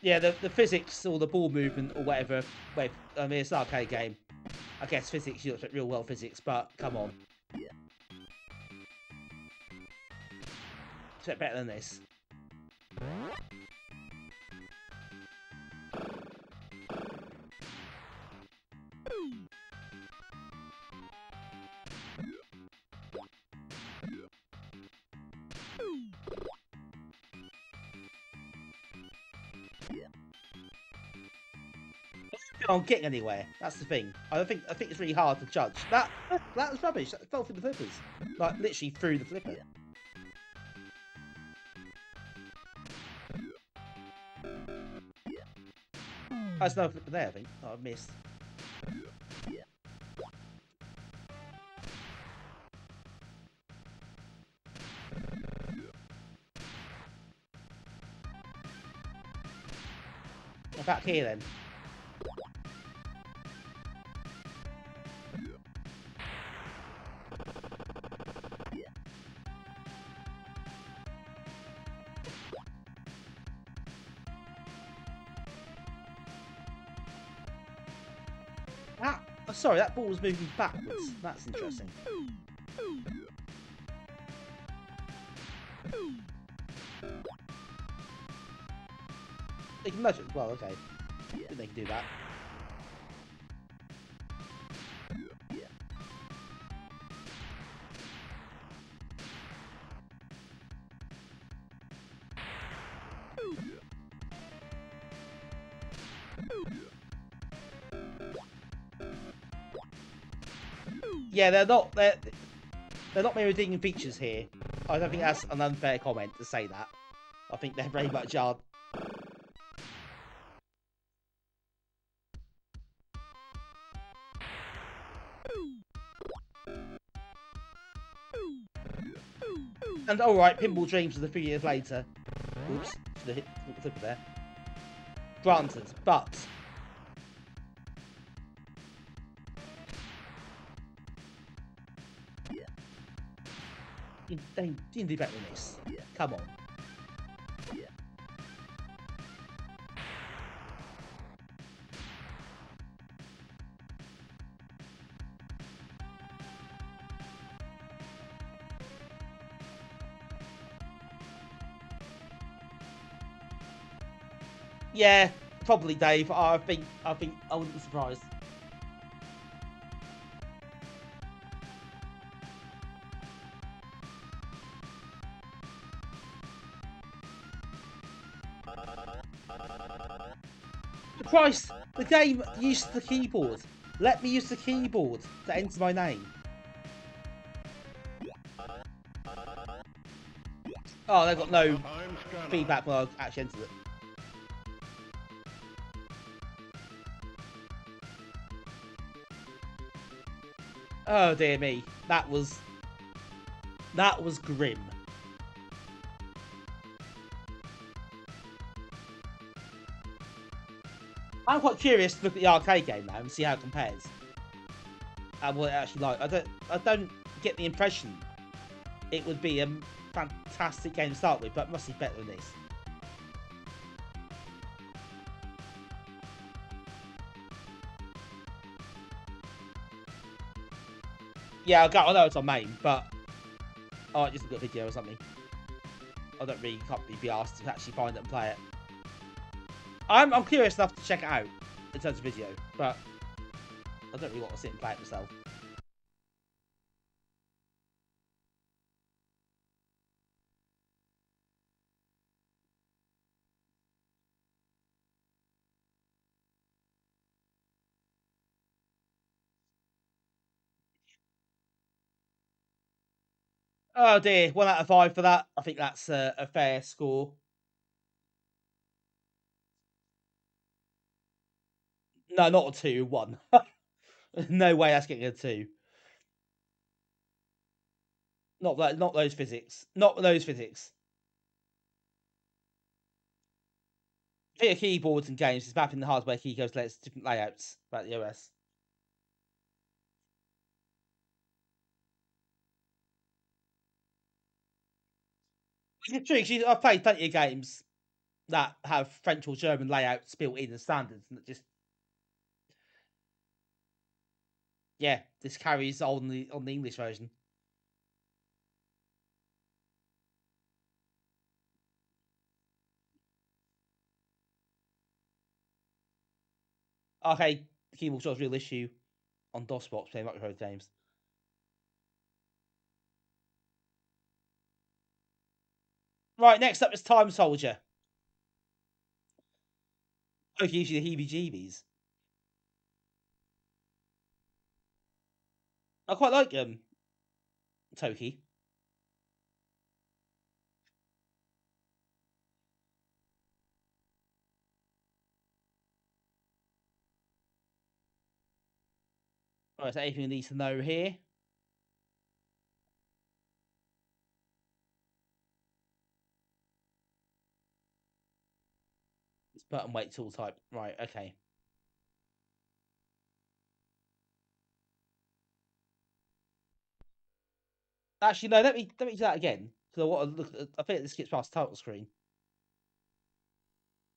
Yeah, the physics or the ball movement or whatever. Wait, I mean, it's an arcade game. I guess physics, you look at real world physics, but come on. It's a bit better than this. I'm getting anywhere. That's the thing. I think it's really hard to judge. That was rubbish. That fell through the flippers. Like literally through the flipper. There's no flipper there, I think. Oh, I missed. Back here then. Oh, sorry, that ball was moving backwards. That's interesting. They can nudge it as well, okay. I think they can do that. Yeah, they're not many redeeming features here. I don't think that's an unfair comment to say that. I think they very much are. And alright, Pinball Dreams was a few years later. Oops, should have hit the flipper there. Granted, but you can do better than this. Come on. Yeah, probably Dave. I think I wouldn't be surprised. Christ, the game used the keyboard. Let me use the keyboard to enter my name. Oh, they've got no feedback when I actually entered it. Oh dear me, that was grim. I'm quite curious to look at the arcade game now and see how it compares and what it actually like. I don't get the impression it would be a fantastic game to start with, but it must be better than this. Yeah, I know it's on main, but I might just look at a video or something. I can't really be asked to actually find it and play it. I'm curious enough to check it out in terms of video, but I don't really want to sit and play it myself. Oh dear, 1 out of 5 for that. I think that's a fair score. No, not a 2, 1. No way that's getting a 2. Not those physics. Not those physics. Via keyboards and games is mapping the hardware key codes to different layouts about the OS. It's true, because I've played plenty of games that have French or German layouts built in as standards, and it just, yeah, this carries on the English version. Okay, the keyboard shot's a real issue on DOSBox playing microphone games. Right, next up is Time Soldier. Oh, gives you the heebie-jeebies. I quite like Toki. Right, so anything you need to know here? It's button weight tool type. Right, okay. Actually, no, let me do that again. Because I want to look at, I think this skips past the title screen.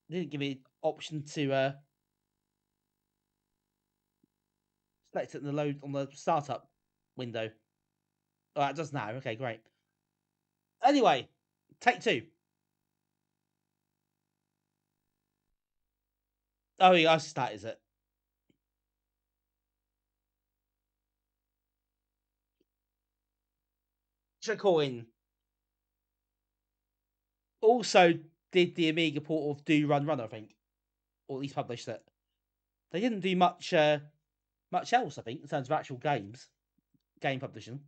It didn't give me an option to select it in the load on the startup window. Oh, it does now. Okay, great. Anyway, take 2. Oh, yeah, that is it. Coin. Also did the Amiga port of Do Run Run, I think, or at least published it. They didn't do much else, I think, in terms of actual game publishing.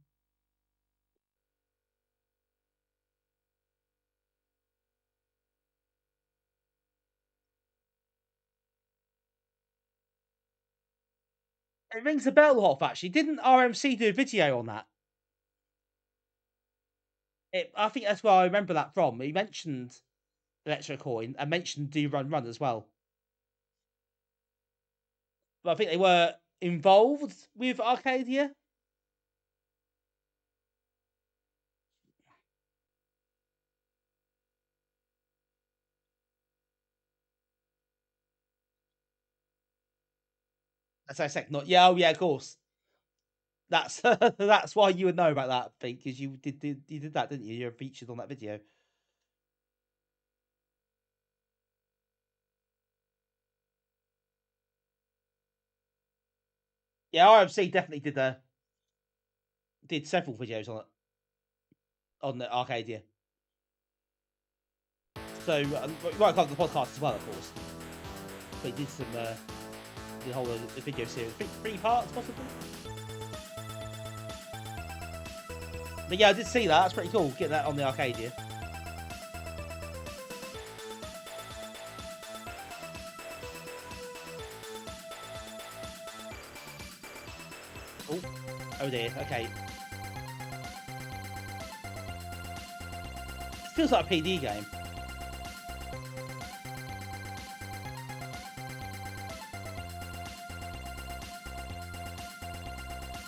It rings a bell, Hoff, actually. Didn't RMC do a video on that? I think that's where I remember that from. He mentioned Electro Coin and mentioned Do Run Run as well. But I think they were involved with Arcadia. That's a second. Not yeah, oh yeah, of course. That's that's why you would know about that, I think, because you did that, didn't you? You're featured on that video. Yeah, RMC definitely did several videos on the Arcadia. So right on the podcast as well, of course. But he did some the whole the video series, 3 parts possibly. But yeah, I did see that. That's pretty cool. Get that on the Arcadia. Oh dear. Okay. Feels like a PD game.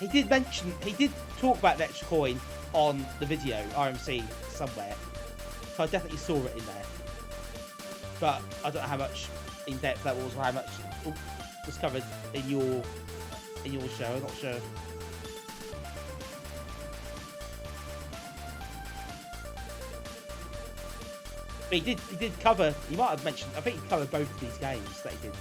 He did talk about the extra coin on the video, RMC, somewhere. So I definitely saw it in there. But I don't know how much in depth that was, or how much was covered in your show. I'm not sure. But he did cover. He might have mentioned. I think he covered both of these games that he did.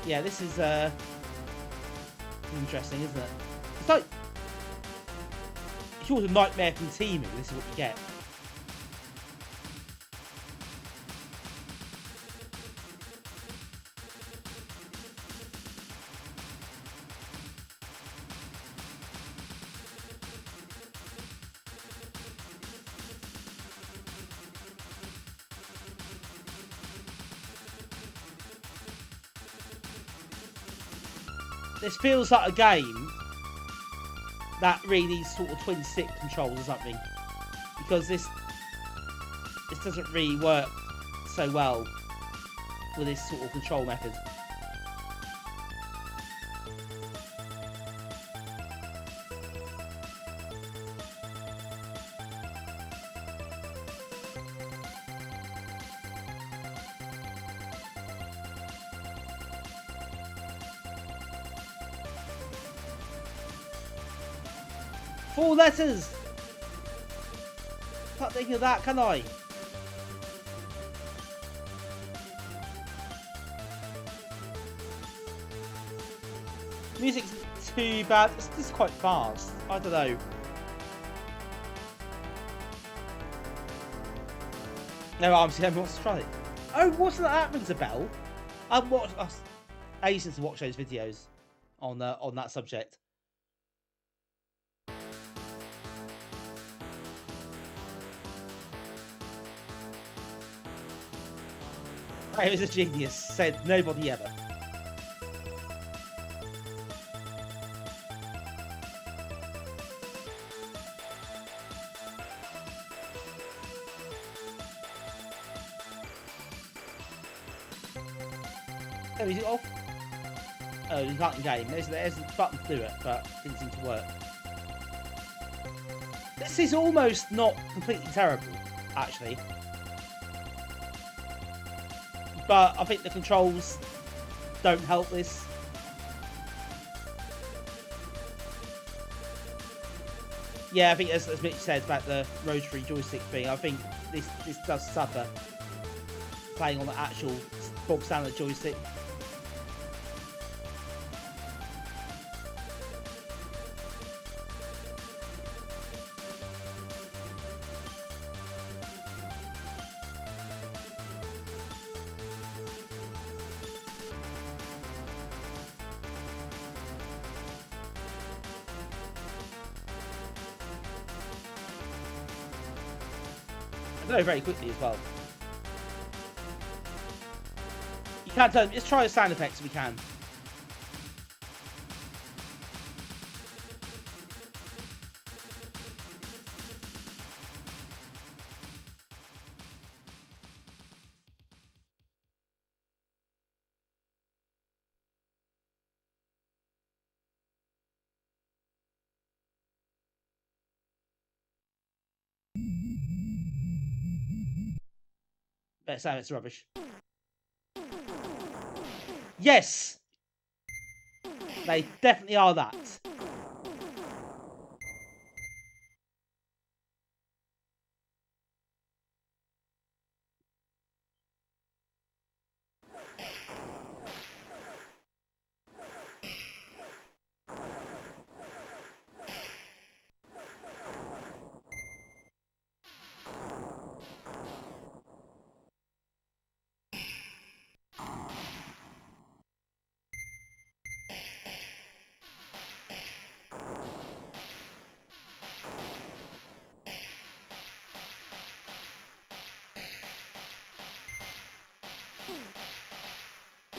Yeah, this is interesting, isn't it? It's like if you want a nightmare from teaming, this is what you get. This feels like a game that really needs sort of twin stick controls or something, because this doesn't really work so well with this sort of control method. Four letters! Can't think of that, can I? Music's too bad. It's just quite fast. I don't know. No, I'm seeing everyone wants to try it. Oh, what's that? Rings a bell. I've watched. I used to watch those videos on that subject. I was a genius, said nobody ever. Oh, is it off? Oh, you can't game. There's a button to do it, but it didn't seem to work. This is almost not completely terrible, actually. But I think the controls don't help this. Yeah, I think as Mitch said about the rotary joystick thing, I think this does suffer playing on the actual bog standard joystick. Very, very quickly as well. You can't tell. Let's try the sound effects if we can. That sound it's rubbish. Yes! They definitely are that.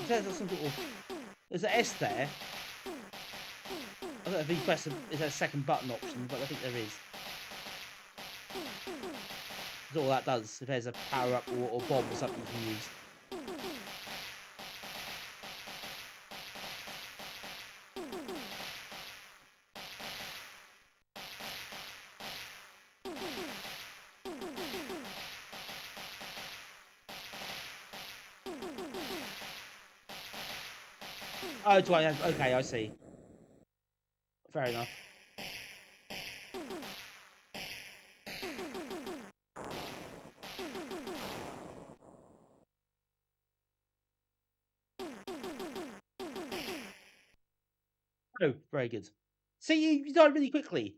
There's some sort of, there's an S there. I don't know if you press is there a second button option, but I think there is. That's all that does. If there's a power up or bomb or something you can use. Oh, do I have? Okay, I see. Fair enough. Oh, very good. See, you died really quickly.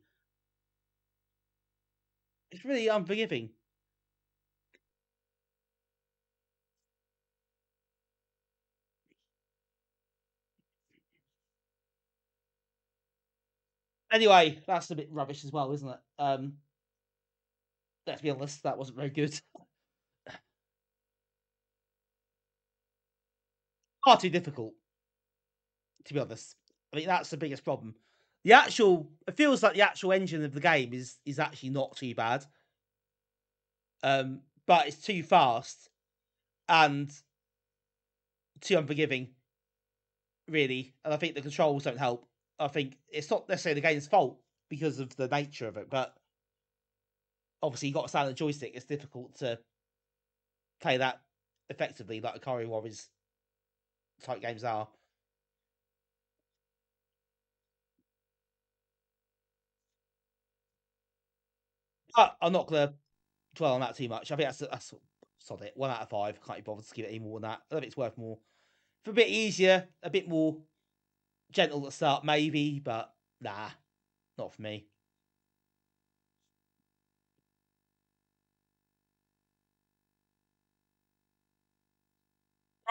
It's really unforgiving. Anyway, that's a bit rubbish as well, isn't it? Let's be honest, that wasn't very good. Far too difficult, to be honest. I think that's the biggest problem. It feels like the actual engine of the game is actually not too bad. But it's too fast and too unforgiving, really. And I think the controls don't help. I think it's not necessarily the game's fault because of the nature of it, but obviously you got to stand on the joystick. It's difficult to play that effectively, like Atari Warriors type games are. But I'm not gonna dwell on that too much. I think that's sod it. 1 out of 5. Can't be bothered to give it any more than that. I think it's worth more. For a bit easier, a bit more gentle at the start, maybe, but nah, not for me.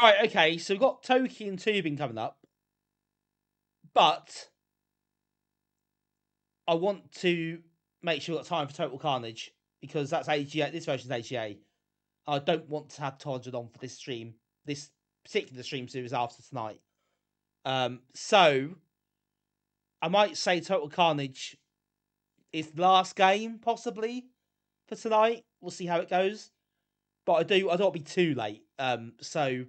Right, okay, so we've got Toki and Tubing coming up, but I want to make sure we've got time for Total Carnage because that's AGA. This version's AGA. I don't want to have Toddred on for this stream, this particular stream series after tonight. So I might say Total Carnage is the last game, possibly, for tonight. We'll see how it goes. But I don't want to be too late. So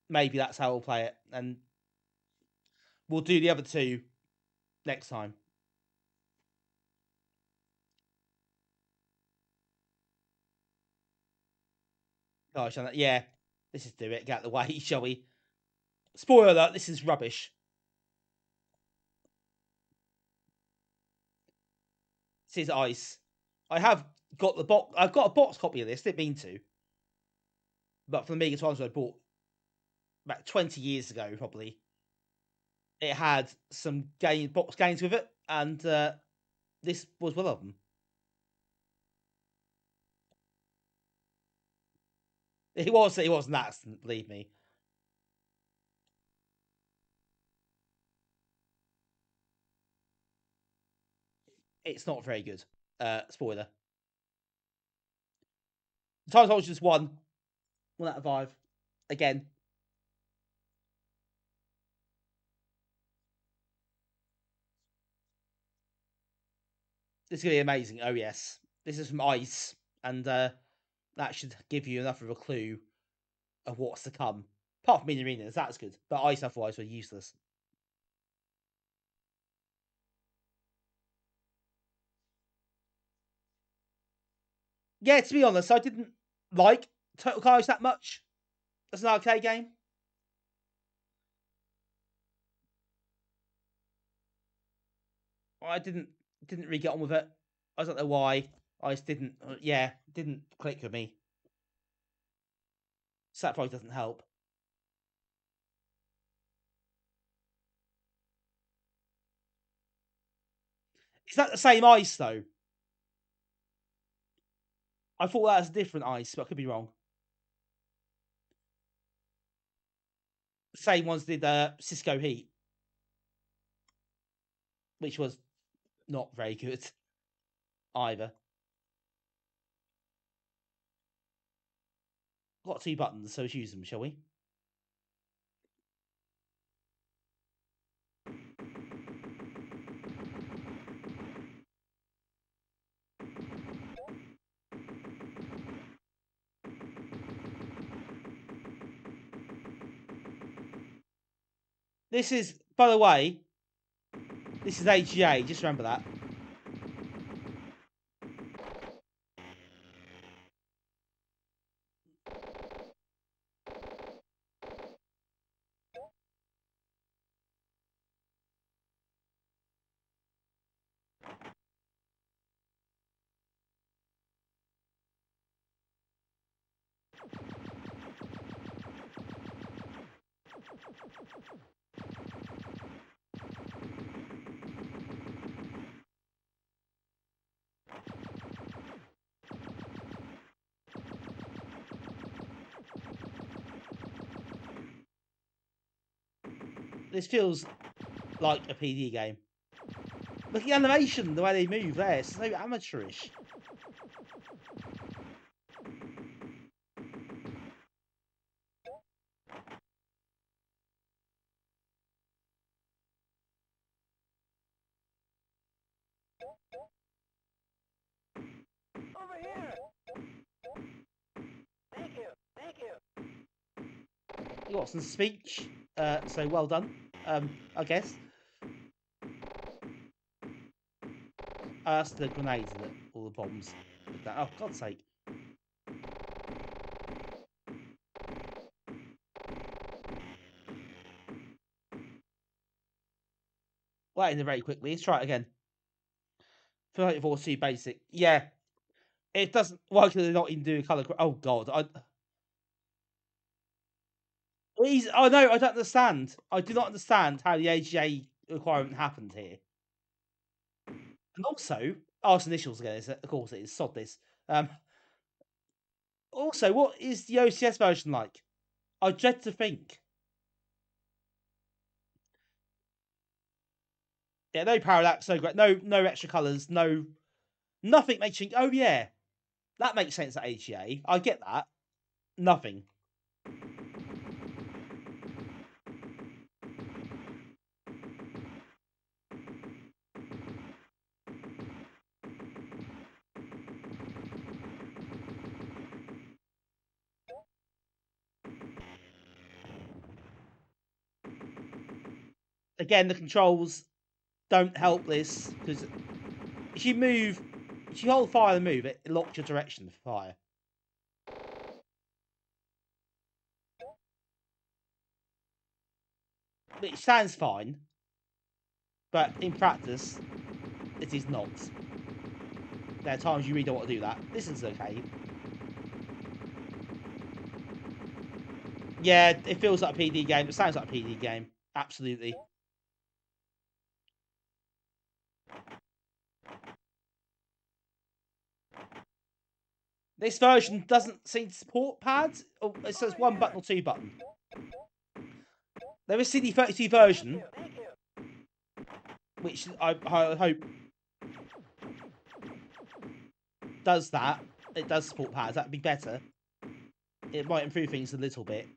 maybe that's how we'll play it. And we'll do the other two next time. Gosh, yeah. Let's just do it. Get out of the way, shall we? Spoiler alert, this is rubbish. This is ice. I have got the box. I've got a box copy of this. Didn't mean to. But for the Amiga times I bought about 20 years ago, probably. It had some box games with it, and this was one of them. It was an accident, believe me. It's not very good. Spoiler. The time told just 1. 1 out of 5. Again. This is going to be amazing. Oh, yes. This is from Ice. And that should give you enough of a clue of what's to come. Apart from mini arenas, that's good. But Ice otherwise were useless. Yeah, to be honest, I didn't like Total Carnage that much as an arcade game. I didn't really get on with it. I don't know why. I just didn't. Didn't click with me. So that probably doesn't help. Is that the same Ice though? I thought that was a different Ice, but I could be wrong. The same ones did Cisco Heat, which was not very good either. Got 2 buttons, so let's use them, shall we? This is, by the way, this is AGA, just remember that. This feels like a PD game. Look at the animation, the way they move there. It's so amateurish. Over here! Thank you, thank you. You got some speech, so well done. I guess. That's the grenades, isn't it? All the bombs. Oh, God's sake. Well, in very quickly. Let's try it again. 34 too basic. Yeah. It doesn't. Why can they not even do a colour? Oh, God. Oh, no, I don't understand. I do not understand how the AGA requirement happened here. And also, arse initials again, of course it is. Sod this. Also, what is the OCS version like? I dread to think. Yeah, no parallax, no great, no extra colours, nothing makes you think, oh yeah, that makes sense at AGA. I get that. Nothing. Again, the controls don't help this, because if you hold fire and move, it locks your direction for fire. It sounds fine, but in practice, it is not. There are times you really don't want to do that. This is okay. Yeah, it feels like a PD game. It sounds like a PD game. Absolutely. This version doesn't seem to support pads. Oh, it says 1 button or 2 button. There is CD32 version, which I hope does that. it does support pads. That'd be better. It might improve things a little bit.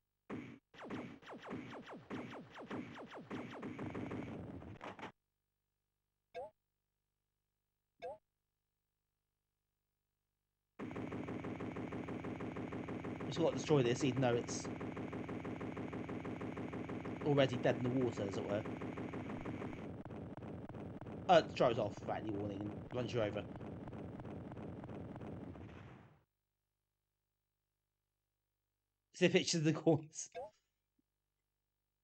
We've got to destroy this, even though it's already dead in the water, as it were. Drives off without any warning and runs you over. See pictures of the corners.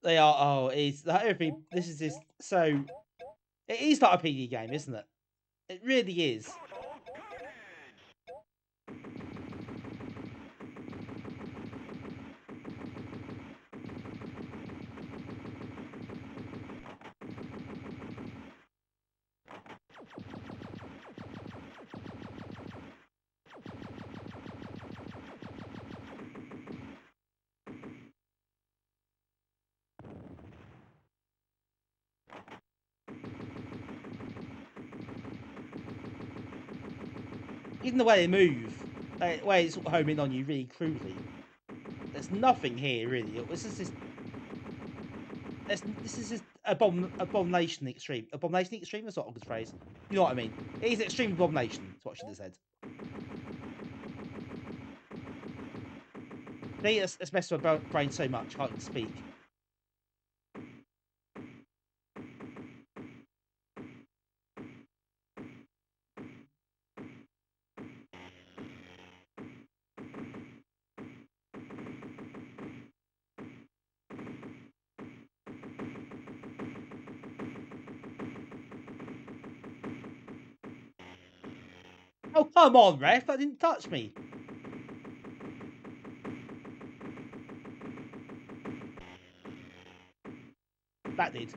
They are. Oh, it's like everything. This is just so. It is like a PD game, isn't it? It really is. Even the way they move, the way it's homing on you really crudely. There's nothing here really. This is just abomination extreme. Abomination extreme? That's not a good phrase. You know what I mean? It is extreme abomination. That's what I should have said. I think it's messed with my brain so much I can't even speak. Oh, come on, ref. That didn't touch me. That did.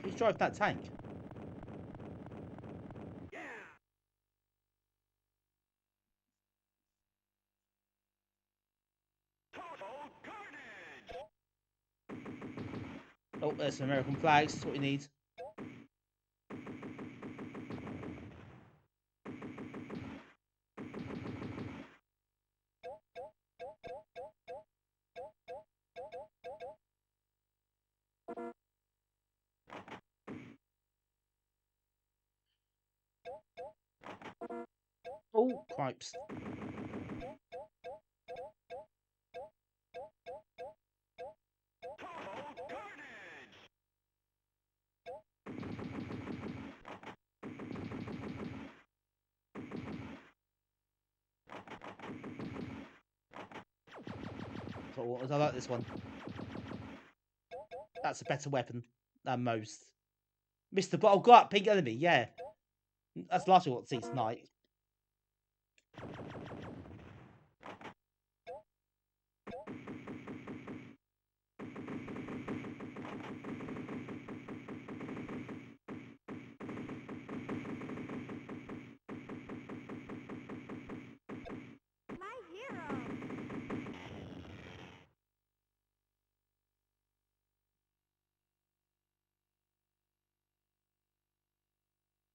Who's driving that tank? Oh, there's some American flags. That's what we need. Oh, cripes. I like this one. That's a better weapon than most. Mr. Bottle got up, pink enemy, yeah. That's the last thing we want to see tonight.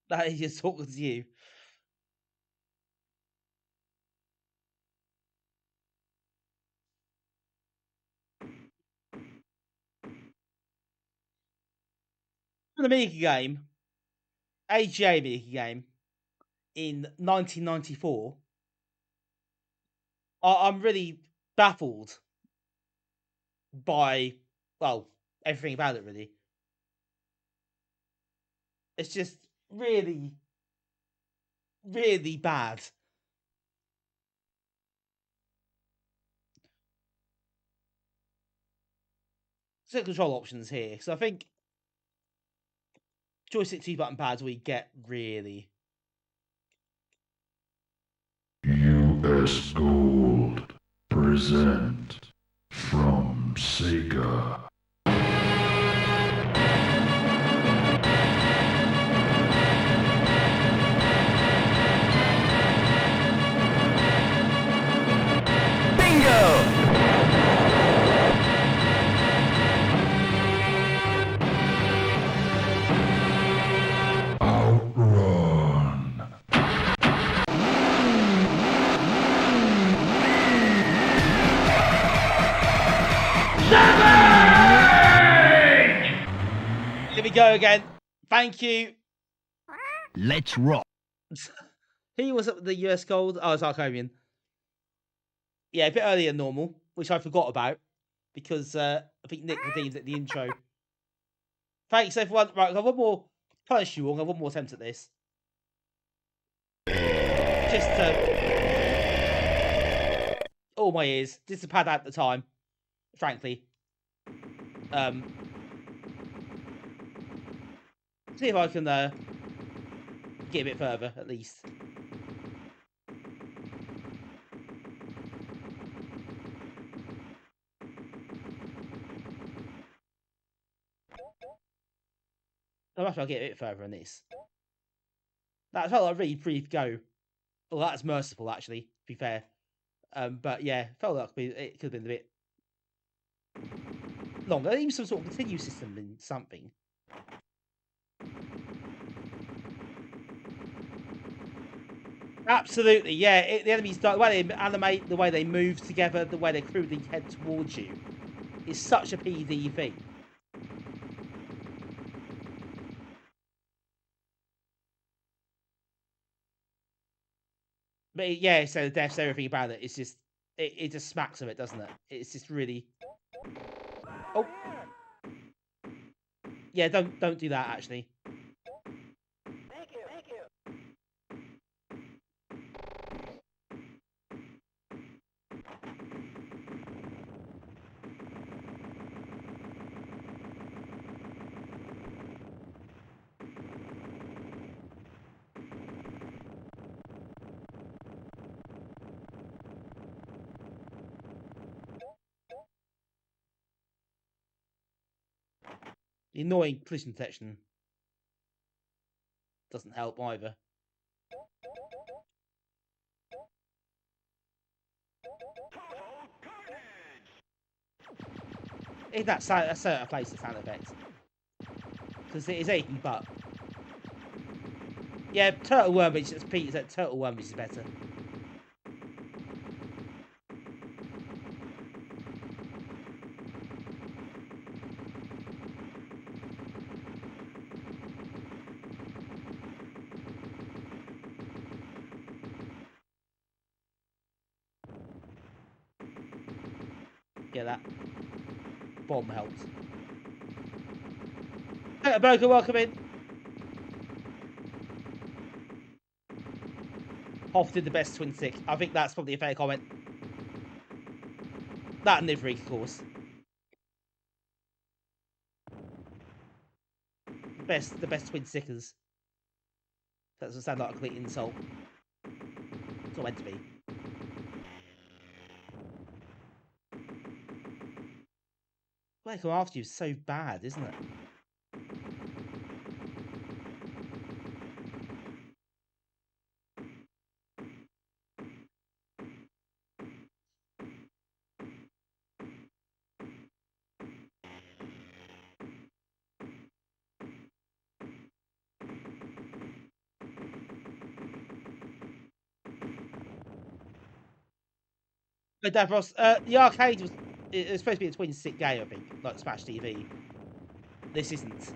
That is just talking to you. An Amiga game, AGA Amiga game, in 1994. I'm really baffled by, well, everything about it, really. It's just really, really bad. Set control options here, so I think joystick 2-button pads we get really. US Gold present from Sega. go again. Thank you. Let's rock. He was at the US Gold. Oh, it's Arcomian. Yeah, a bit earlier than normal, which I forgot about because I think Nick redeemed it in the intro. Thanks, everyone. Right, I've got one more. Punish you all. I've got one more attempt at this. Just all my ears. Just to pad out the time, frankly. See if I can get a bit further, at least. I'm actually I'll get a bit further on this. That felt like a really brief go. Well, that's merciful, actually, to be fair. But yeah, felt like it could have been a bit longer. Even some sort of continue system in something. Absolutely, yeah. The enemies, the way they animate, the way they move together, the way they crudely head towards you, is such a PD thing. But yeah, so the deaths, everything about it, it's just it just smacks of it, doesn't it? It's just really. Oh, yeah. Don't do that. Actually. Thank you. Thank you. The annoying collision detection doesn't help either. In that certain place, the sound effect, because it is aching butt. Yeah, turtle wormage. As Pete said, turtle wormage is better. Yeah, that bomb helped. Burger, welcome in. Hoff did the best twin stick. I think that's probably a fair comment. That and Nivrig, of course. The best twin stickers. That doesn't sound like a complete insult. It's not meant to be. Well, come after you is so bad, isn't it? But Davros, the arcade was supposed to be a twin stick game, I think, like Smash TV. This isn't.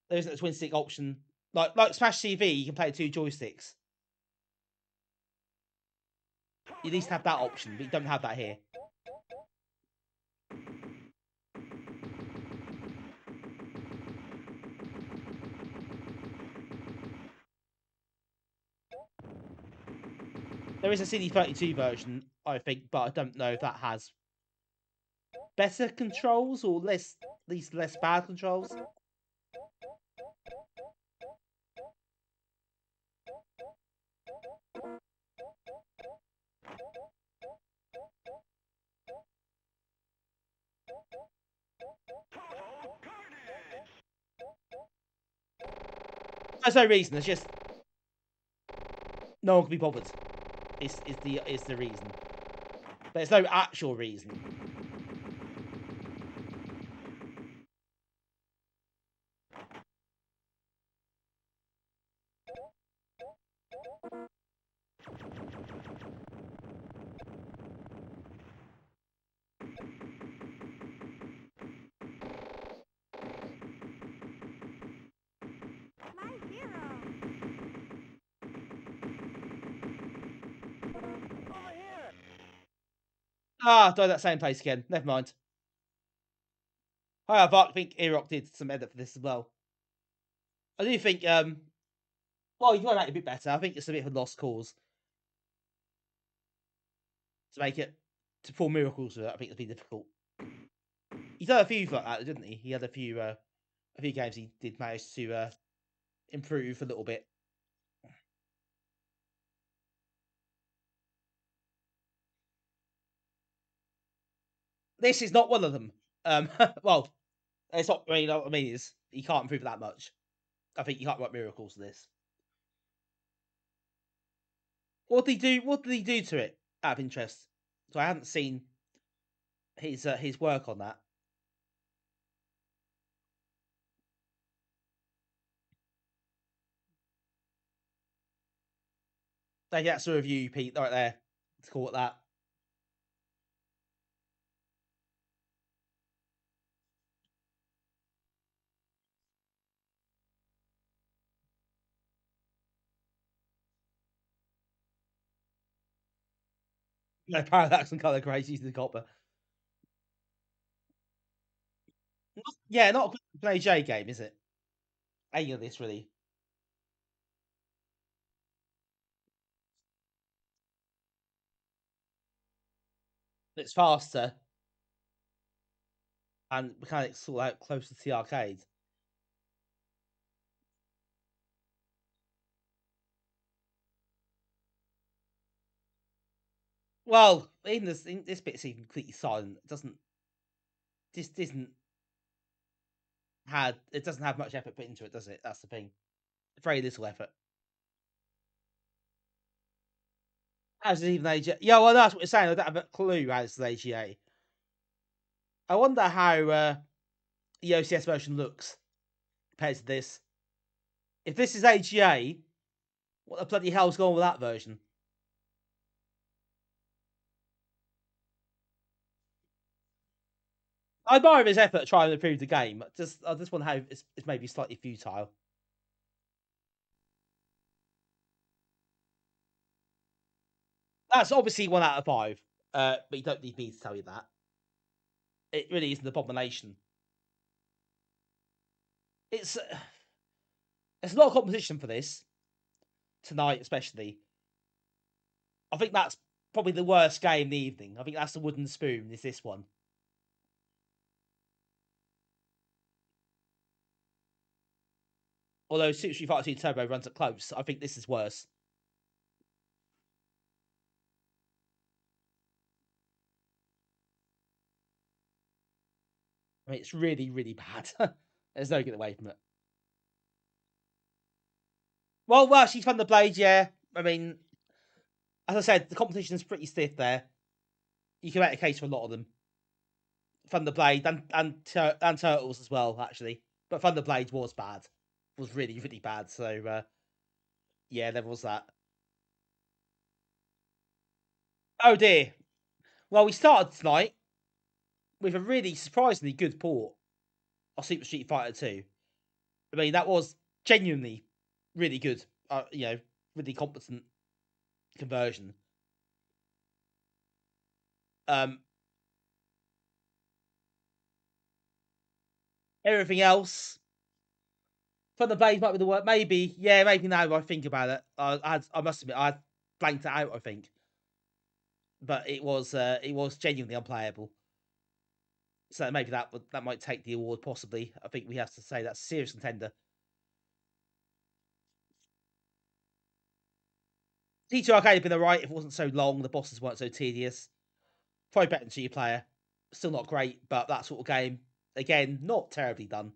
There isn't a twin stick option. Like Smash TV, you can play 2 joysticks. You at least have that option, but you don't have that here. There is a CD32 version, I think, but I don't know if that has better controls or at least less bad controls. There's no reason. There's just no one can be bothered. Is the reason. There's no actual reason. Ah, died that same place again. Never mind. However, I think Erock did some edit for this as well. I do think, well, you got to make it a bit better. I think it's a bit of a lost cause to make it to pull miracles with it. I think it'd be difficult. He's done a few like that, didn't he? He had a few games he did manage to improve a little bit. This is not one of them. Well, it's not. I mean, what I mean is he can't improve that much. I think you can't write miracles to this. What did he do? What did he do to it? Out of interest, so I haven't seen his work on that. Maybe that's a review, Pete, right there. Let's call it that. No, Parallax and Color Grace using the copper. Yeah, not a play J game, is it? Any of this really? It's faster and mechanics sort of out closer to the arcade. Well, in this bit's even completely silent. It doesn't. This doesn't have much effort put into it, does it? That's the thing. Very little effort. How's it even AGA? Yeah, well, that's what you're saying. I don't have a clue how it's an AGA. I wonder how the OCS version looks compared to this. If this is AGA, what the bloody hell's going on with that version? I admire his effort trying to improve the game. I just wonder how it's maybe slightly futile. That's obviously 1 out of 5, but you don't need me to tell you that. It really is an abomination. It's there's a lot of competition for this tonight, especially. I think that's probably the worst game in the evening. I think that's the Wooden Spoon. Is this one? Although Super Street Fighter 2 Turbo runs it close, I think this is worse. I mean, it's really, really bad. There's no getting away from it. Well, she's Thunder Blade, yeah. I mean, as I said, the competition is pretty stiff there. You can make a case for a lot of them. Thunder Blade and Turtles as well, actually. But Thunder Blade was bad. Was really, really bad. So, yeah, there was that. Oh dear. Well, we started tonight with a really surprisingly good port of Super Street Fighter 2. I mean, that was genuinely really good. Really competent conversion. Everything else, Thunder Blade might be the word. Maybe, yeah, maybe now I think about it. I must admit, I blanked it out. I think, but it was genuinely unplayable. So maybe that might take the award. Possibly, I think we have to say that's a serious contender. T2 Arcade had been alright if it wasn't so long. The bosses weren't so tedious. Probably better than G Player. Still not great, but that sort of game again, not terribly done.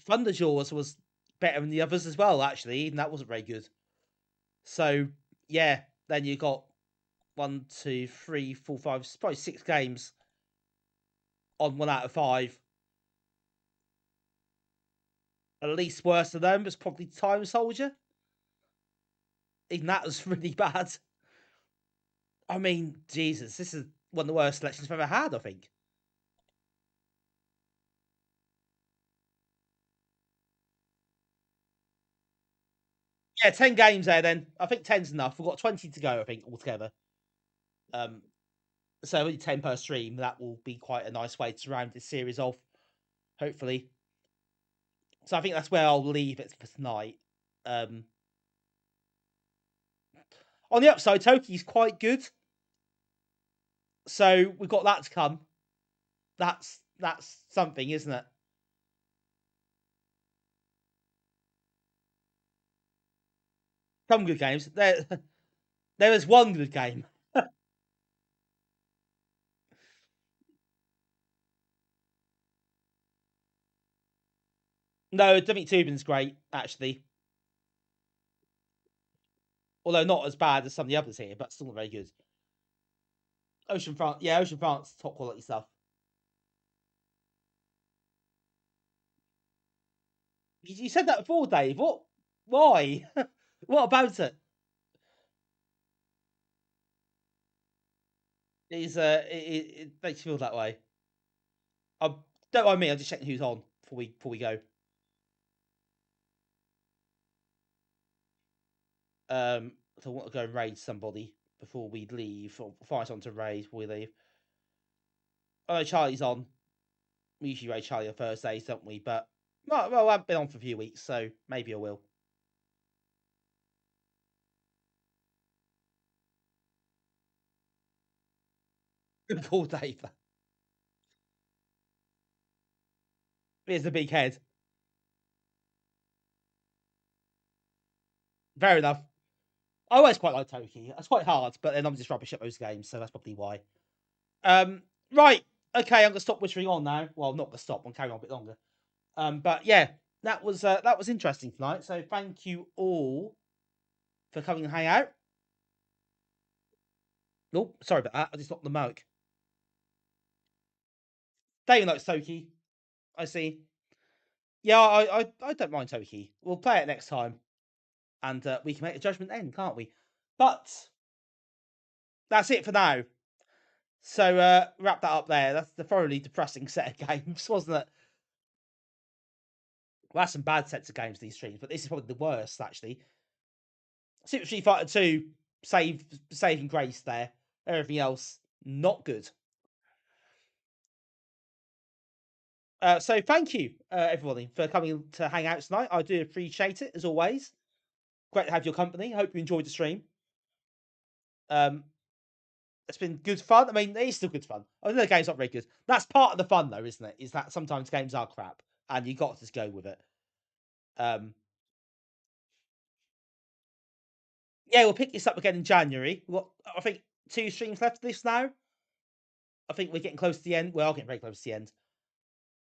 Thunder Jaws was better than the others as well, actually, and that wasn't very good. So yeah, then you got 1, 2, 3, 4, 5, probably 6 games on 1 out of 5. At least worse than them was probably Time Soldier. Even that was really bad. I mean, Jesus, this is one of the worst selections I've ever had, I think. Yeah, 10 games there then. I think 10's enough. We've got 20 to go, I think, altogether. So only 10 per stream. That will be quite a nice way to round this series off, hopefully. So I think that's where I'll leave it for tonight. On the upside, Toki's quite good. So we've got that to come. That's something, isn't it? Some good games. There is one good game. No, Dominic Tubin's great, actually. Although not as bad as some of the others here, but still very good. Ocean France, yeah, Ocean France, top quality stuff. You said that before, Dave. What? Why? What about it? It makes you feel that way. Don't mind me. I'm just checking who's on before we go. So I want to go and raid somebody before we leave, or find someone to raid before we leave. I know Charlie's on. We usually raid Charlie on Thursdays, don't we? But well, I haven't been on for a few weeks, so maybe I will. Good call, Dave. Here's the big head. Fair enough. I always quite like Toki. It's quite hard, but then I'm just rubbish at those games, so that's probably why. Right. Okay, I'm gonna stop whispering on now. Well, not gonna stop. I'm carrying on a bit longer. But yeah, that was interesting tonight. So thank you all for coming and hang out. Nope, sorry about that. I just knocked the mic. David likes Toki. I see. Yeah, I don't mind Toki. We'll play it next time, and we can make a judgment then, can't we? But that's it for now. So wrap that up there. That's the thoroughly depressing set of games, wasn't it? Well, that's some bad sets of games these streams, but this is probably the worst actually. Super Street Fighter 2 saving grace there. Everything else not good. So thank you everybody for coming to hang out tonight. I do appreciate it as always. Great to have your company. Hope you enjoyed the stream. It's been good fun. I mean, it's still good fun. I know the game's not very good. That's part of the fun, though, isn't it? Is that sometimes games are crap, and you got to just go with it. Yeah, we'll pick this up again in January. We've got, I think, 2 streams left of this now. I think we're getting close to the end. Well, getting very close to the end.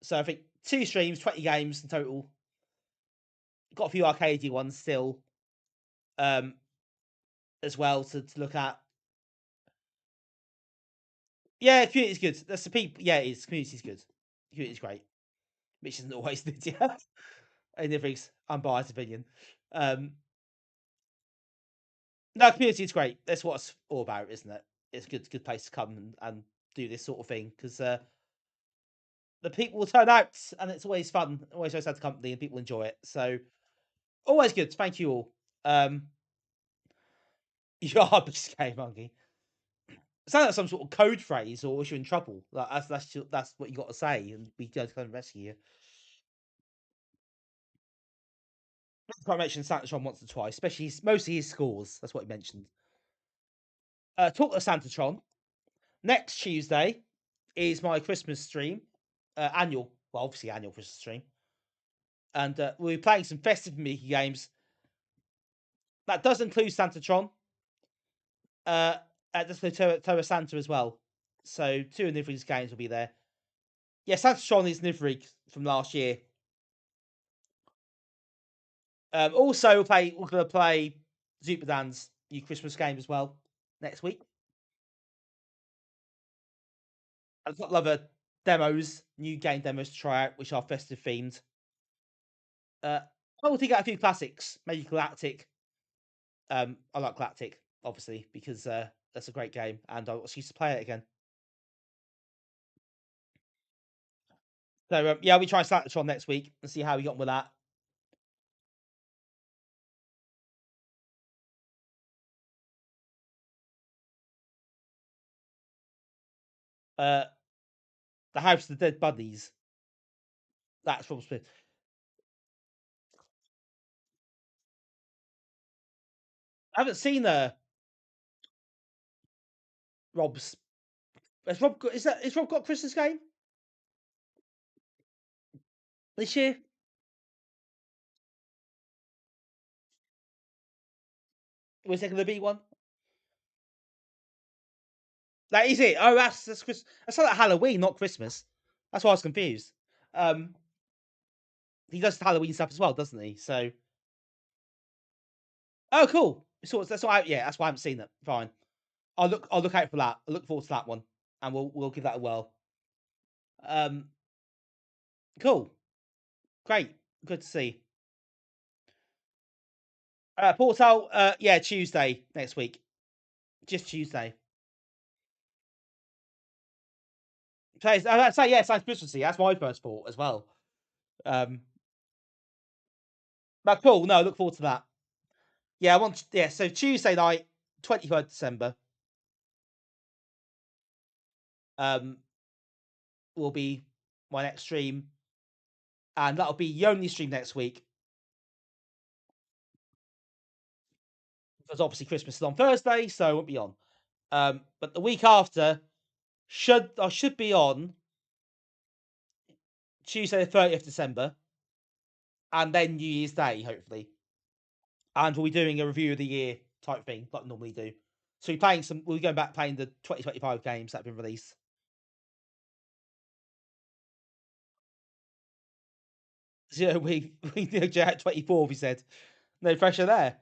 So I think 2 streams, 20 games in total. Got a few arcadey ones still, as well to look at. Yeah, community's good. That's the people. Yeah, it is. Community's good. Community's great, which isn't always the idea. In everybody's unbiased opinion. No, community is great. That's what it's all about, isn't it? It's a good place to come and do this sort of thing because the people will turn out and it's always fun. Always nice to have the company and people enjoy it. So always good. Thank you all. You are a beast game monkey. Sounds like some sort of code phrase, or you're in trouble. Like that's what you got to say, and we go to come and rescue you. I can't mention Santatron once or twice, especially mostly his scores. That's what he mentioned. Talk to Santatron. Next Tuesday is my Christmas stream, annual. Well, obviously annual Christmas stream, and we'll be playing some festive Mickey games. That does include Santatron. Does include Toa Santa as well. So 2 of Nivri's games will be there. Yeah, Santatron is Nivri from last year. Also, we're going to play Zupadan's new Christmas game as well next week. I've got other demos, new game demos to try out, which are festive themed. I will dig out a few classics, maybe Galactic. I like Galactic, obviously, because that's a great game, and I was used to play it again. So yeah, we try Santatron next week and see how we got on with that. The House of the Dead Bunnies. That's Rob Smith. I haven't seen Rob's. Has Rob got, is Rob got a Christmas game this year? Was there going to be one? That is it. Oh, that's Chris. That's like Halloween, not Christmas. That's why I was confused. He does Halloween stuff as well, doesn't he? So, oh, cool. So that's why. Yeah, that's why I haven't seen it. Fine. I'll look out for that. I look forward to that one, and we'll give that a whirl. Cool. Great. Good to see. Portal. Yeah, Tuesday next week. Just Tuesday. I'd say yeah, sounds Christmassy. That's my first thought as well. But cool. No, look forward to that. Yeah, I want. Yeah, so Tuesday night, 23rd December. Will be my next stream, and that'll be the only stream next week because obviously Christmas is on Thursday, so I won't be on. But the week after should be on Tuesday the 30th December, and then New Year's Day hopefully, and we'll be doing a review of the year type thing like we normally do. So we'll be going back playing the 2025 games that have been released. So we did Jet 24. We said no pressure there.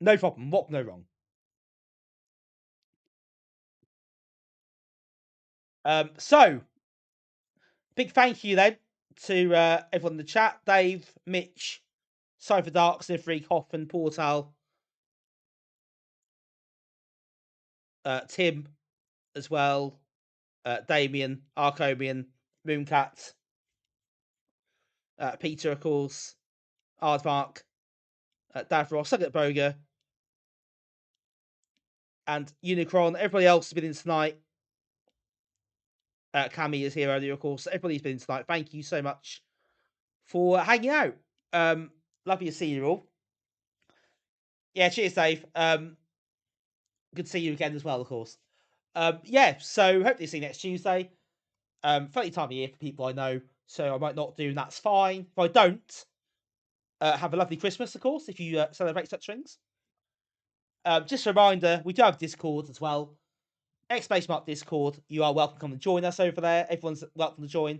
No problem. What no wrong. So big thank you then to everyone in the chat: Dave, Mitch, Cypher Dark, Sivrig, Hoffman, Portal, Tim as well, Damien, Arcomian, Mooncat, Peter, of course, Aardvark, Davros, Sugget Boga, and Unicron. Everybody else has been in tonight. Cammy is here earlier, of course. Everybody's been in tonight. Thank you so much for hanging out. Lovely to see you all. Yeah, cheers, Dave. Good to see you again as well, of course. Yeah, so hopefully see you next Tuesday. Funny time of year for people I know, so I might not do, and that's fine. If I don't, have a lovely Christmas, of course, if you celebrate such things. Just a reminder, we do have Discord as well. !mark Discord. You are welcome to come and join us over there. Everyone's welcome to join.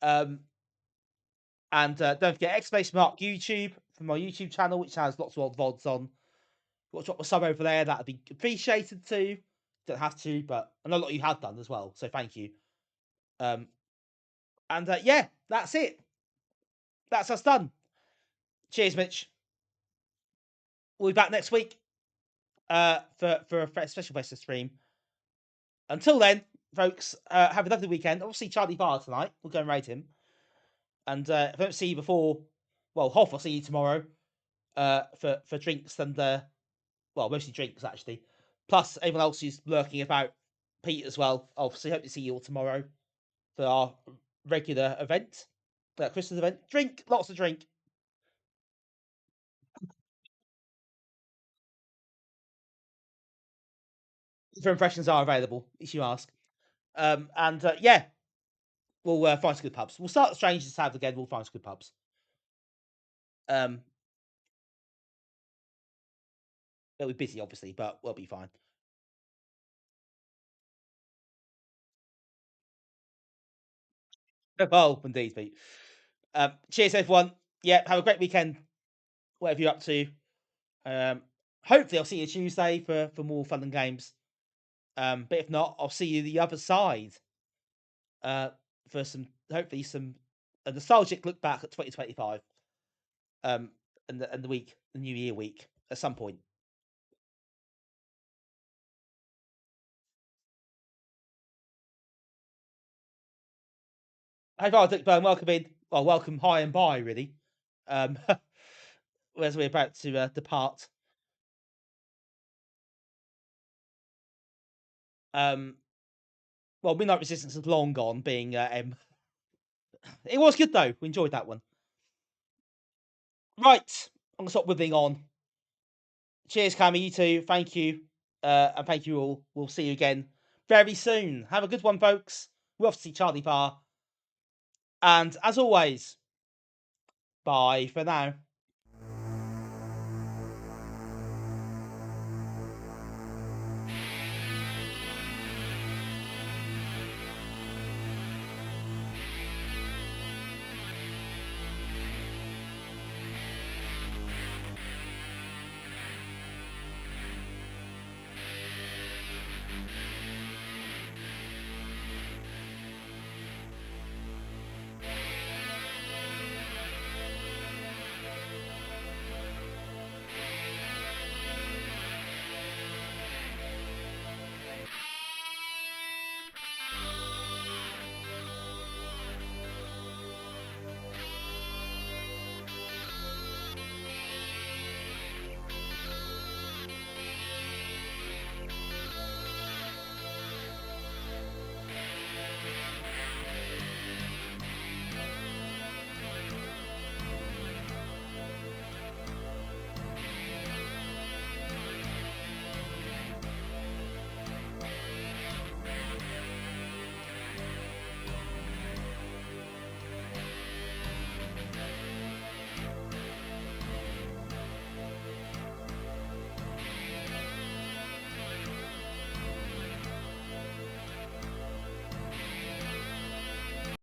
And don't forget !mark YouTube from my YouTube channel, which has lots of old VODs on. Got to drop a sub over there. That'd be appreciated too. Don't have to, but I know a lot of you have done as well, so thank you. Yeah, that's it. That's us done. Cheers, Mitch. We'll be back next week for a special Festive stream. Until then, folks, have a lovely weekend. Obviously, Charlie Barr tonight. We'll go and raid him. And if I don't see you before, well, Hoff, I'll see you tomorrow for drinks and, well, mostly drinks, actually. Plus, everyone else who's lurking about, Pete as well. Obviously, hope to see you all tomorrow for our regular event, Christmas event. Drink, lots of drink. For impressions are available, if you ask. Yeah, we'll find some good pubs. We'll start Strangers Tab again. We'll find some good pubs. It'll be busy, obviously, but we'll be fine. Well, indeed, Pete. Cheers, everyone. Yeah, have a great weekend, whatever you're up to. Hopefully, I'll see you Tuesday for more fun and games. But if not, I'll see you the other side for hopefully some a nostalgic look back at 2025. And the New Year week at some point. Hi, Dick Byrne. Welcome in. Well, welcome high and by, really. As we're about to depart. Well, Midnight Resistance is long gone, being M. It was good though. We enjoyed that one. Right, I'm gonna stop whibbling on. Cheers, Cammy. You too. Thank you, and thank you all. We'll see you again very soon. Have a good one, folks. We're off to see Charlie Parr. And as always, bye for now.